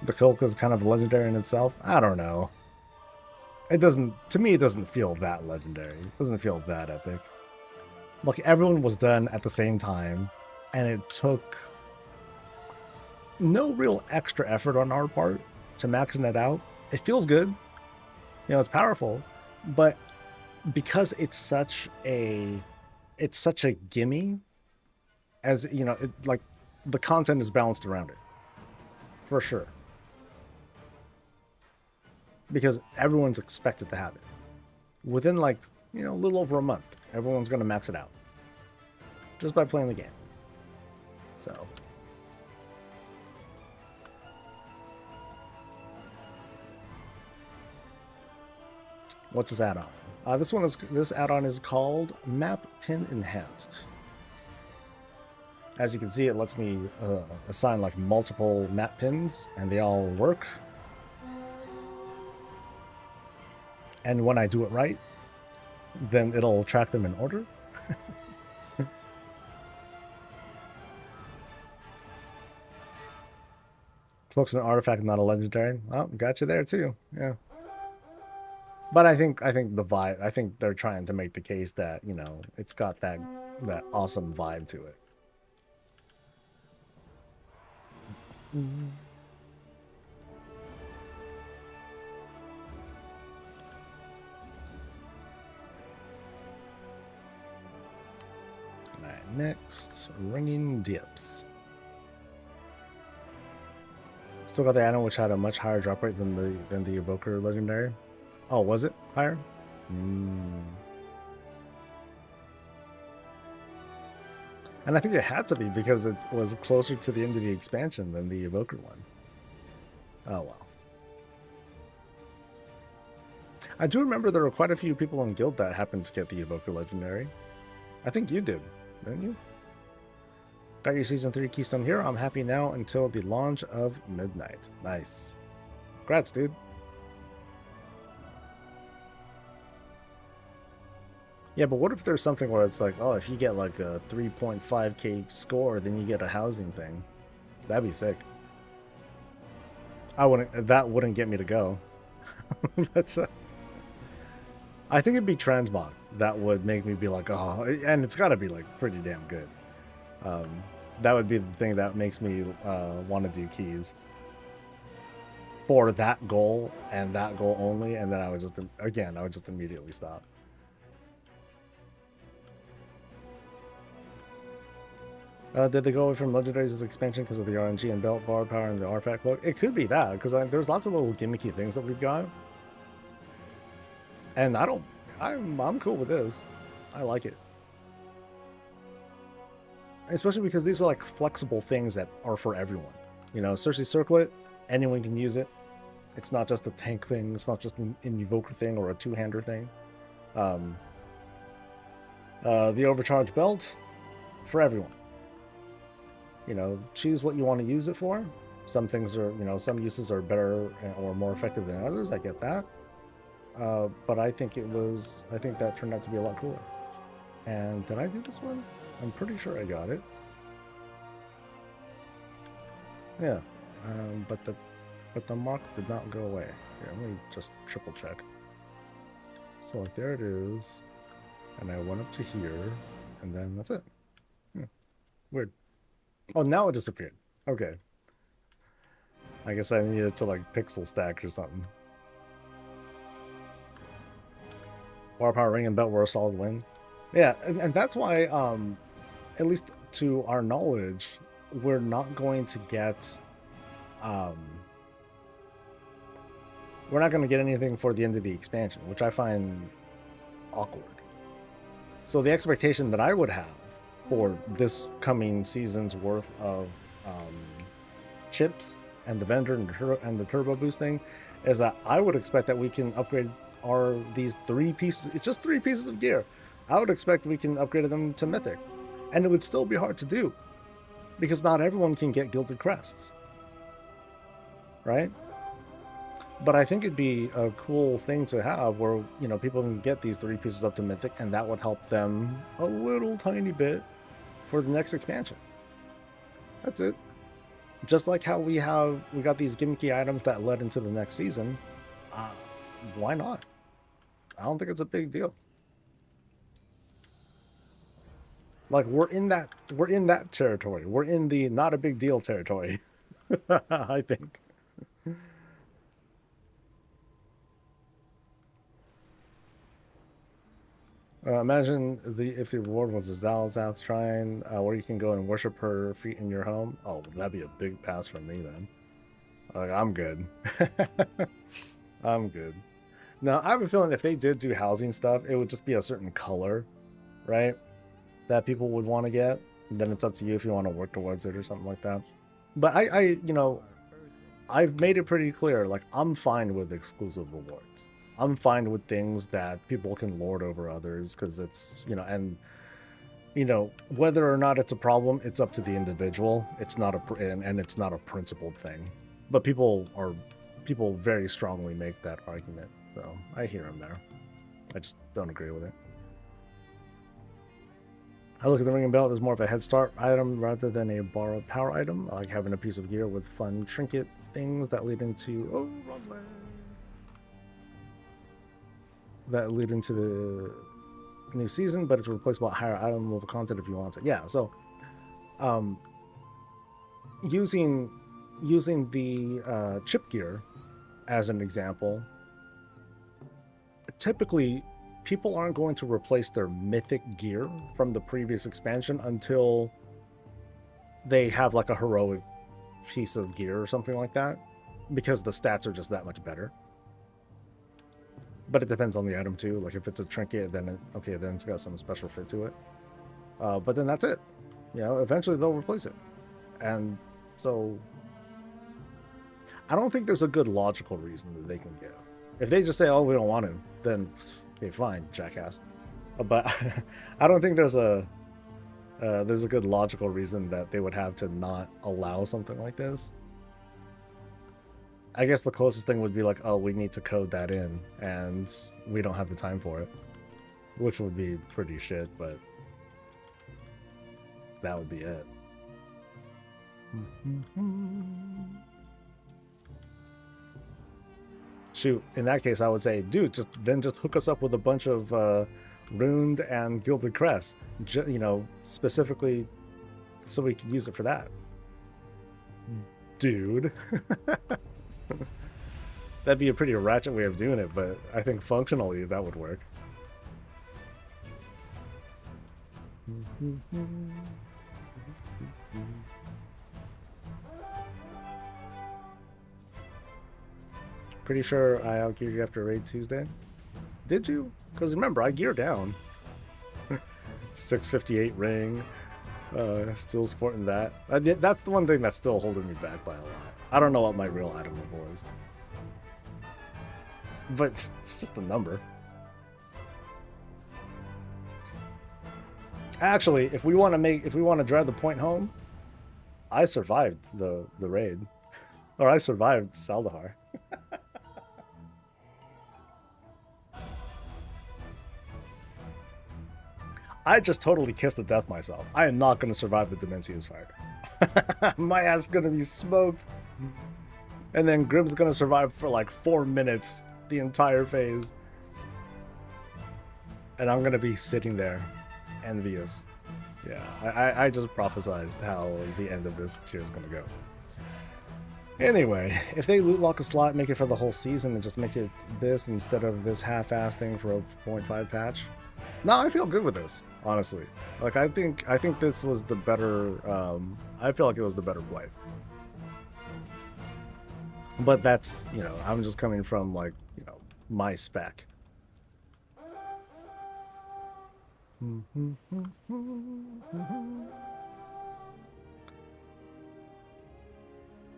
The Kulk is kind of legendary in itself. I don't know. It doesn't, to me, it doesn't feel that legendary. It doesn't feel that epic. Like, everyone was done at the same time, and it took no real extra effort on our part to maxing it out. It feels good. You know, it's powerful, but because it's such a gimme, as you know, like the content is balanced around it for sure, because everyone's expected to have it within, like, you know, a little over a month. Everyone's going to max it out just by playing the game. So what's this add-on? This add-on is called Map Pin Enhanced. As you can see, it lets me assign like multiple map pins, and they all work. And when I do it right, then it'll track them in order. Cloak's an artifact, not a legendary. Oh, got you there too. Yeah. But I think the vibe. I think they're trying to make the case that, you know, it's got that awesome vibe to it. Alright, next, ringing dips. Still got the item which had a much higher drop rate than the Evoker legendary. Oh, was it higher? And I think it had to be because it was closer to the end of the expansion than the Evoker one. Oh, well. I do remember there were quite a few people in Guild that happened to get the Evoker legendary. I think you did, didn't you? Got your Season 3 Keystone here. I'm happy now until the launch of Midnight. Nice. Congrats, dude. Yeah, but what if there's something where it's like, oh, if you get like a 3.5k score, then you get a housing thing? That'd be sick. That wouldn't get me to go. That's I think it'd be transmog that would make me be like, oh, and it's got to be like pretty damn good. That would be the thing that makes me want to do keys for that goal and that goal only, and then I would just immediately stop. Did they go away from legendaries as expansion because of the RNG and belt bar power and the artifact cloak? It could be that, because there's lots of little gimmicky things that we've got, and I'm cool with this. I like it, especially because these are like flexible things that are for everyone. You know, Cersei Circlet, anyone can use it. It's not just a tank thing. It's not just an Evoker thing or a two-hander thing. The overcharge belt, for everyone. You know, choose what you want to use it for. Some things are, you know, some uses are better or more effective than others. I get that. But I think that turned out to be a lot cooler. And did I do this one? I'm pretty sure I got it. Yeah. But the mark did not go away. Here, let me just triple check. So like there it is. And I went up to here, and then that's it. Weird. Oh, now it disappeared. Okay. I guess I needed to like pixel stack or something. War Power Ring and Belt were a solid win. Yeah, and that's why, at least to our knowledge, we're not going to get, we're not going to get anything for the end of the expansion, which I find awkward. So the expectation that I would have for this coming season's worth of chips and the vendor and the turbo boost thing is that I would expect that we can upgrade these 3 pieces. It's just 3 pieces of gear. I would expect we can upgrade them to Mythic, and it would still be hard to do because not everyone can get Gilded Crests, right? But I think it'd be a cool thing to have where, you know, people can get these 3 pieces up to Mythic, and that would help them a little tiny bit for the next expansion. That's it. Just like how we got these gimmicky items that led into the next season. Why not? I don't think it's a big deal. Like we're in that territory. We're in the not a big deal territory. I think. Imagine if the reward was a Zalzal's Shrine, where you can go and worship her feet in your home. Oh, that'd be a big pass from me then. Like, I'm good. I'm good. Now, I have a feeling if they did do housing stuff, it would just be a certain color, right? That people would want to get. And then it's up to you if you want to work towards it or something like that. But you know, I've made it pretty clear, like, I'm fine with exclusive rewards. I'm fine with things that people can lord over others because it's, you know, and, you know, whether or not it's a problem, it's up to the individual. It's not and it's not a principled thing. But people very strongly make that argument. So I hear him there. I just don't agree with it. I look at the ring and belt as more of a head start item rather than a borrowed power item. I like having a piece of gear with fun trinket things that lead into the new season, but it's replaceable at higher item level content if you want it. Yeah, so using the chip gear as an example, typically people aren't going to replace their mythic gear from the previous expansion until they have like a heroic piece of gear or something like that, because the stats are just that much better. But it depends on the item too. Like if it's a trinket, then then it's got some special shit to it. But then that's it. You know, eventually they'll replace it. And so I don't think there's a good logical reason that they can give. If they just say, "Oh, we don't want him," then okay, fine, jackass. But I don't think there's a good logical reason that they would have to not allow something like this. I guess the closest thing would be like, oh, we need to code that in, and we don't have the time for it, which would be pretty shit, but that would be it. Shoot, in that case, I would say, dude, just hook us up with a bunch of Runed and Gilded Crest, you know, specifically so we can use it for that. Dude. That'd be a pretty ratchet way of doing it, but I think functionally that would work. Pretty sure I outgeared you after Raid Tuesday. Did you? Because remember, I gear down. 658 ring. Still supporting that. That's the one thing that's still holding me back by a lot. I don't know what my real item level is. But it's just a number. Actually, if we want to drive the point home, I survived the raid. Or I survived Saldahar. I just totally kissed the death myself. I am not going to survive the Dimensius fight. My ass is going to be smoked. And then Grim's going to survive for like 4 minutes, the entire phase. And I'm going to be sitting there, envious. Yeah, I just prophesized how the end of this tier is going to go. Anyway, if they loot lock a slot, make it for the whole season, and just make it this instead of this half-ass thing for a 0.5 patch. No, I feel good with this, honestly. Like, I think this was the better, I feel like it was the better play. But that's, you know, I'm just coming from, like, you know, my spec.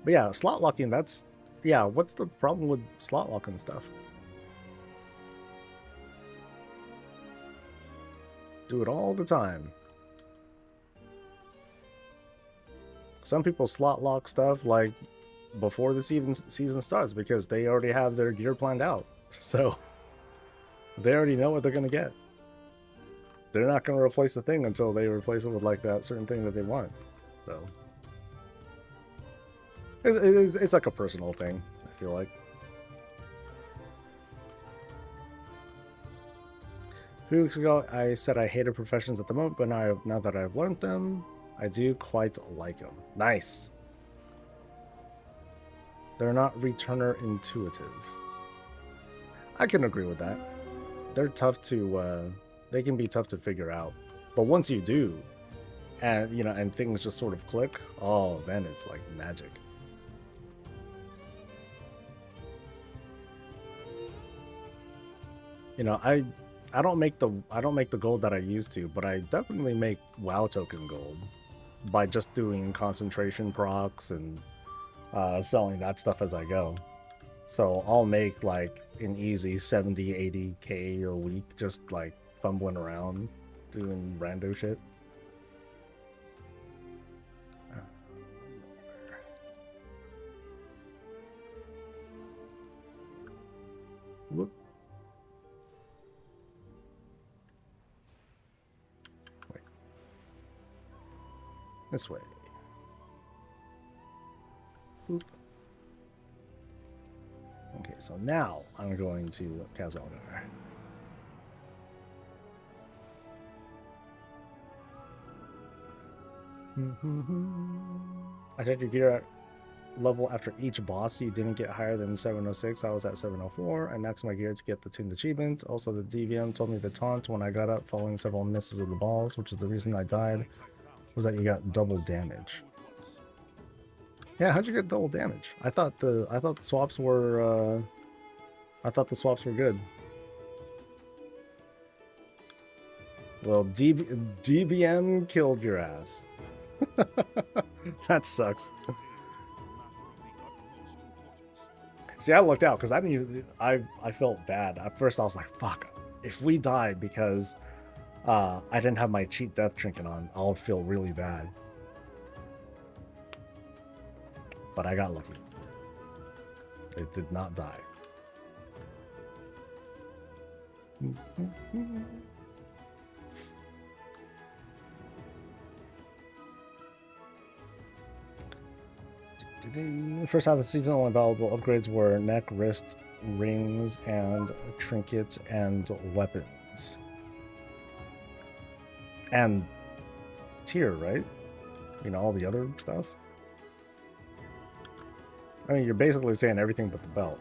But yeah, slot locking, that's, yeah, what's the problem with slot locking stuff? Do it all the time. Some people slot lock stuff like before the season starts because they already have their gear planned out. So they already know what they're going to get. They're not going to replace the thing until they replace it with like that certain thing that they want. So it's like a personal thing, I feel like. A few weeks ago, I said I hated professions at the moment, but now that I've learned them, I do quite like them. Nice. They're not returner intuitive. I can agree with that. They're tough to, they can be tough to figure out. But once you do, and you know, and things just sort of click, oh, then it's like magic. You know, I don't make the gold that I used to, but I definitely make WoW token gold by just doing concentration procs and selling that stuff as I go. So I'll make like an easy 70, 80k a week just like fumbling around doing rando shit. Whoop. This way. Boop. Okay, so now I'm going to Kazona. I checked your gear at level after each boss. You didn't get higher than 706. I was at 704. I maxed my gear to get the tuned achievement. Also, the DVM told me to taunt when I got up following several misses of the balls, which is the reason I died, was that you got double damage. Yeah, how'd you get double damage? I thought the swaps were good. Well, DBM killed your ass. That sucks. See, I looked out because I didn't even, I felt bad. At first I was like, fuck, if we die because I didn't have my cheat death trinket on, I'll feel really bad. But I got lucky. It did not die. First half of the season, only valuable upgrades were neck, wrist, rings, and trinkets and weapons. And tier, right? You know, all the other stuff. I mean, you're basically saying everything but the belt.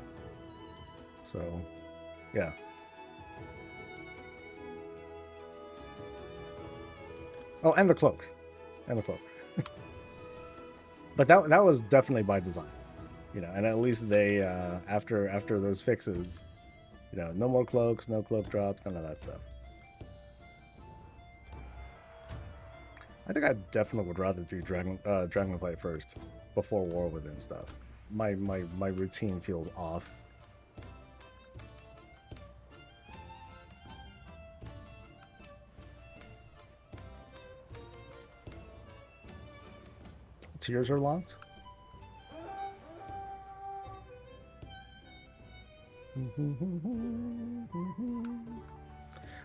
So, yeah. Oh, and the cloak. And the cloak. But that was definitely by design. You know, and at least they, after those fixes, you know, no more cloaks, no cloak drops, none of that stuff. I think I definitely would rather do Dragonflight first before War Within stuff. My routine feels off. Tiers are locked.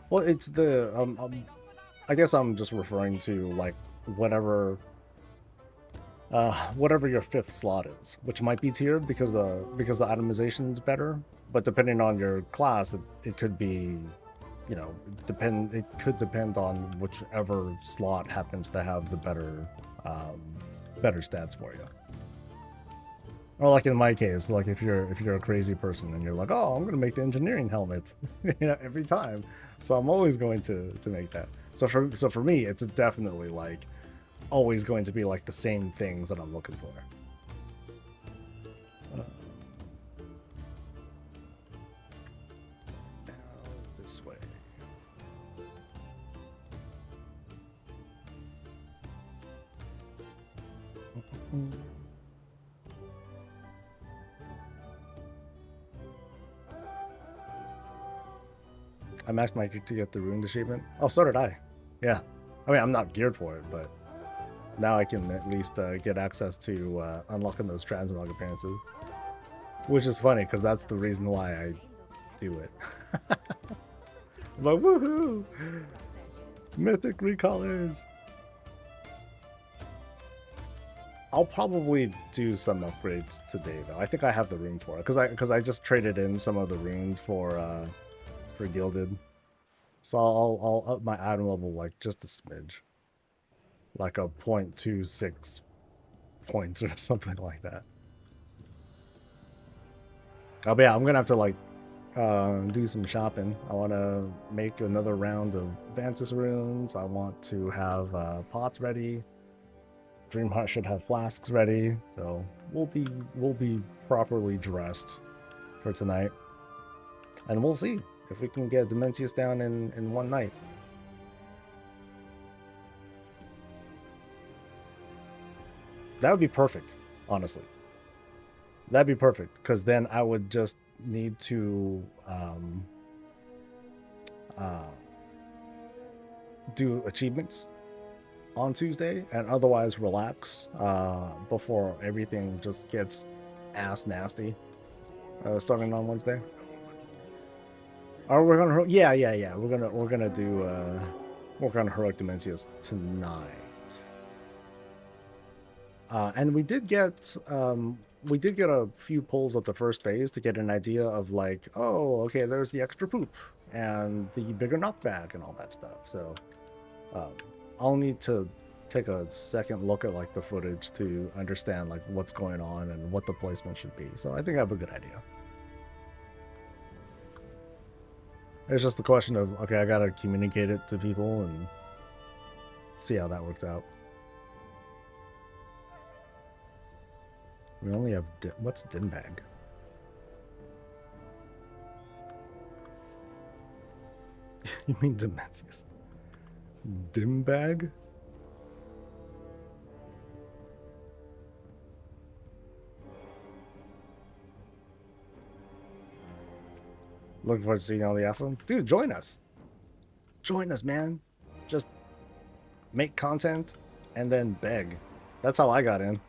Well, it's the I guess I'm just referring to like whatever your fifth slot is, which might be tiered because the itemization is better. But depending on your class, it could be, you know, it could depend on whichever slot happens to have the better stats for you. Or like in my case, like if you're a crazy person and you're like, oh, I'm gonna make the engineering helmet, you know, every time. So I'm always going to make that. So for me, it's definitely like always going to be like the same things that I'm looking for. Now this way. I maxed my gear to get the ruined achievement. Oh, so did I. Yeah. I mean, I'm not geared for it, but now I can at least get access to unlocking those transmog appearances. Which is funny, because that's the reason why I do it. But woohoo! Mythic recolors! I'll probably do some upgrades today, though. I think I have the room for it, because I just traded in some of the runes for Gilded. So I'll up my item level like just a smidge. Like a 0.26 points or something like that. Oh, but yeah, I'm gonna have to like do some shopping. I want to make another round of Vantis runes. I want to have pots ready. Dreamheart should have flasks ready, so we'll be properly dressed for tonight, and we'll see if we can get Dementius down in one night. That would be perfect, honestly. That'd be perfect, because then I would just need to do achievements on Tuesday and otherwise relax before everything just gets ass nasty starting on Wednesday. Are we gonna? Yeah. We're gonna do work on Heroic Dementius tonight. And we did get a few pulls of the first phase to get an idea of like, oh, okay, there's the extra poop and the bigger knockback and all that stuff. So I'll need to take a second look at like the footage to understand like what's going on and what the placement should be. So I think I have a good idea. It's just the question of, okay, I gotta communicate it to people and see how that works out. We only have what's dim bag? You mean Dimensius? Dim bag? Looking forward to seeing all the alpha. Dude, join us. Join us, man. Just make content and then beg. That's how I got in.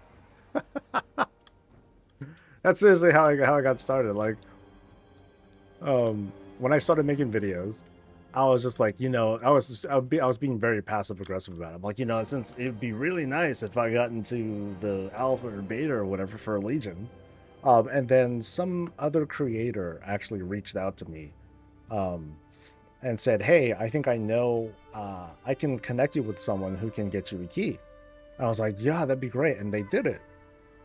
That's seriously how I got started. Like, when I started making videos, I was just like, you know, I was being very passive aggressive about it. I'm like, you know, since it'd be really nice if I got into the alpha or beta or whatever for Legion. And then some other creator actually reached out to me and said, hey, I think I know, I can connect you with someone who can get you a key. I was like, yeah, that'd be great. And they did it.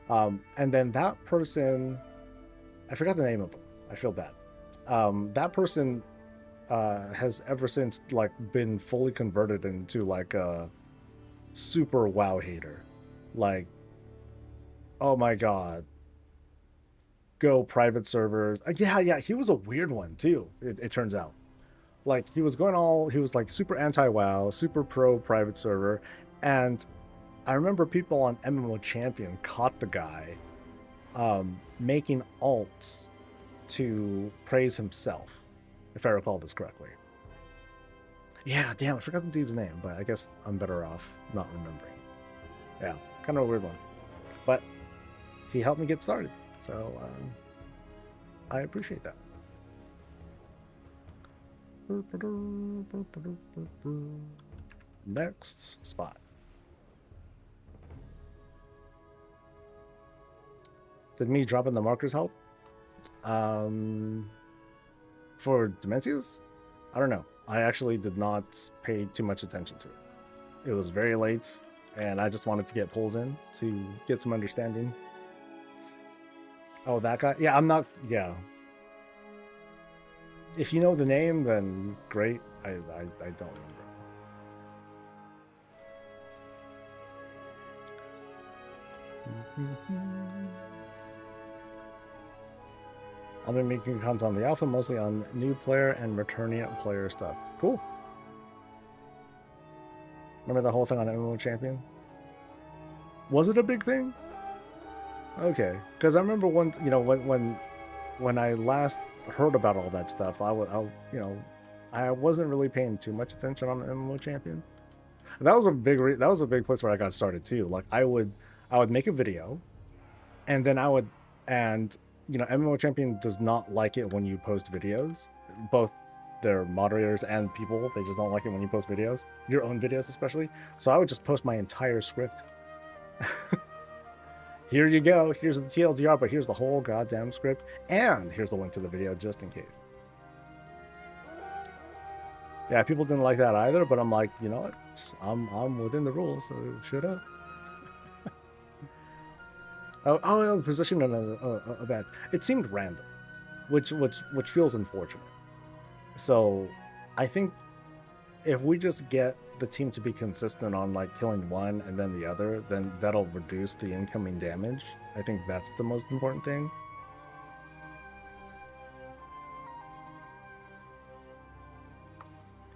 And then that person, I forgot the name of him. I feel bad. That person has ever since like been fully converted into like a super WoW hater. Like, oh my God. Go private servers. Yeah, he was a weird one too, it turns out. Like he was like super anti-WoW, super pro private server. And I remember people on MMO Champion caught the guy making alts to praise himself, if I recall this correctly. Yeah, damn, I forgot the dude's name, but I guess I'm better off not remembering. Yeah, kind of a weird one. But he helped me get started. So I appreciate that. Next spot. Did me dropping the markers help? For Dimensius? I don't know. I actually did not pay too much attention to it. It was very late, and I just wanted to get pulls in to get some understanding. Oh, that guy? Yeah, I'm not... Yeah. If you know the name, then great. I don't remember. I've been making content on the alpha, mostly on new player and returning player stuff. Cool. Remember the whole thing on MMO Champion? Was it a big thing? Okay, because I remember when I last heard about all that stuff, I wasn't really paying too much attention on the MMO Champion. And that was a big place where I got started too. Like I would make a video, and then MMO Champion does not like it when you post videos. Both their moderators and people, they just don't like it when you post videos, your own videos especially. So I would just post my entire script. Here you go. Here's the TLDR, but here's the whole goddamn script, and here's the link to the video just in case. Yeah, people didn't like that either, but I'm like, you know what? I'm within the rules, so shut up. Oh, position in an event. It seemed random, which feels unfortunate. So, I think if we just get the team to be consistent on like killing one and then the other, then that'll reduce the incoming damage. I think that's the most important thing.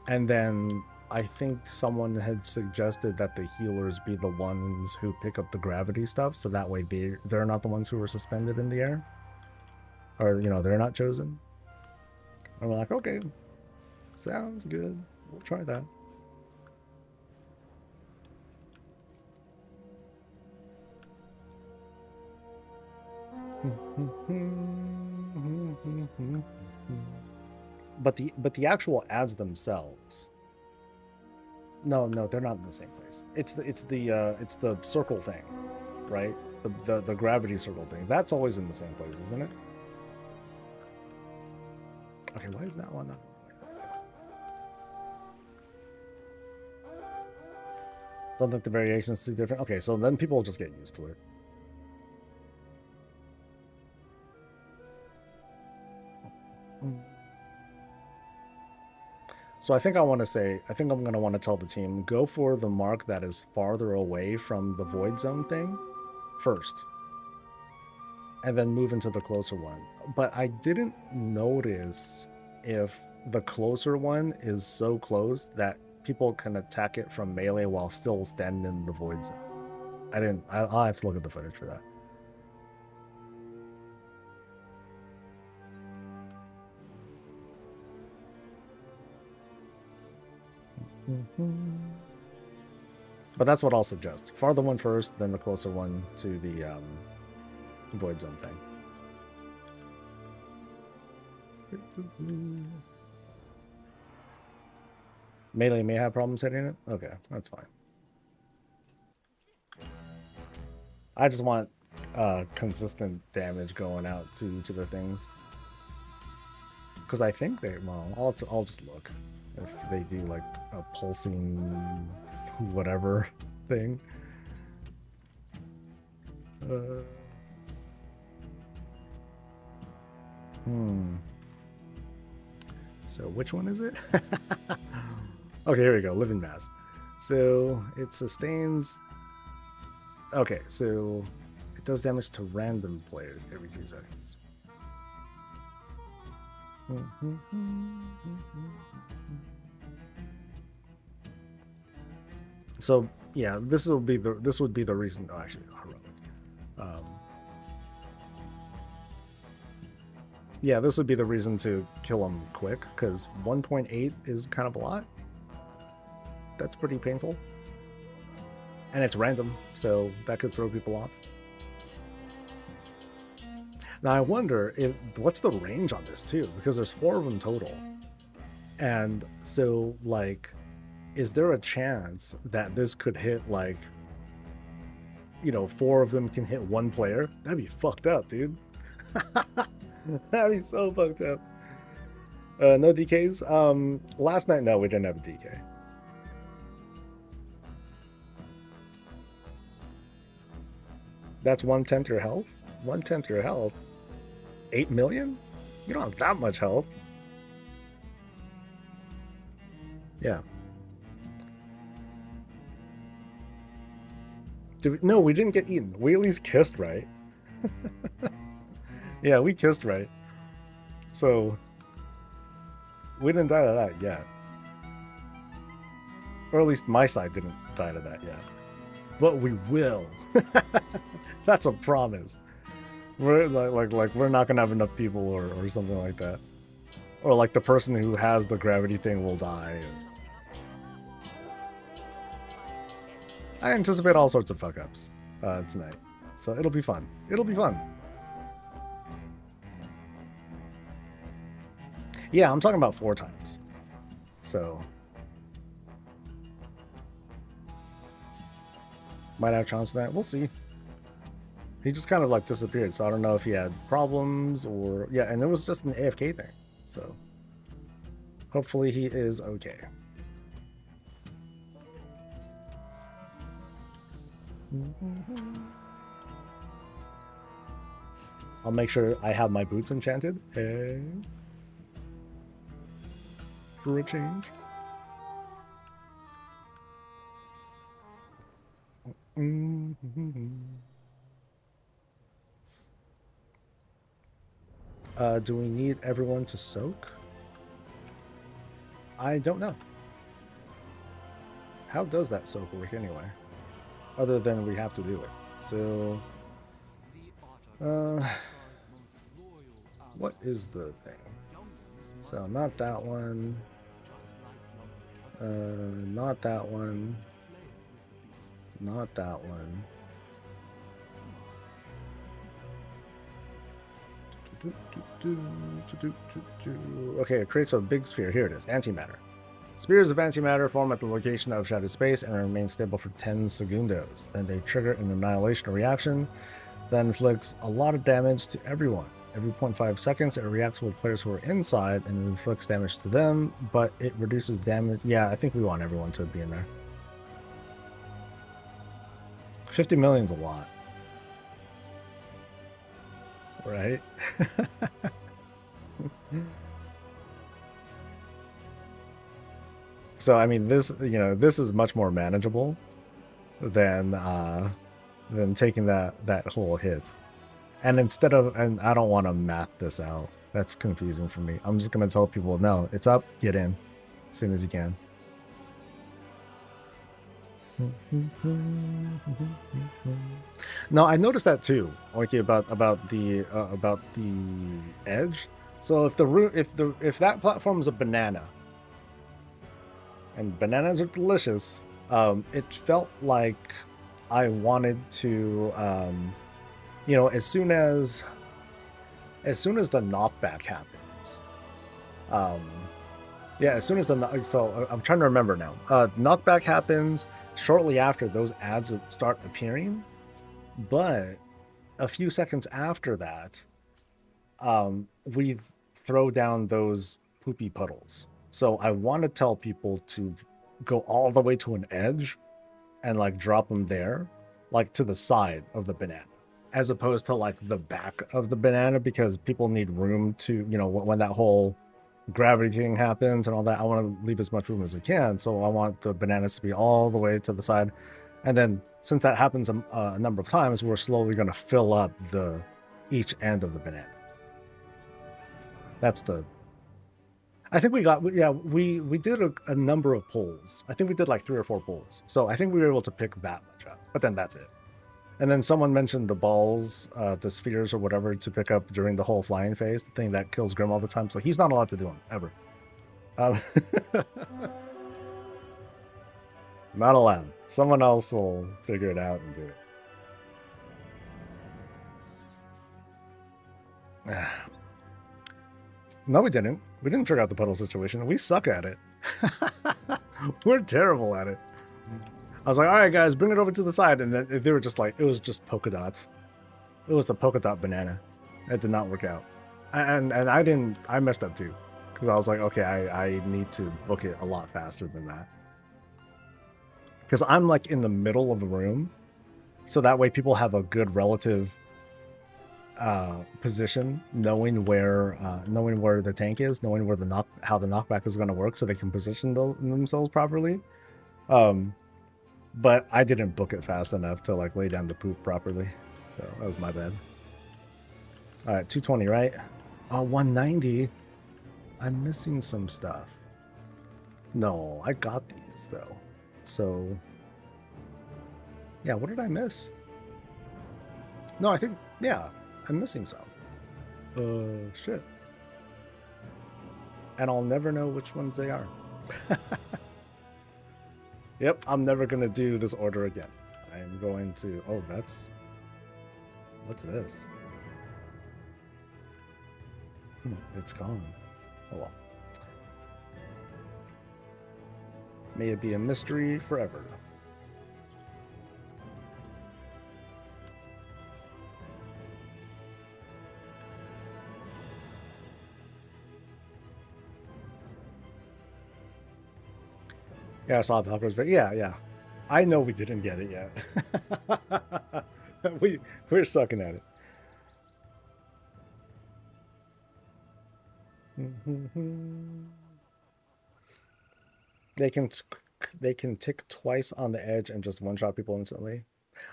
And then I think someone had suggested that the healers be the ones who pick up the gravity stuff, so that way they're not the ones who were suspended in the air, or they're not chosen. And we're like, okay, sounds good. We'll try that. But the actual ads themselves, no, they're not in the same place. It's the circle thing. right? The gravity circle thing. That's always in the same place, isn't it? Okay, why is that one not? Don't think the variations is too different. Okay, so then people will just get used to it. So I think I'm going to want to tell the team, go for the mark that is farther away from the void zone thing first. And then move into the closer one. But I didn't notice if the closer one is so close that people can attack it from melee while still standing in the void zone. I'll have to look at the footage for that. But that's what I'll suggest. Farther one first, then the closer one to the void zone thing. Melee may have problems hitting it? Okay, that's fine. I just want consistent damage going out to each of the things. Because I think they, well, I'll just look. If they do like a pulsing whatever thing. So which one is it? Okay, here we go. Living mass. So it sustains. Okay, so it does damage to random players every 2 seconds. So yeah, this would be the reason. Oh, actually, heroic. Yeah, this would be the reason to kill him quick, because 1.8 is kind of a lot. That's pretty painful. And it's random, so that could throw people off. Now I wonder what's the range on this too, because there's 4 of them total. And so like, is there a chance that this could hit like, 4 of them can hit 1 player? That'd be fucked up, dude. That'd be so fucked up. No DKs? Last night, no, we didn't have a DK. That's 1/10 your health? 1/10 your health? 8 million? You don't have that much health. Yeah. No, we didn't get eaten. We at least kissed, right? Yeah, we kissed, right? So, we didn't die to that yet. Or at least my side didn't die to that yet. But we will. That's a promise. We're like we're not gonna have enough people or something like that. Or like the person who has the gravity thing will die. I anticipate all sorts of fuck ups tonight. So it'll be fun. It'll be fun. Yeah, I'm talking about 4 times. So might have a chance of that. We'll see. He just kind of like disappeared, so I don't know if he had problems or yeah, and it was just an AFK thing. So hopefully he is okay. I'll make sure I have my boots enchanted. Hey. For a change. Do we need everyone to soak? I don't know. How does that soak work anyway? Other than we have to do it. So, what is the thing? So not that one. Not that one. Not that one. Okay, it creates a big sphere. Here it is. Antimatter. Spheres of antimatter form at the location of shattered space and remain stable for 10 segundos. Then they trigger an annihilation reaction that inflicts a lot of damage to everyone. Every 0.5 seconds, it reacts with players who are inside and inflicts damage to them, but it reduces damage. Yeah, I think we want everyone to be in there. 50 million's a lot. Right? So, I mean, this is much more manageable than taking that whole hit. And and I don't want to math this out. That's confusing for me. I'm just going to tell people, no, it's up, get in as soon as you can. No, I noticed that too, Oiki, about the edge. So if that platform is a banana, and bananas are delicious, it felt like I wanted to, as soon as the knockback happens, as soon as so I'm trying to remember now. Knockback happens shortly after those ads start appearing, but a few seconds after that, we throw down those poopy puddles. So I want to tell people to go all the way to an edge and like drop them there, like to the side of the banana, as opposed to like the back of the banana, because people need room to, when that whole gravity thing happens and all that, I want to leave as much room as I can. So I want the bananas to be all the way to the side. And then since that happens a number of times, we're slowly going to fill up each end of the banana. I think we did a number of polls. I think we did like 3 or 4 polls. So I think we were able to pick that much up, but then that's it. And then someone mentioned the balls, the spheres or whatever to pick up during the whole flying phase, the thing that kills Grim all the time. So he's not allowed to do them, ever. Not allowed. Someone else will figure it out and do it. No, we didn't. We didn't figure out the puddle situation. We suck at it. We're terrible at it. I was like, all right, guys, bring it over to the side. And then they were just like, it was just polka dots. It was a polka dot banana. It did not work out. And I messed up too. Because I was like, okay, I need to book it a lot faster than that. Because I'm like in the middle of the room. So that way people have a good relative position, knowing where the tank is, knowing where how the knockback is going to work, so they can position themselves properly. But I didn't book it fast enough to like lay down the poop properly, so that was my bad. All right, 220, right? Oh, 190. I'm missing some stuff. No, I got these though. So yeah, what did I miss? No, I think, yeah, I'm missing some. Shit. And I'll never know which ones they are. Yep, I'm never going to do this order again. I am going to... Oh, what's this? It's gone. Oh, well. May it be a mystery forever. Yeah, I saw Valkyrie's video. Yeah. I know we didn't get it yet. We're sucking at it. They can tick twice on the edge and just one-shot people instantly.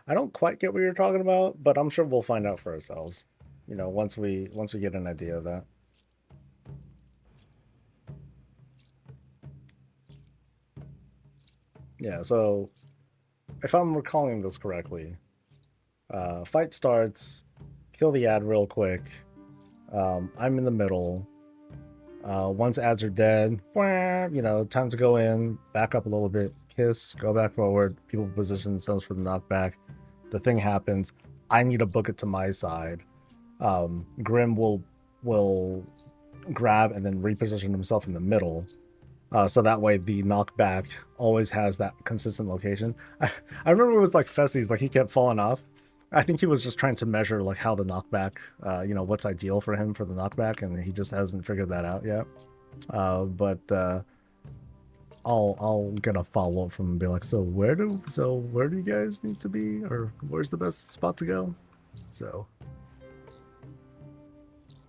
I don't quite get what you're talking about, but I'm sure we'll find out for ourselves. Once we get an idea of that. Yeah, so if I'm recalling this correctly, fight starts, kill the ad real quick. I'm in the middle. Once ads are dead, time to go in, back up a little bit, kiss, go back forward, people position themselves for the knockback. The thing happens. I need to book it to my side. Grim will grab and then reposition himself in the middle. So that way the knockback always has that consistent location. I remember it was like Fessie's, like he kept falling off. I think he was just trying to measure like how the knockback, what's ideal for him for the knockback, and he just hasn't figured that out yet. But I'll get a follow up from him and be like, so where do you guys need to be, or where's the best spot to go? So,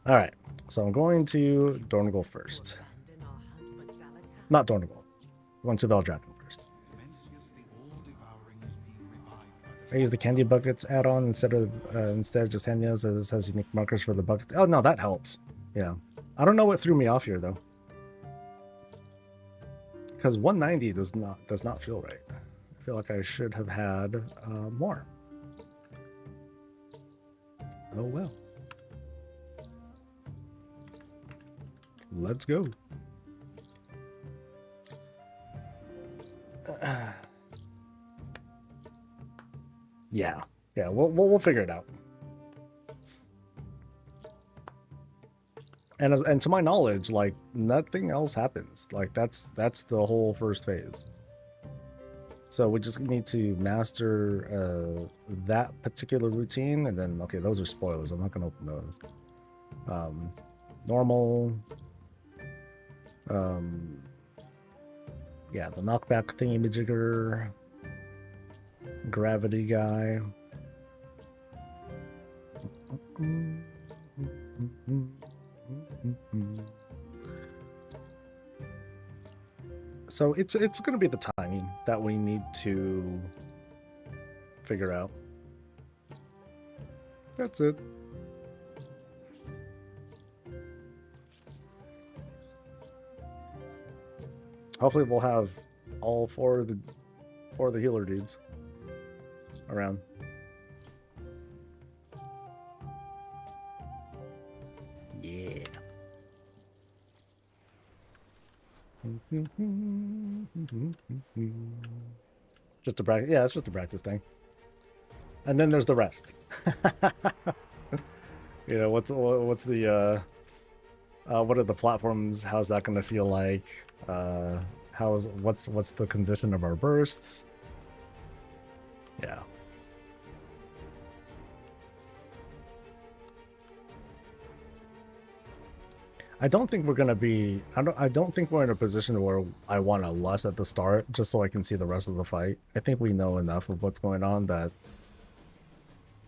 all right. So I'm going to Dornagle first. Not Dornagle. I'm going to Veldraken first. I use the candy buckets add-on instead of just handles, as this has unique markers for the bucket. Oh no, that helps. Yeah. I don't know what threw me off here though. Because 190 does not feel right. I feel like I should have had more. Oh well. Let's go. Yeah, we'll figure it out. And to my knowledge, like nothing else happens. Like that's the whole first phase. So we just need to master that particular routine, and then okay, those are spoilers. I'm not gonna open those. Normal. Yeah, the knockback thingy-majigger. Gravity guy. So it's going to be the timing that we need to figure out. That's it. Hopefully we'll have all four of the healer dudes around. Yeah. Just a practice. Yeah, it's just a practice thing. And then there's the rest. You know, what's the what are the platforms? How's that going to feel like? What's the condition of our bursts? Yeah. I don't think we're gonna be. I don't think we're in a position where I want to lust at the start just so I can see the rest of the fight. I think we know enough of what's going on that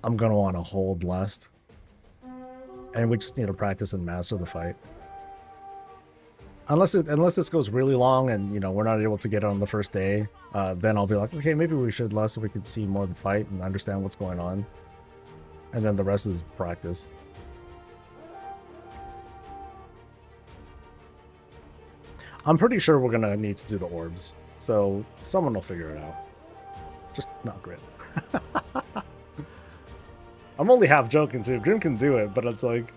I'm gonna want to hold lust, and we just need to practice and master the fight. Unless this goes really long and we're not able to get it on the first day, then I'll be like, okay, maybe we should lust so we can see more of the fight and understand what's going on, and then the rest is practice. I'm pretty sure we're gonna need to do the orbs, so someone will figure it out. Just not Grim. I'm only half joking too. Grim can do it, but it's like,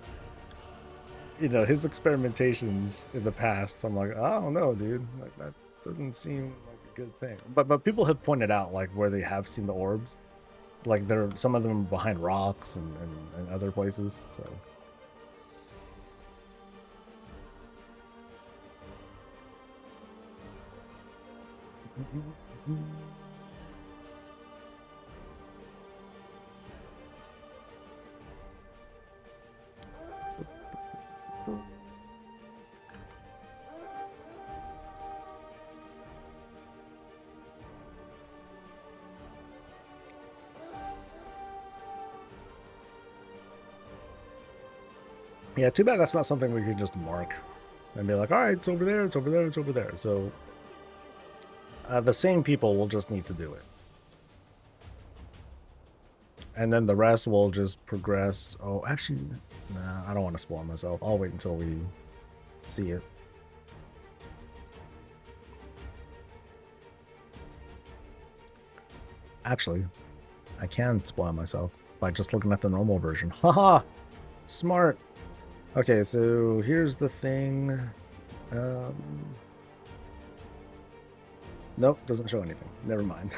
his experimentations in the past, I'm like, I don't know, dude. Like, that doesn't seem like a good thing. But people have pointed out like where they have seen the orbs, like some of them behind rocks and other places. So. Yeah, too bad that's not something we can just mark and be like, all right, it's over there, it's over there, it's over there. So the same people will just need to do it. And then the rest will just progress. Oh, actually, nah, I don't want to spoil myself. I'll wait until we see it. Actually, I can spoil myself by just looking at the normal version. Haha! Smart! Okay, so here's the thing. Nope, doesn't show anything. Never mind.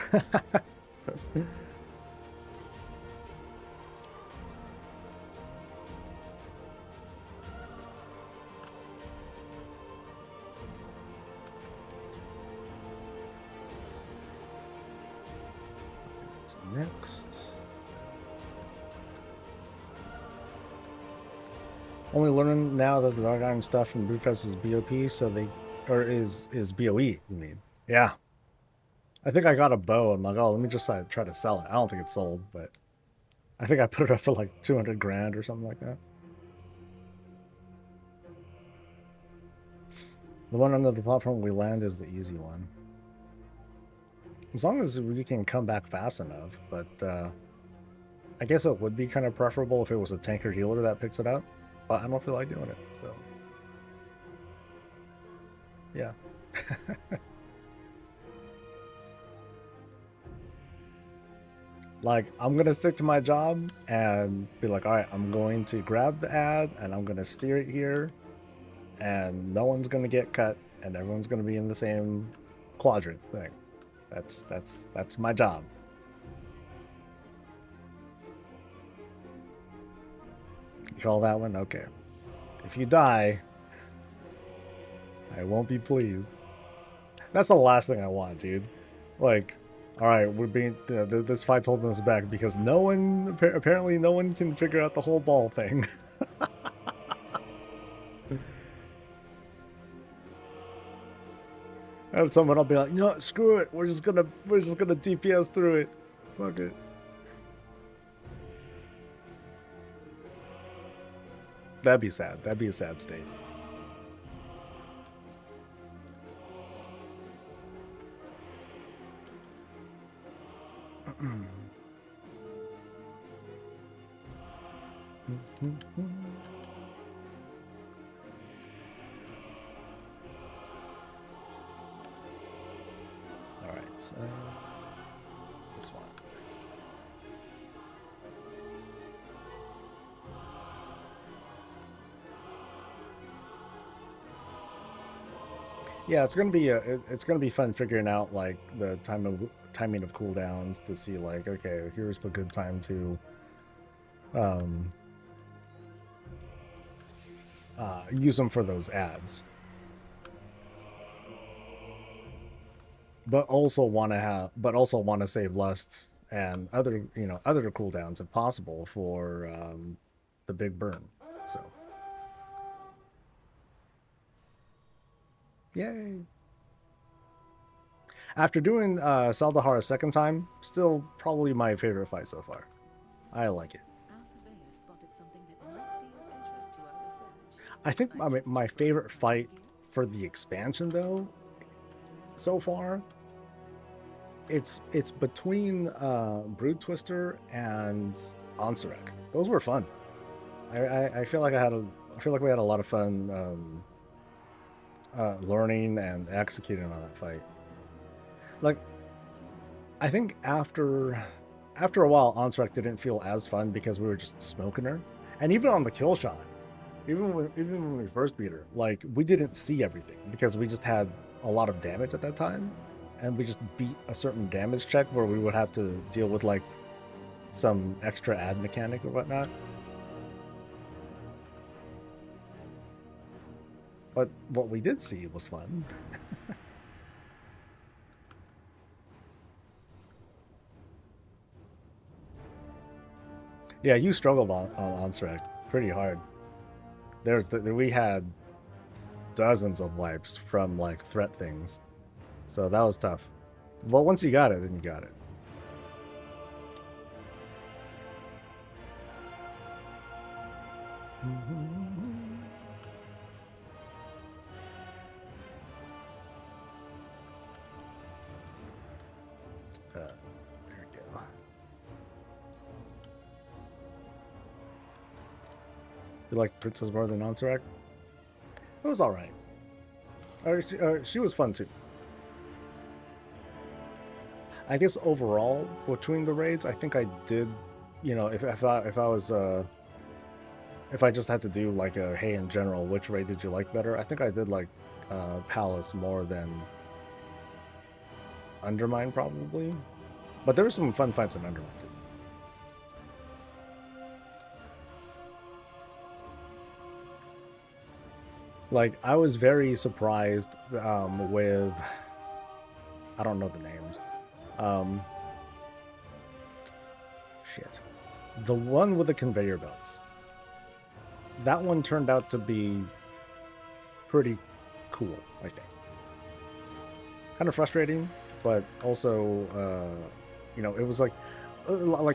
next. Only learning now that the Dark Iron stuff from Brewfest is BOP, so they, or is BOE, you mean? Yeah. I think I got a bow. I'm like, oh, let me just try to sell it. I don't think it's sold, but I think I put it up for like 200 grand or something like that. The one under the platform we land is the easy one. As long as we can come back fast enough, but I guess it would be kind of preferable if it was a tanker healer that picks it up, but I don't feel like doing it, so yeah. Like, I'm gonna stick to my job and be like, all right, I'm going to grab the ad and I'm gonna steer it here, and no one's gonna get cut and everyone's gonna be in the same quadrant thing. That's my job. You call that one? Okay. If you die, I won't be pleased. That's the last thing I want, dude. Like, all right, we're being this fight's holding us back because apparently no one can figure out the whole ball thing. And someone will be like, no, screw it. We're just gonna DPS through it. Fuck it. That'd be sad. That'd be a sad state. All right, so this one. Yeah, it's gonna be fun figuring out like the timing of cooldowns to see like, okay, here's the good time to use them for those ads, but also want to save lust and other cooldowns if possible for the big burn. So yay. After doing Saldahar a second time, still probably my favorite fight so far. I like it. I think my favorite fight for the expansion, though, so far, it's between Brood Twister and Ansurek. Those were fun. I feel like we had a lot of fun learning and executing on that fight. Like, I think after a while, Ansurek didn't feel as fun because we were just smoking her, and even on the kill shot. Even when we first beat her, like, we didn't see everything because we just had a lot of damage at that time, and we just beat a certain damage check where we would have to deal with like some extra ad mechanic or whatnot. But what we did see was fun. Yeah, you struggled on Ansurek pretty hard. We had dozens of wipes from like threat things, so that was tough. But once you got it, then you got it. There we go. You like Princess more than Ansurek? It was all right. She was fun too. I guess overall between the raids, I think I did. You know, if I just had to do like a hey in general, which raid did you like better? I think I did like Palace more than Undermine probably, but there were some fun fights in Undermine too. Like, I was very surprised with, I don't know the names, shit. The one with the conveyor belts. That one turned out to be pretty cool, I think. Kind of frustrating, but also, you know, it was like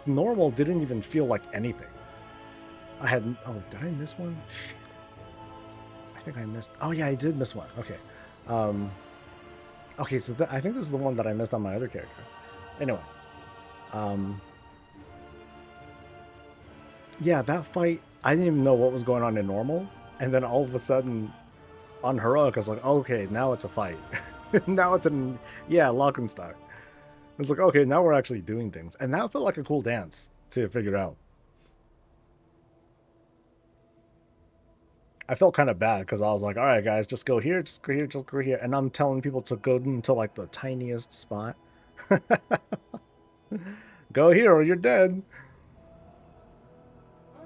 normal didn't even feel like anything. I had, oh, did I miss one? Shit. I think I missed, oh yeah, I did miss one. Okay. Okay, so I think this is the one that I missed on my other character. Anyway. Yeah, that fight, I didn't even know what was going on in normal. And then all of a sudden, on heroic, I was like, okay, now it's a fight. Now it's an, yeah, lock and stock. It's like, okay, now we're actually doing things. And that felt like a cool dance to figure out. I felt kind of bad because I was like, all right, guys, just go here, just go here, just go here. And I'm telling people to go into like the tiniest spot. Go here or you're dead.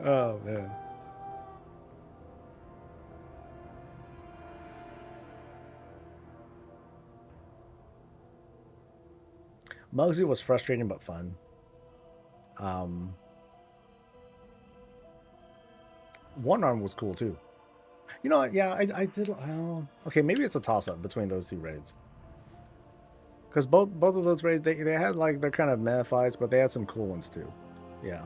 Oh, man. Muggsy was frustrating but fun. One Arm was cool too. You know, yeah, I did. Okay, maybe it's a toss-up between those two raids. Because both of those raids, they had like their kind of meh fights, but they had some cool ones too. Yeah.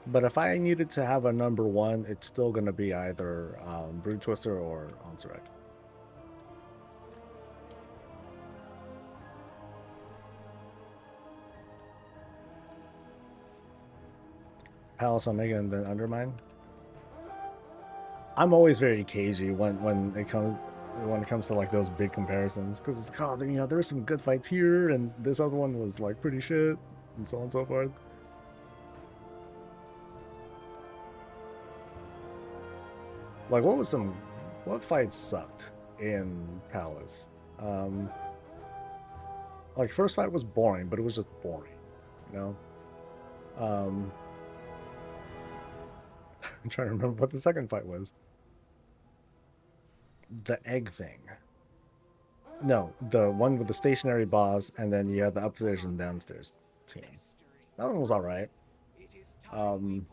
But if I needed to have a number one, it's still going to be either Brood Twister or Onsurek. Palace Omega and then Undermine. I'm always very cagey when it comes to like those big comparisons, because it's like, oh, you know, there were some good fights here and this other one was like pretty shit and so on and so forth. Like what fights sucked in Palace? Like first fight was boring, but it was just boring, you know? I'm trying to remember what the second fight was. The egg thing. No, the one with the stationary boss, and then you had the upstairs and downstairs team. That one was all right. And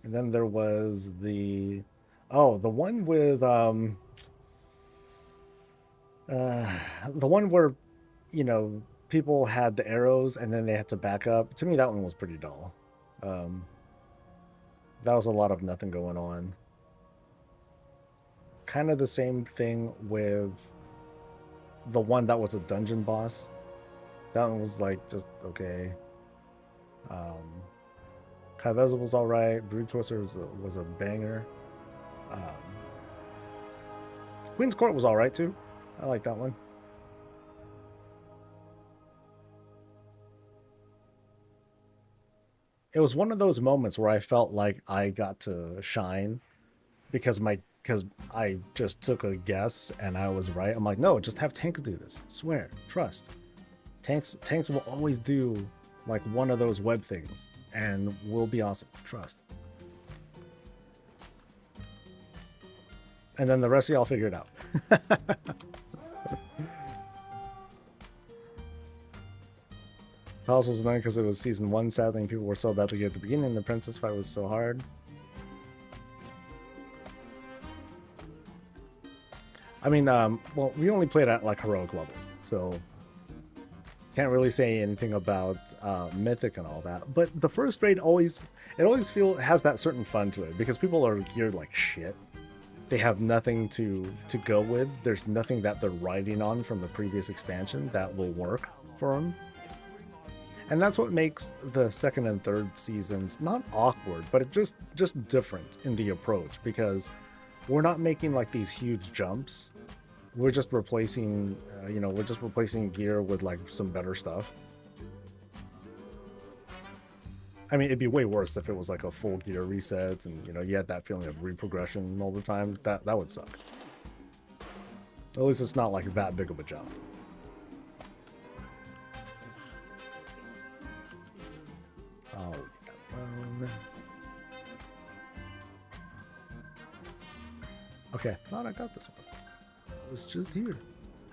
then there was the one with the one where, you know, people had the arrows and then they had to back up. To me, that one was pretty dull. That was a lot of nothing going on. Kind of the same thing with the one that was a dungeon boss. That one was like just okay. Kai'Vezil was all right. Brood Twister was a banger. Queen's Court was all right too. I like that one. It was one of those moments where I felt like I got to shine because I just took a guess and I was right. I'm like, no, just have tanks do this. Swear, trust. Tanks will always do like one of those web things and will be awesome. Trust. And then the rest of y'all figure it out. Palace was annoying because it was season 1, sadly, and people were so bad to get at the beginning. The princess fight was so hard. I mean, well, we only played at like heroic level, so can't really say anything about mythic and all that. But the first raid always has that certain fun to it because people are geared like shit. They have nothing to go with. There's nothing that they're riding on from the previous expansion that will work for them. And that's what makes the second and third seasons not awkward, but it just different in the approach, because we're not making like these huge jumps. We're just replacing, we're just replacing gear with like some better stuff. I mean, it'd be way worse if it was like a full gear reset and, you know, you had that feeling of reprogression all the time. That would suck. At least it's not like that big of a jump. Oh, okay, I thought I got this one. It was just here.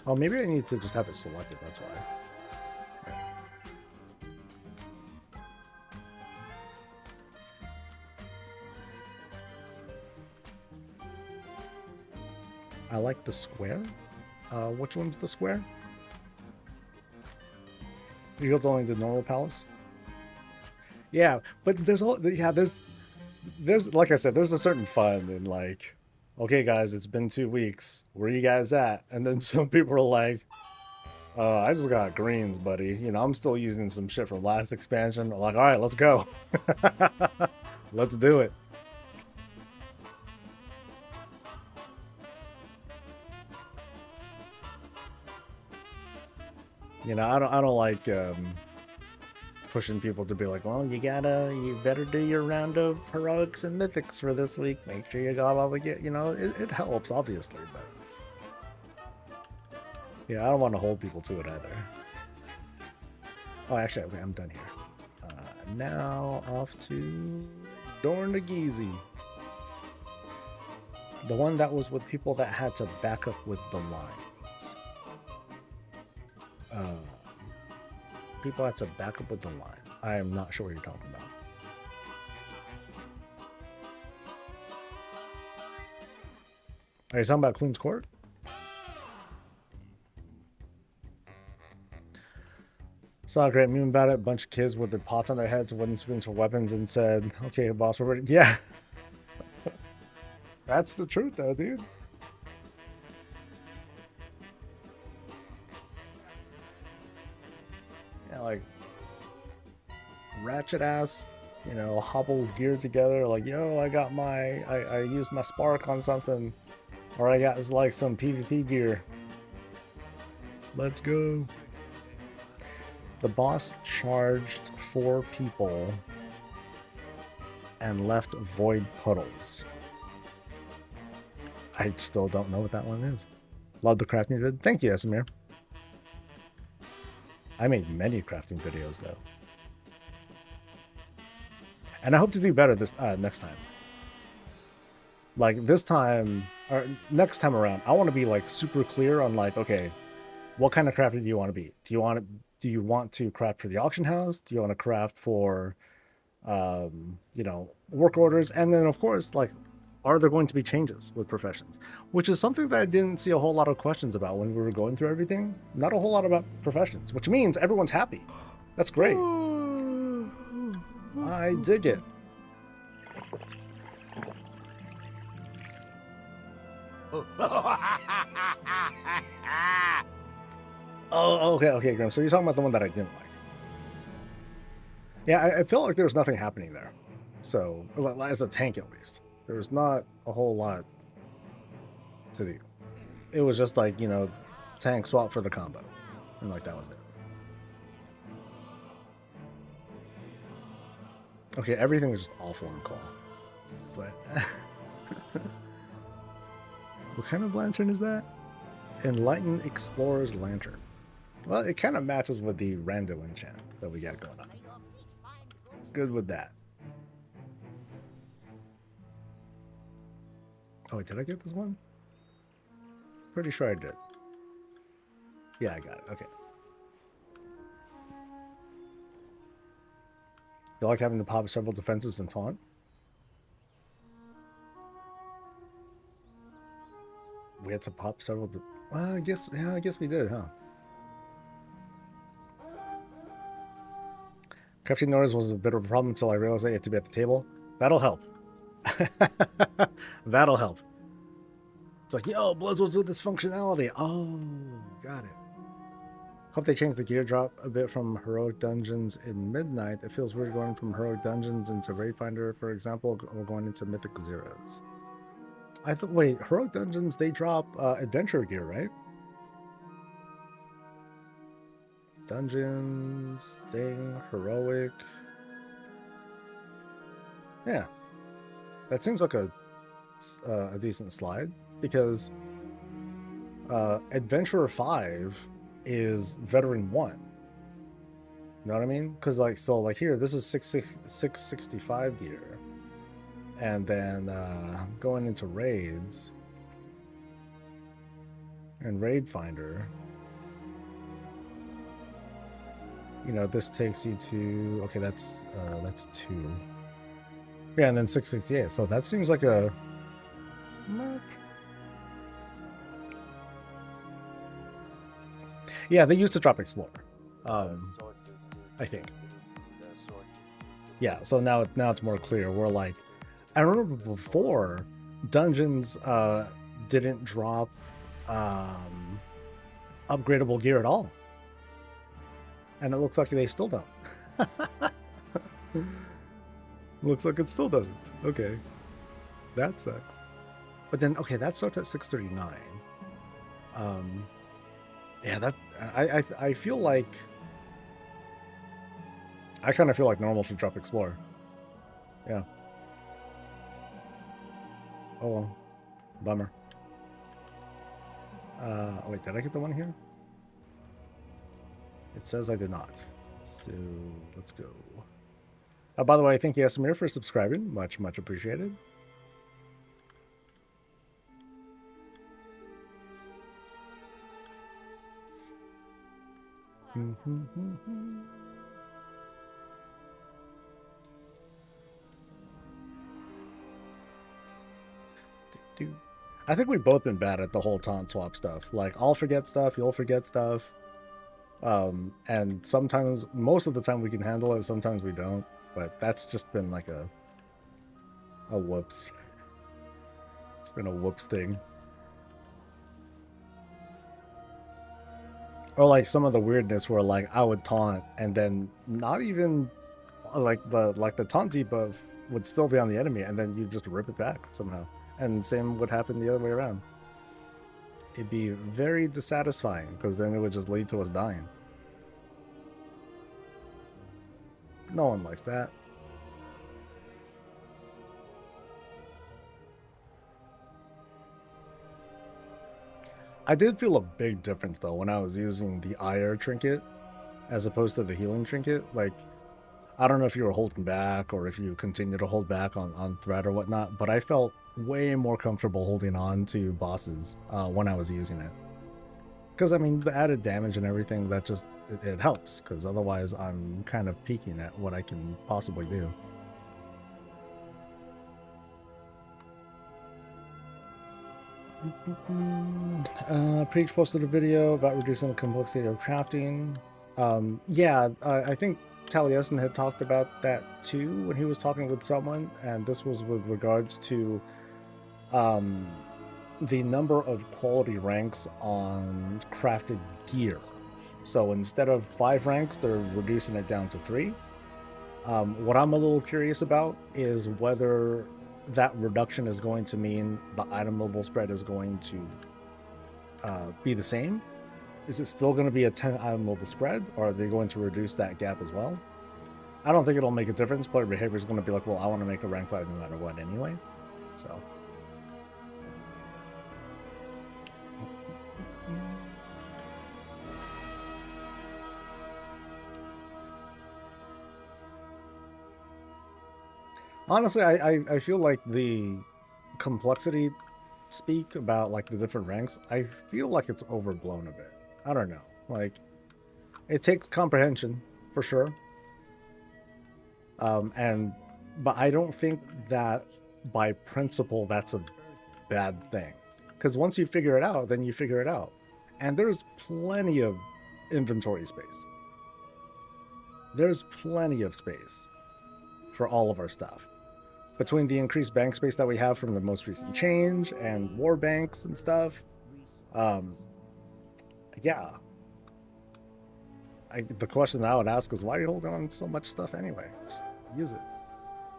Oh, maybe I need to just have it selected, that's why. I like the square. Which one's the square? You go to only the normal palace. Yeah, but there's like I said, there's a certain fun in like, okay guys, it's been 2 weeks. Where you guys at? And then some people are like, I just got greens, buddy. You know, I'm still using some shit from last expansion. I'm like, all right, let's go. Let's do it. You know, I don't like pushing people to be like, well, you better do your round of heroics and mythics for this week. Make sure you got all the you know, it helps obviously, but yeah, I don't want to hold people to it either. Oh, actually, okay, I'm done here. Now off to Dornagizi. The one that was with people that had to back up with the lines. People had to back up with the lines. I am not sure what you're talking about. Are you talking about Queen's Court? Saw a great meme about it. A bunch of kids with their pots on their heads, wooden spoons for weapons, and said, okay, boss, we're ready. Yeah. That's the truth, though, dude. Yeah, like ratchet ass, you know, hobble gear together. Like, yo, I got I used my spark on something, or I got like some PvP gear. Let's go. The boss charged 4 people and left void puddles. I still don't know what that one is. Love the crafting vid. Thank you, Esamir. I made many crafting videos though, and I hope to do better this next time. Like this time or next time around, I want to be like super clear on like, okay, what kind of crafter do you want to be? Do you want to craft for the auction house? Do you want to craft for, you know, work orders? And then of course, like, are there going to be changes with professions? Which is something that I didn't see a whole lot of questions about when we were going through everything. Not a whole lot about professions, which means everyone's happy. That's great. I dig it. Oh, okay, Grim. So you're talking about the one that I didn't like. Yeah, I felt like there was nothing happening there. So, as a tank at least, there was not a whole lot to do. It was just like, you know, tank swap for the combo. And like that was it. Okay, everything is just awful on call. But what kind of lantern is that? Enlightened Explorer's Lantern. Well, it kind of matches with the rando enchant that we got going on. Good with that. Oh, wait, did I get this one? Pretty sure I did. Yeah, I got it. Okay. You like having to pop several defensives and taunt? We had to pop several. Well, I guess we did, huh? Crafting notice was a bit of a problem until I realized I had to be at the table. That'll help. That'll help. It's like, yo, Blizzards with this functionality. Oh, got it. Hope they changed the gear drop a bit from heroic dungeons in Midnight. It feels weird going from heroic dungeons into Raid Finder, for example, or going into Mythic Zeros. I thought, wait, heroic dungeons, they drop adventure gear, right? Dungeons, thing, heroic. Yeah. That seems like a decent slide, because Adventurer 5 is Veteran 1. You know what I mean? Because like, so like here, this is 665 gear. And then going into raids and Raid Finder, you know, this takes you to, okay, that's 2. Yeah, and then 668. So that seems like a Yeah, they used to drop Explorer. I think. Yeah, so now it's more clear. We're like, I remember before dungeons didn't drop upgradable gear at all, and it looks like they still don't. Looks like it still doesn't. Okay, that sucks. But then, okay, that starts at 639. Yeah, that I feel like I kind of feel like normal should drop Explorer. Yeah. Oh well, bummer. Wait, did I get the one here? It says I did not. So let's go. By the way, thank you, Samir, for subscribing. Much appreciated. I think we've both been bad at the whole taunt swap stuff. Like, I'll forget stuff, you'll forget stuff. And sometimes, most of the time we can handle it, sometimes we don't. But that's just been like a whoops. It's been a whoops thing. Or like some of the weirdness where like I would taunt and then not even like the taunt debuff would still be on the enemy, and then you just rip it back somehow. And same would happen the other way around. It'd be very dissatisfying because then it would just lead to us dying. No one likes that. I did feel a big difference though when I was using the ire trinket as opposed to the healing trinket. Like, I don't know if you were holding back or if you continue to hold back on threat or whatnot, but I felt way more comfortable holding on to bosses when I was using it. Because, I mean, the added damage and everything, that just, it helps. Because otherwise I'm kind of peeking at what I can possibly do. Preach posted a video about reducing the complexity of crafting. Yeah, I think Taliesin had talked about that too when he was talking with someone, and this was with regards to the number of quality ranks on crafted gear. So instead of 5 ranks, they're reducing it down to 3. What I'm a little curious about is whether that reduction is going to mean the item level spread is going to be the same. Is it still going to be a 10 item level spread, or are they going to reduce that gap as well? I don't think it'll make a difference. Player behavior is going to be like, well, I want to make a rank 5 no matter what anyway. So honestly, I feel like the complexity speak about like the different ranks, I feel like it's overblown a bit. I don't know. Like, it takes comprehension for sure. But I don't think that by principle that's a bad thing. Because once you figure it out, then you figure it out. And there's plenty of inventory space. There's plenty of space for all of our stuff. Between the increased bank space that we have from the most recent change and war banks and stuff, yeah. The question I would ask is, why are you holding on so much stuff anyway? Just use it.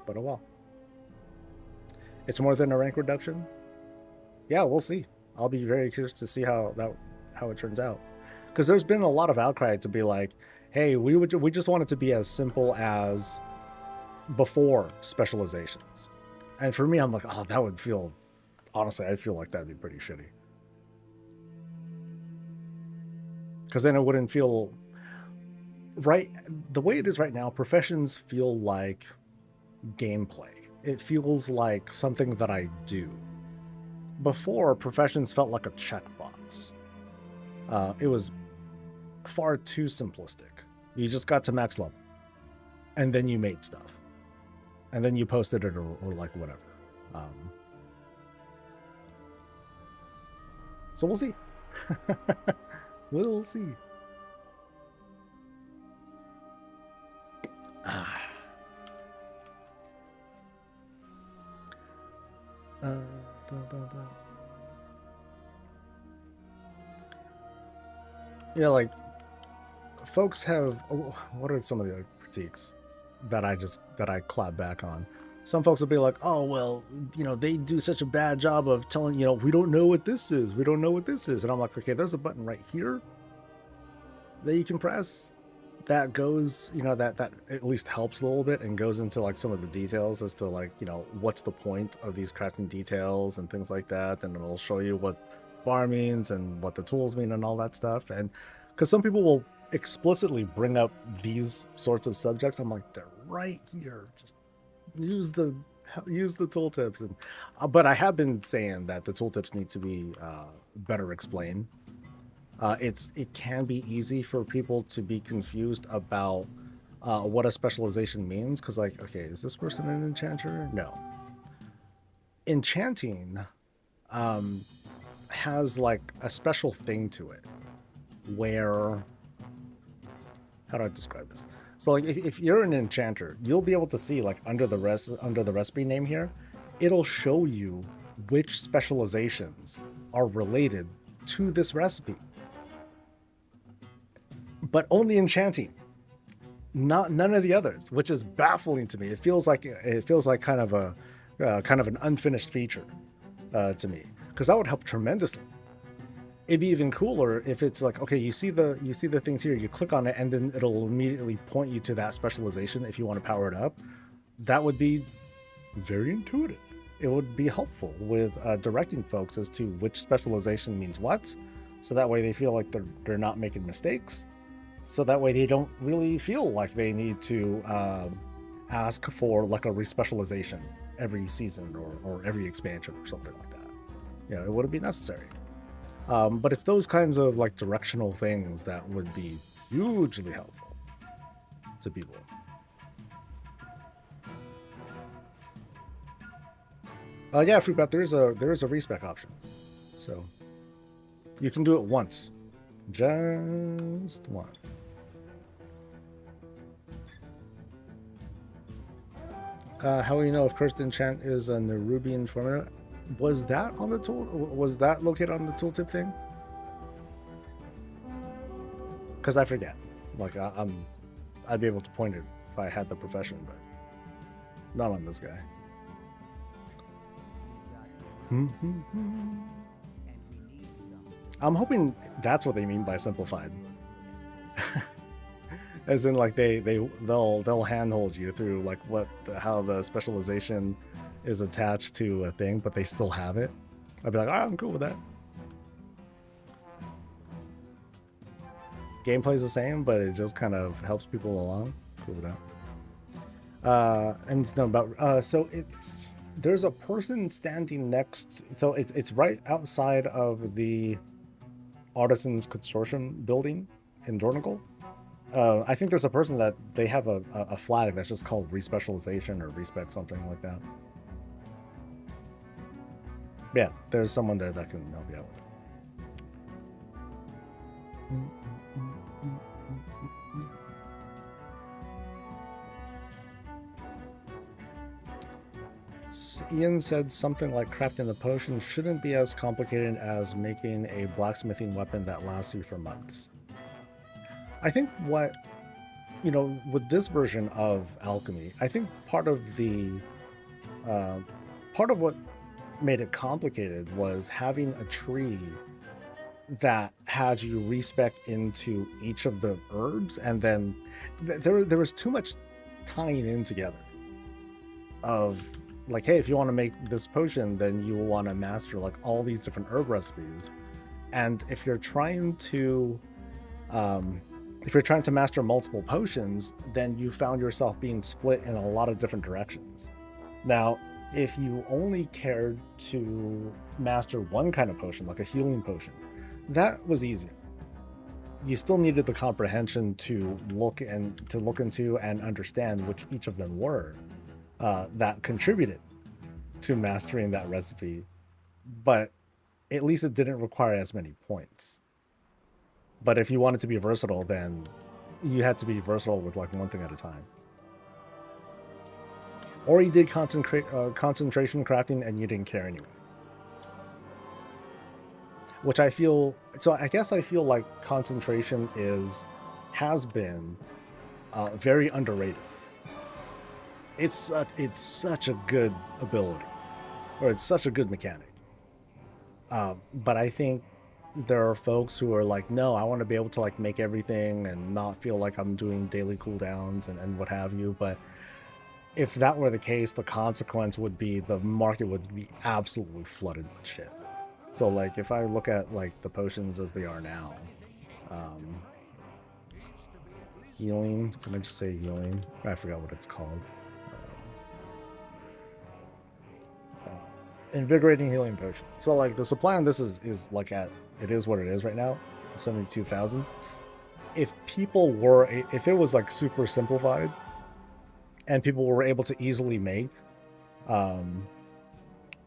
But oh well. It's more than a rank reduction. Yeah, we'll see. I'll be very curious to see how it turns out. Because there's been a lot of outcry to be like, hey, we just want it to be as simple as before specializations. And for me, I'm like, oh, that would feel, honestly, I feel like that'd be pretty shitty. Because then it wouldn't feel right. The way it is right now, professions feel like gameplay. It feels like something that I do. Before, professions felt like a checkbox. It was far too simplistic. You just got to max level, and then you made stuff, and then you posted it or like whatever. So we'll see. We'll see. Blah, blah, blah. Yeah, like folks have. What are some of the other critiques that I clap back on? Some folks will be like, "Oh well, they do such a bad job of telling we don't know what this is. We don't know what this is." And I'm like, "Okay, there's a button right here that you can press that goes, that at least helps a little bit and goes into like some of the details as to like, what's the point of these crafting details and things like that. And it'll show you what bar means and what the tools mean and all that stuff. And because some people will explicitly bring up these sorts of subjects, I'm like, they're right here. Just use the tooltips. And but I have been saying that the tooltips need to be better explained. It can be easy for people to be confused about what a specialization means, because like, okay, is this person an enchanter? No. Enchanting has like a special thing to it where, how do I describe this? So like if you're an enchanter, you'll be able to see like under the recipe name here, it'll show you which specializations are related to this recipe. But only enchanting, none of the others, which is baffling to me. It feels like kind of an unfinished feature to me, because that would help tremendously. It'd be even cooler if it's like, okay, you see the things here, you click on it, and then it'll immediately point you to that specialization if you want to power it up. That would be very intuitive. It would be helpful with directing folks as to which specialization means what, so that way they feel like they're not making mistakes. So that way they don't really feel like they need to ask for like a respecialization every season or every expansion or something like that. It wouldn't be necessary. But it's those kinds of like directional things that would be hugely helpful to people. Yeah, Fruitbat, there is a respec option, so you can do it once, just once. How will you know if cursed enchant is a Nerubian formula? Was that on the tool? Was that located on the tooltip thing? Because I forget. Like I'd be able to point it if I had the profession, but not on this guy. I'm hoping that's what they mean by simplified. As in, like they'll handhold you through like how the specialization is attached to a thing, but they still have it. I'd be like, all right, I'm cool with that. Gameplay's the same, but it just kind of helps people along. Cool with that. And no, about so there's a person standing next. So it's right outside of the Artisans Consortium building in Dornigal. I think there's a person that they have a flag that's just called respecialization or respec, something like that. Yeah, there's someone there that can help you out with it. Ian said something like crafting the potion shouldn't be as complicated as making a blacksmithing weapon that lasts you for months. I think with this version of alchemy, I think part of what made it complicated was having a tree that had you respec into each of the herbs, and then there was too much tying in together of like, hey, if you want to make this potion, then you will want to master like all these different herb recipes. And if you're trying to master multiple potions, then you found yourself being split in a lot of different directions. Now, if you only cared to master one kind of potion, like a healing potion, that was easier. You still needed the comprehension to look into and understand which each of them were that contributed to mastering that recipe, but at least it didn't require as many points. But if you wanted to be versatile, then you had to be versatile with like one thing at a time. Or you did concentration crafting and you didn't care anyway. Which I feel, so I guess I feel like concentration has been very underrated. It's such a good ability, or it's such a good mechanic. But I think there are folks who are like, no, I want to be able to like make everything and not feel like I'm doing daily cooldowns and what have you. But if that were the case, the consequence would be the market would be absolutely flooded with shit. So like if I look at like the potions as they are now, healing, can I just say healing? I forgot what it's called. Invigorating healing potion. So like the supply on this is like it is what it is right now, 72,000. If it was like super simplified and people were able to easily make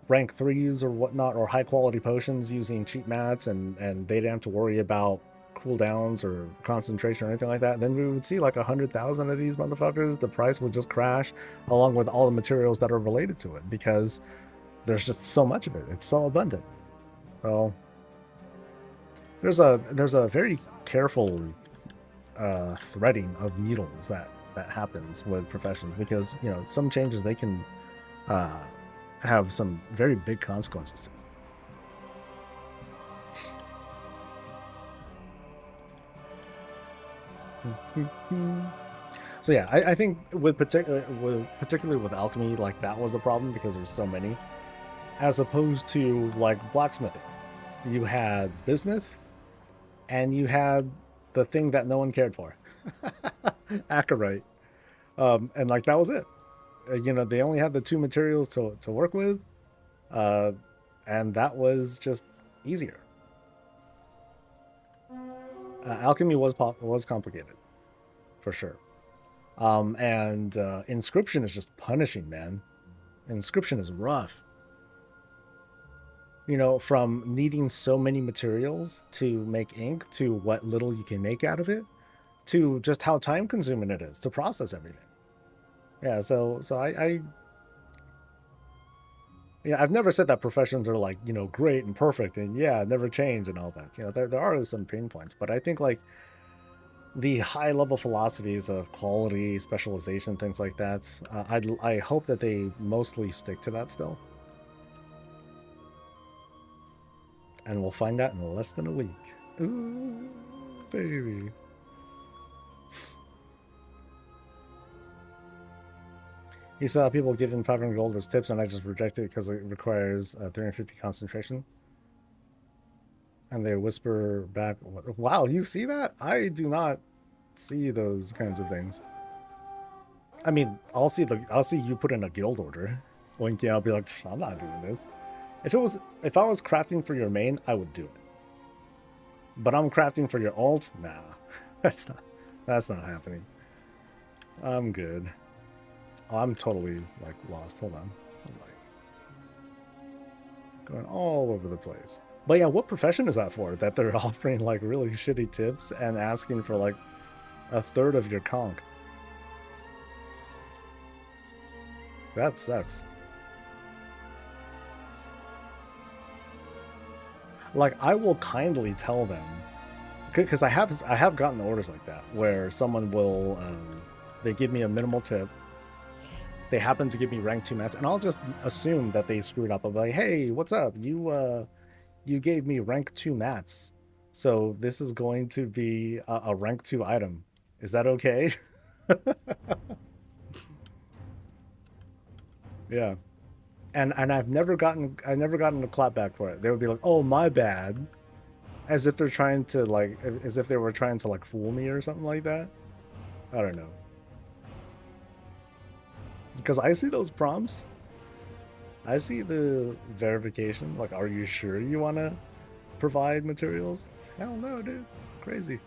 rank 3s or whatnot, or high quality potions using cheap mats, and they didn't have to worry about cooldowns or concentration or anything like that, then we would see like 100,000 of these motherfuckers. The price would just crash along with all the materials that are related to it, because there's just so much of it. It's so abundant. Well, there's a very careful threading of needles that happens with professions, because you know some changes they can have some very big consequences to. So yeah, I think particularly with alchemy, like that was a problem because there's so many, as opposed to like blacksmithing. You had bismuth, and you had the thing that no one cared for, acarite, and like that was it. You know, they only had the two materials to work with, and that was just easier. Alchemy was complicated, for sure. And inscription is just punishing, man. Inscription is rough. You know, from needing so many materials to make ink, to what little you can make out of it, to just how time consuming it is to process everything. Yeah, so I've never said that professions are like, you know, great and perfect and yeah, never change and all that. You know, there are some pain points, but I think like the high level philosophies of quality, specialization, things like that, I hope that they mostly stick to that still. And we'll find out in less than a week. Ooh, baby. You saw people giving 500 gold as tips, and I just rejected it because it requires 350 concentration. And they whisper back, wow, you see that? I do not see those kinds of things. I mean, I'll see you put in a guild order. Winky, I'll be like, I'm not doing this. If I was crafting for your main, I would do it. But I'm crafting for your alt? Nah. That's not happening. I'm good. Oh, I'm totally like lost. Hold on. I'm like going all over the place. But yeah, what profession is that for? That they're offering like really shitty tips and asking for like a third of your conch. That sucks. Like, I will kindly tell them, because I have gotten orders like that where someone will they give me a minimal tip. They happen to give me rank 2 mats, and I'll just assume that they screwed up. I'll be like, hey, what's up? You gave me rank 2 mats, so this is going to be a rank 2 item. Is that okay? Yeah. And I've never gotten a clapback for it. They would be like, oh, my bad. As if they're trying to like, as if they were trying to like fool me or something like that. I don't know. Because I see those prompts. I see the verification. Like, are you sure you want to provide materials? Hell no, dude. Crazy.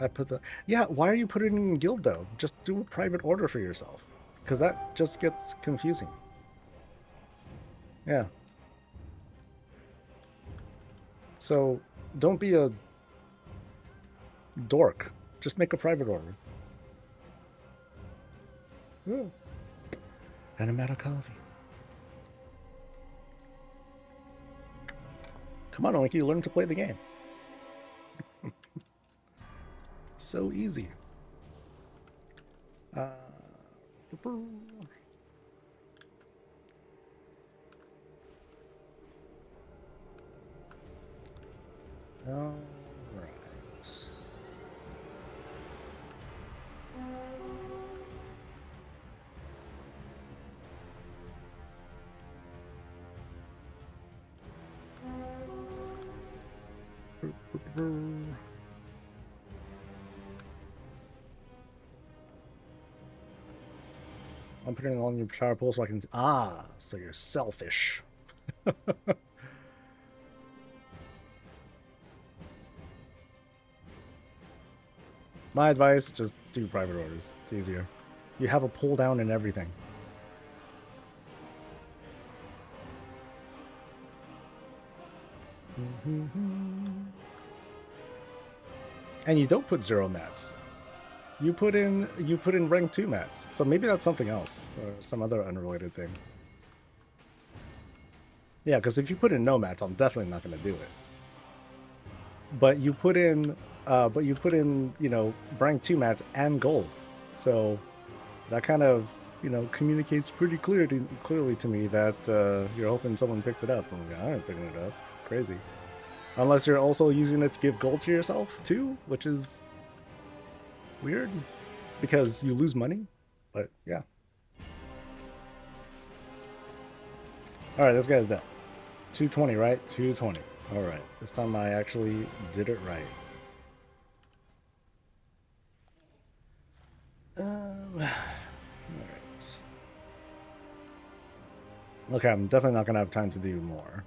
I put the... Yeah, why are you putting it in guild, though? Just do a private order for yourself. Because that just gets confusing. Yeah. So don't be a dork. Just make a private order. Ooh. And I'm out of coffee. Come on, Oinky, learn to play the game. So easy. All right. I'm putting it on your power pole so I can... Ah, so you're selfish. My advice, just do private orders. It's easier. You have a pull down and everything. And you don't put 0 mats. You put in rank 2 mats. So maybe that's something else or some other unrelated thing. Yeah, because if you put in no mats, I'm definitely not going to do it. But you put in you know, rank 2 mats and gold. So that kind of, you know, communicates pretty clearly to me that you're hoping someone picks it up. I'm like, I ain't picking it up. Crazy. Unless you're also using it to give gold to yourself too, which is weird because you lose money. But yeah. All right, this guy's done. 220, right? 220. All right, this time I actually did it right. All right. Okay, I'm definitely not gonna have time to do more.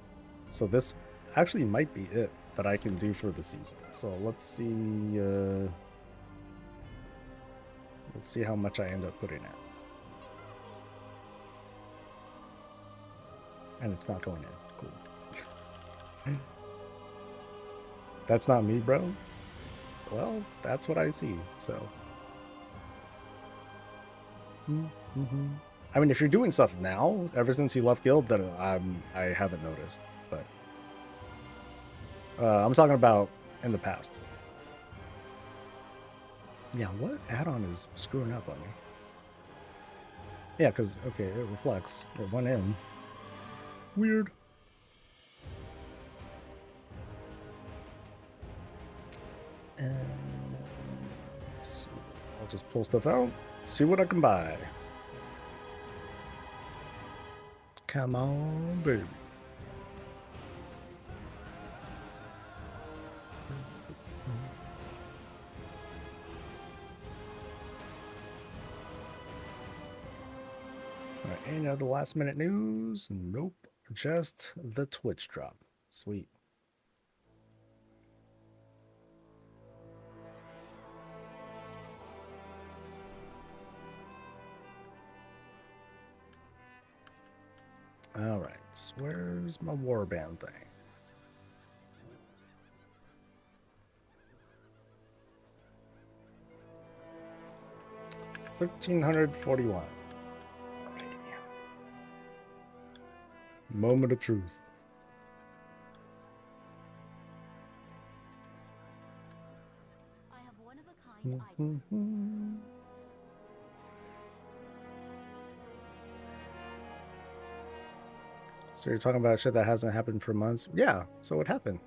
So this actually might be it that I can do for the season. So let's see. Let's see how much I end up putting in. And it's not going in. Cool. That's not me, bro. Well, that's what I see. So. I mean, if you're doing stuff now, ever since you left guild, then I haven't noticed. But I'm talking about in the past. Yeah, what add-on is screwing up on me? Yeah, because, okay, it reflects. It went in. Weird. So I'll just pull stuff out, see what I can buy. Come on, baby. All right, any other last minute news? Nope, just the Twitch drop. Sweet. All right, where's my warband thing? $1,341. Moment of truth. I have one of a kind items. So you're talking about shit that hasn't happened for months? Yeah, so it happened.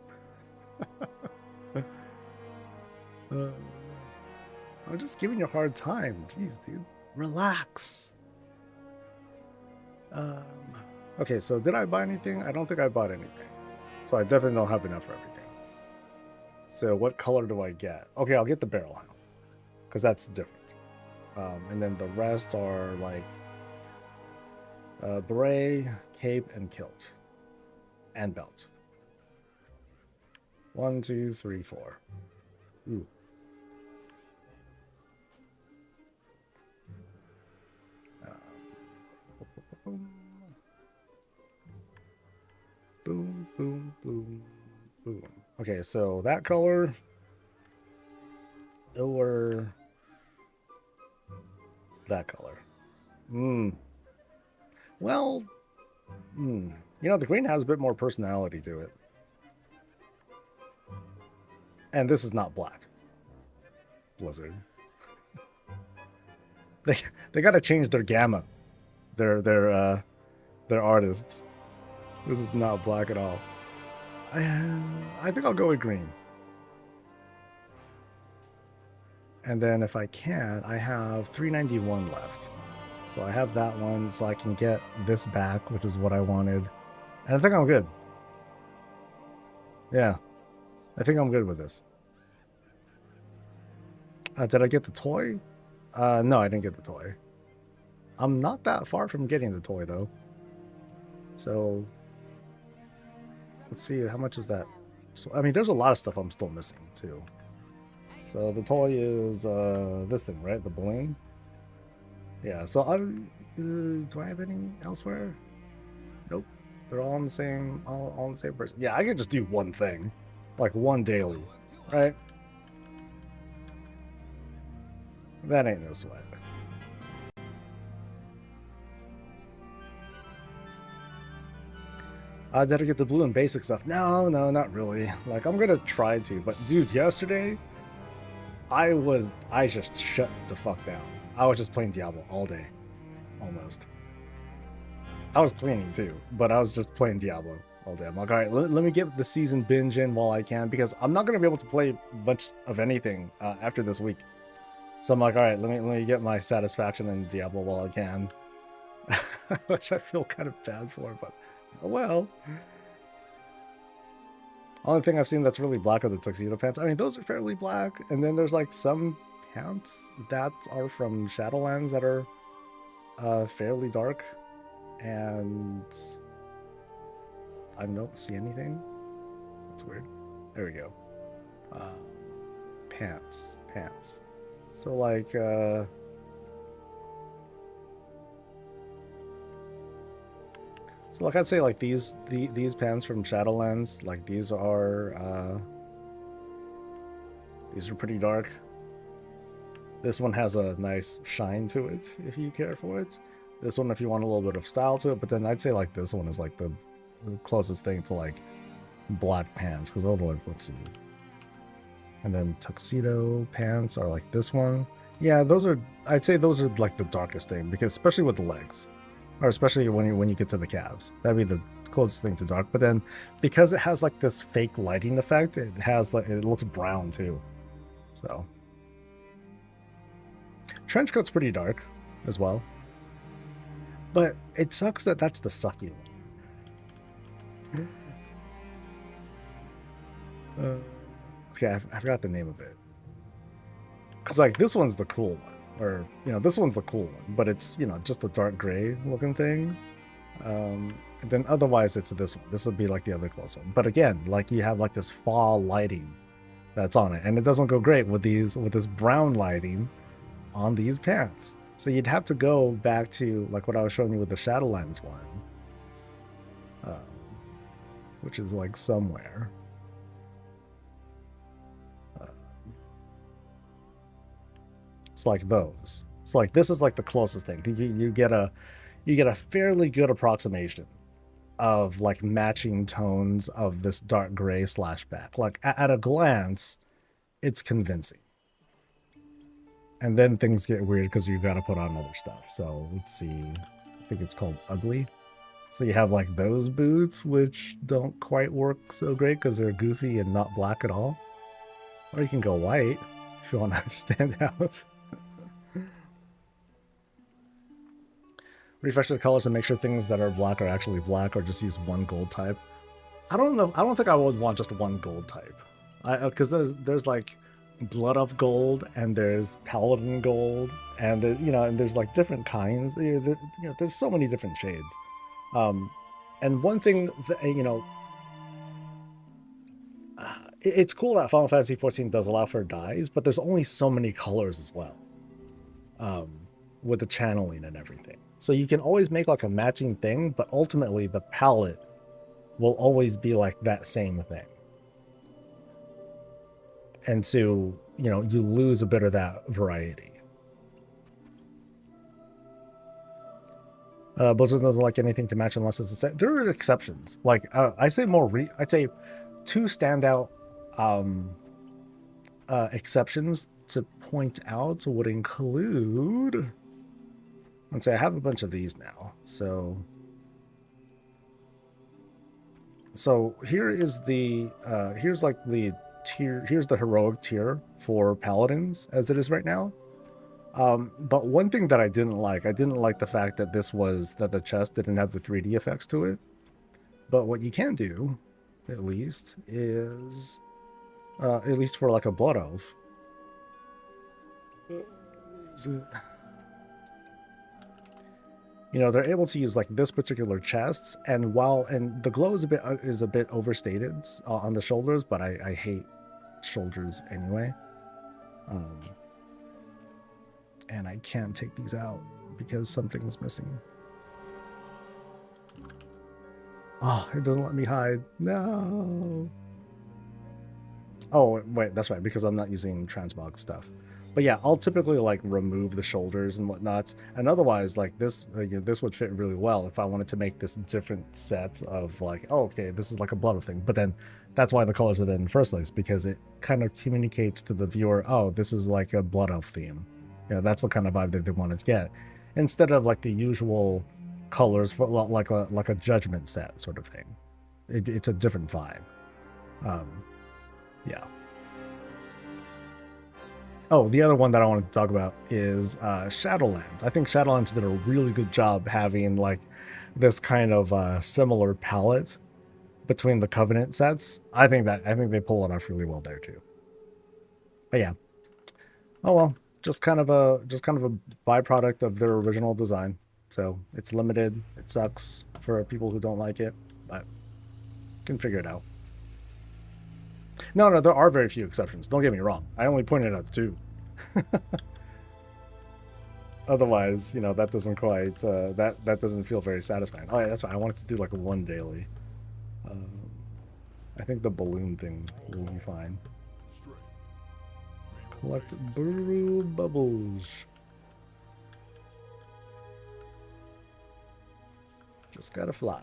I'm just giving you a hard time. Jeez, dude. Relax. Okay, so did I buy anything? I don't think I bought anything. So I definitely don't have enough for everything. So what color do I get? Okay, I'll get the barrel helm, because that's different. And then the rest are like beret, cape, and kilt. And belt. 1, 2, 3, 4. Ooh. Boom, boom, boom, Boom. Okay, so that color or that color. Well, you know, the green has a bit more personality to it. And this is not black. Blizzard. They got to change their gamma. Their artists. This is not black at all. I think I'll go with green. And then if I can, I have 391 left. So I have that one, so I can get this back, which is what I wanted. And I think I'm good. Yeah, I think I'm good with this. Did I get the toy? No, I didn't get the toy. I'm not that far from getting the toy, though. So, let's see, how much is that? So, I mean, there's a lot of stuff I'm still missing, too. So the toy is this thing, right? The balloon. Yeah. So do I have any elsewhere? Nope. They're all on the same, all on the same person. Yeah, I could just do one thing, like one daily, right? That ain't no sweat. Did I get the blue and basic stuff? No, not really. Like, I'm gonna try to, but dude, yesterday I just shut the fuck down. I was just playing Diablo all day, almost. I was cleaning too, but I was just playing Diablo all day. I'm like, all right, let me get the season binge in while I can, because I'm not going to be able to play much of anything after this week. So I'm like, all right, let me get my satisfaction in Diablo while I can. Which I feel kind of bad for, but oh well. Only thing I've seen that's really black are the tuxedo pants. I mean, those are fairly black. And then there's like some pants that are from Shadowlands that are fairly dark. And I don't see anything. That's weird. There we go. Pants. So like, so like I'd say like these pants from Shadowlands, like these are pretty dark. This one has a nice shine to it if you care for it. This one if you want a little bit of style to it, but then I'd say like this one is like the closest thing to like black pants, because otherwise, let's see. And then tuxedo pants are like this one. Yeah, I'd say those are like the darkest thing, because especially with the legs. Or especially when you get to the calves, that'd be the closest thing to dark. But then, because it has like this fake lighting effect, it looks brown too. So, trench coat's pretty dark as well. But it sucks that that's the sucky one. Okay, I forgot the name of it. Cause like this one's the cool one. Or, you know, this one's the cool one, but it's, you know, just a dark gray looking thing. And then otherwise it's this one. This would be like the other close one. But again, like you have like this fall lighting that's on it. And it doesn't go great with this brown lighting on these pants. So you'd have to go back to like what I was showing you with the Shadowlands one. Which is like somewhere. It's like those. It's like this is like the closest thing. You get a fairly good approximation of like matching tones of this dark gray /black. Like at a glance, it's convincing. And then things get weird because you got to put on other stuff. So let's see. I think it's called ugly. So you have like those boots, which don't quite work so great because they're goofy and not black at all. Or you can go white if you want to stand out. Refresh the colors and make sure things that are black are actually black, or just use one gold type. I don't know. I don't think I would want just one gold type. Because there's like Blood of Gold and there's Paladin Gold, and you know, and there's like different kinds. You know, there's so many different shades. And one thing that, you know, it's cool that Final Fantasy XIV does allow for dyes, but there's only so many colors as well. With the channeling and everything. So you can always make like a matching thing, but ultimately the palette will always be like that same thing. And so, you know, you lose a bit of that variety. Blizzard doesn't like anything to match unless it's a set. There are exceptions. Like I say I'd say two standout exceptions to point out would include. Let's say I have a bunch of these now. So here is the here's like the tier. Here's the heroic tier for paladins as it is right now. But one thing that I didn't like the fact that the chest didn't have the 3D effects to it. But what you can do, at least, is at least for like a blood elf. You know, they're able to use like this particular chest, and the glow is a bit overstated on the shoulders, but I hate shoulders anyway. And I can't take these out because something's missing. Oh, it doesn't let me hide. No. Oh, wait, that's right, because I'm not using transmog stuff. But yeah, I'll typically like remove the shoulders and whatnot. And otherwise, like this, this would fit really well if I wanted to make this different set of like, oh, okay, this is like a blood thing. But then that's why the colors are there in the first place, because it kind of communicates to the viewer, oh, this is like a blood elf theme. Yeah, that's the kind of vibe that they wanted to get, instead of like the usual colors for like a judgment set sort of thing. It's a different vibe. Yeah. Oh, the other one that I wanted to talk about is Shadowlands. I think Shadowlands did a really good job having like this kind of similar palette between the Covenant sets. I think they pull it off really well there too. But yeah. Oh well. Just kind of a byproduct of their original design. So it's limited. It sucks for people who don't like it, but you can figure it out. No, there are very few exceptions. Don't get me wrong. I only pointed out 2. Otherwise, you know, that doesn't quite that doesn't feel very satisfying. Oh yeah, that's right. I wanted to do like a 1 daily. I think the balloon thing will be fine. Collect brew bubbles. Just gotta fly.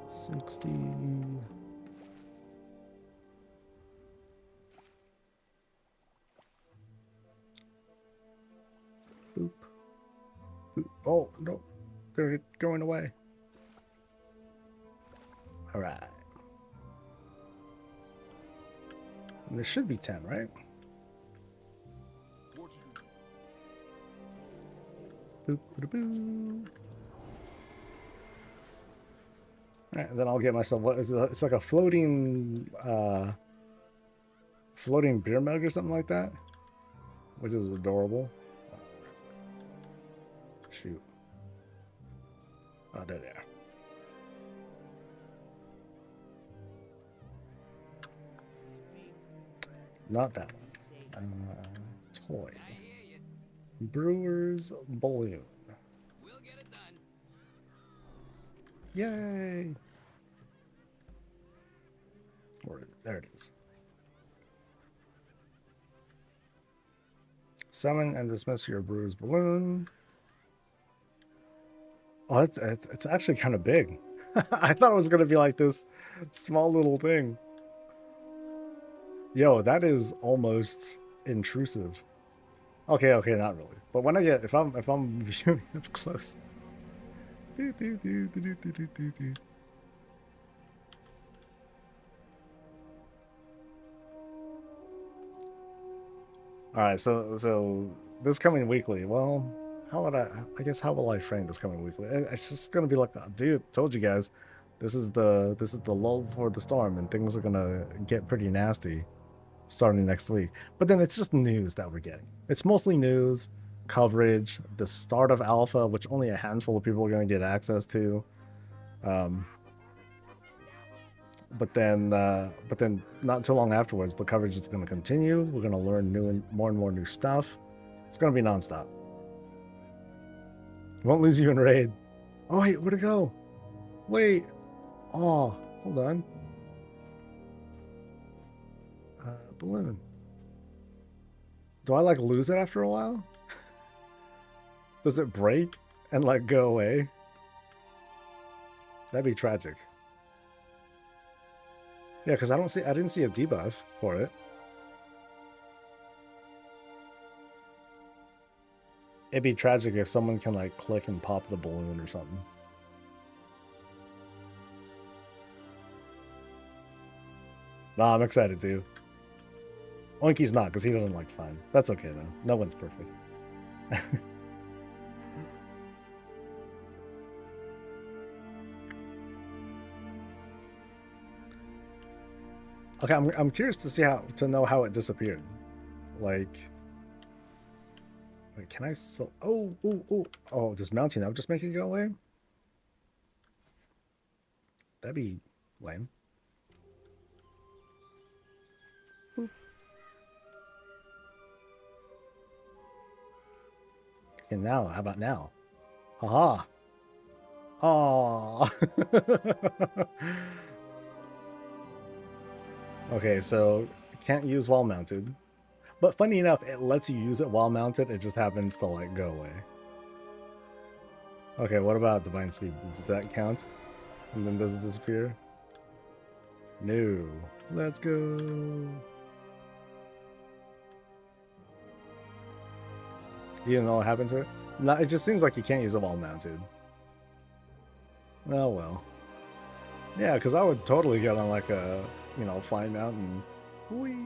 $60. Boop. Boop. Oh, no. They're going away. All right. And this should be 10, right? Boop, boop, boop. All right, and then I'll get myself, what is it? It's like a floating beer mug or something like that, which is adorable. Shoot. Oh, there they are. Not that one. Toy. Brewer's Balloon. We'll get it done. Yay! There it is. Summon and dismiss your brewer's balloon. Oh, it's actually kind of big. I thought it was going to be like this small little thing. Yo, that is almost intrusive. Okay, not really. But when I get, if I'm viewing up close. All right, so this coming weekly. Well, how will I frame this coming weekly? It's just gonna be like, dude, told you guys, this is the lull before the storm, and things are gonna get pretty nasty starting next week. But then it's just news that we're getting. It's mostly news, coverage, the start of alpha, which only a handful of people are gonna get access to. but then not too long afterwards, the coverage is going to continue. We're going to learn more and more new stuff. It's going to be nonstop. Won't lose you in raid. Oh wait, where'd it go? Wait. Oh, hold on. Balloon. Do I like lose it after a while? Does it break and like go away? That'd be tragic. Yeah, because I didn't see a debuff for it. It'd be tragic if someone can like click and pop the balloon or something. Nah, I'm excited too. Oinky's not, because he doesn't like fun. That's okay though. No one's perfect. Okay, I'm curious to see to know how it disappeared. Like, wait, can I still? Oh, just mounting up, just make it go away. That'd be lame. Boop. And now, how about now? Haha. Oh. Okay, so can't use while mounted. But funny enough, it lets you use it while mounted. It just happens to like go away. Okay, what about Divine Sleep? Does that count? And then does it disappear? No. Let's go. You didn't know what happened to it? No, it just seems like you can't use it while mounted. Oh well. Yeah, because I would totally get on like a, flying mountain. Whee!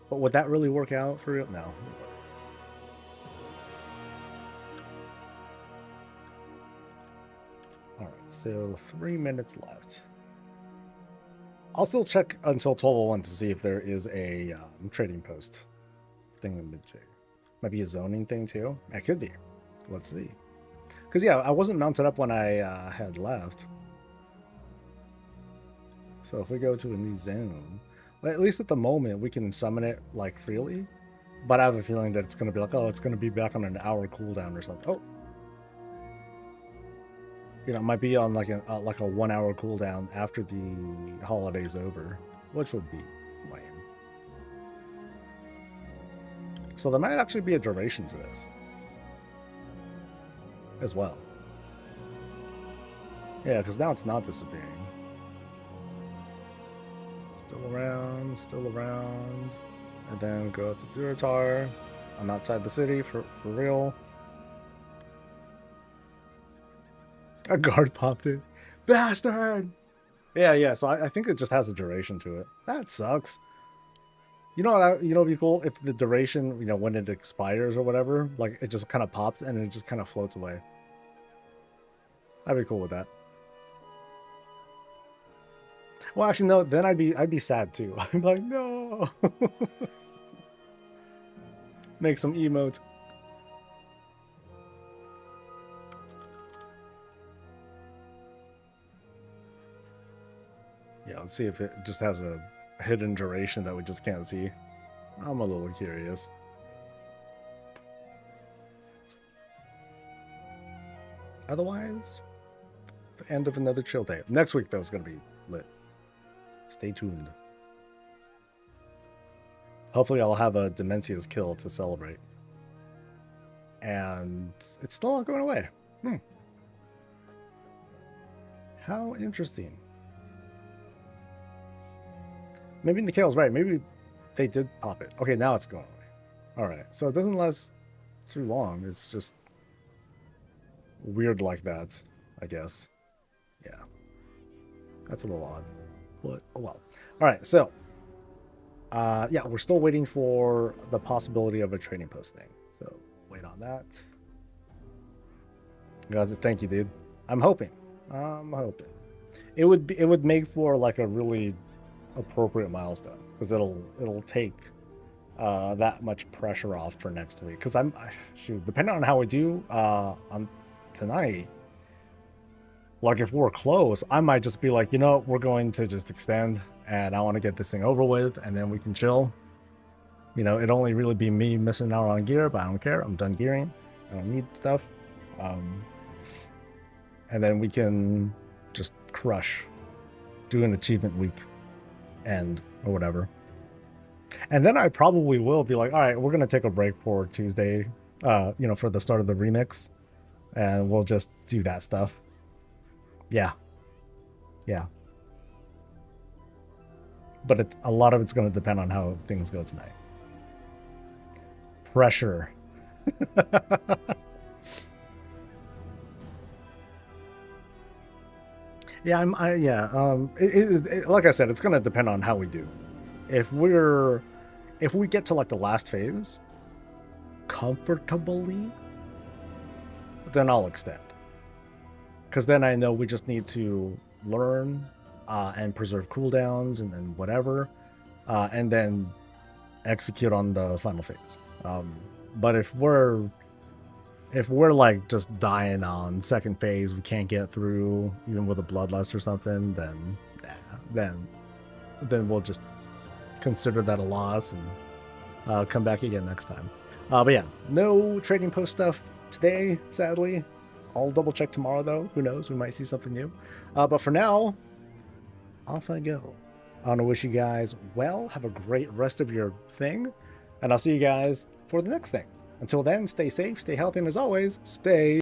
But would that really work out for real? No. Alright, so 3 minutes left. I'll still check until 12:01 to see if there is a trading post thing in mid-J. Might be a zoning thing too. That could be. Let's see. Because yeah, I wasn't mounted up when I had left. So if we go to a new zone, well, at least at the moment we can summon it like freely. But I have a feeling that it's going to be like, oh, it's going to be back on an hour cooldown or something. Oh, it might be on like a 1 hour cooldown after the holiday's over, which would be lame. So there might actually be a duration to this as well. Yeah, because now it's not disappearing. Still around. And then go to Duratar. I'm outside the city for real. A guard popped in. Bastard! Yeah, so I think it just has a duration to it. That sucks. You know what would be cool? If the duration, when it expires or whatever, like it just kind of pops and it just kind of floats away. I'd be cool with that. Well, actually, no. Then I'd be sad too. I'm like, no. Make some emote. Yeah, let's see if it just has a hidden duration that we just can't see. I'm a little curious. Otherwise, the end of another chill day. Next week, though, is going to be lit. Stay tuned. Hopefully I'll have a Demencia's kill to celebrate. And it's still not going away. How interesting. Maybe Nikhil's right. Maybe they did pop it. Okay, now it's going away. Alright, so it doesn't last too long. It's just weird like that, I guess. Yeah. That's a little odd. But, oh well. Alright, so yeah, we're still waiting for the possibility of a trading post thing. So wait on that. Guys, thank you, dude. I'm hoping. It would make for like a really appropriate milestone because it'll take that much pressure off for next week. Because depending on how we do on tonight, Like if we're close, I might just be like, you know, we're going to just extend and I want to get this thing over with and then we can chill. You know, it'd only really be me missing out on gear, but I don't care. I'm done gearing. I don't need stuff. And then we can just crush, do an achievement week end or whatever. And then I probably will be like, all right, we're going to take a break for Tuesday, you know, for the start of the remix. And we'll just do that stuff. Yeah. Yeah. But a lot of it's going to depend on how things go tonight. Pressure. Yeah, like I said, it's going to depend on how we do. If we get to like the last phase comfortably, then I'll extend. Because then I know we just need to learn and preserve cooldowns and then whatever, and then execute on the final phase. But if we're like just dying on second phase, we can't get through even with a bloodlust or something, then we'll just consider that a loss and come back again next time. But yeah, no trading post stuff today, sadly. I'll double check tomorrow though. Who knows? We might see something new. But for now, off I go. I want to wish you guys well. Have a great rest of your thing. And I'll see you guys for the next thing. Until then, stay safe, stay healthy, and as always, stay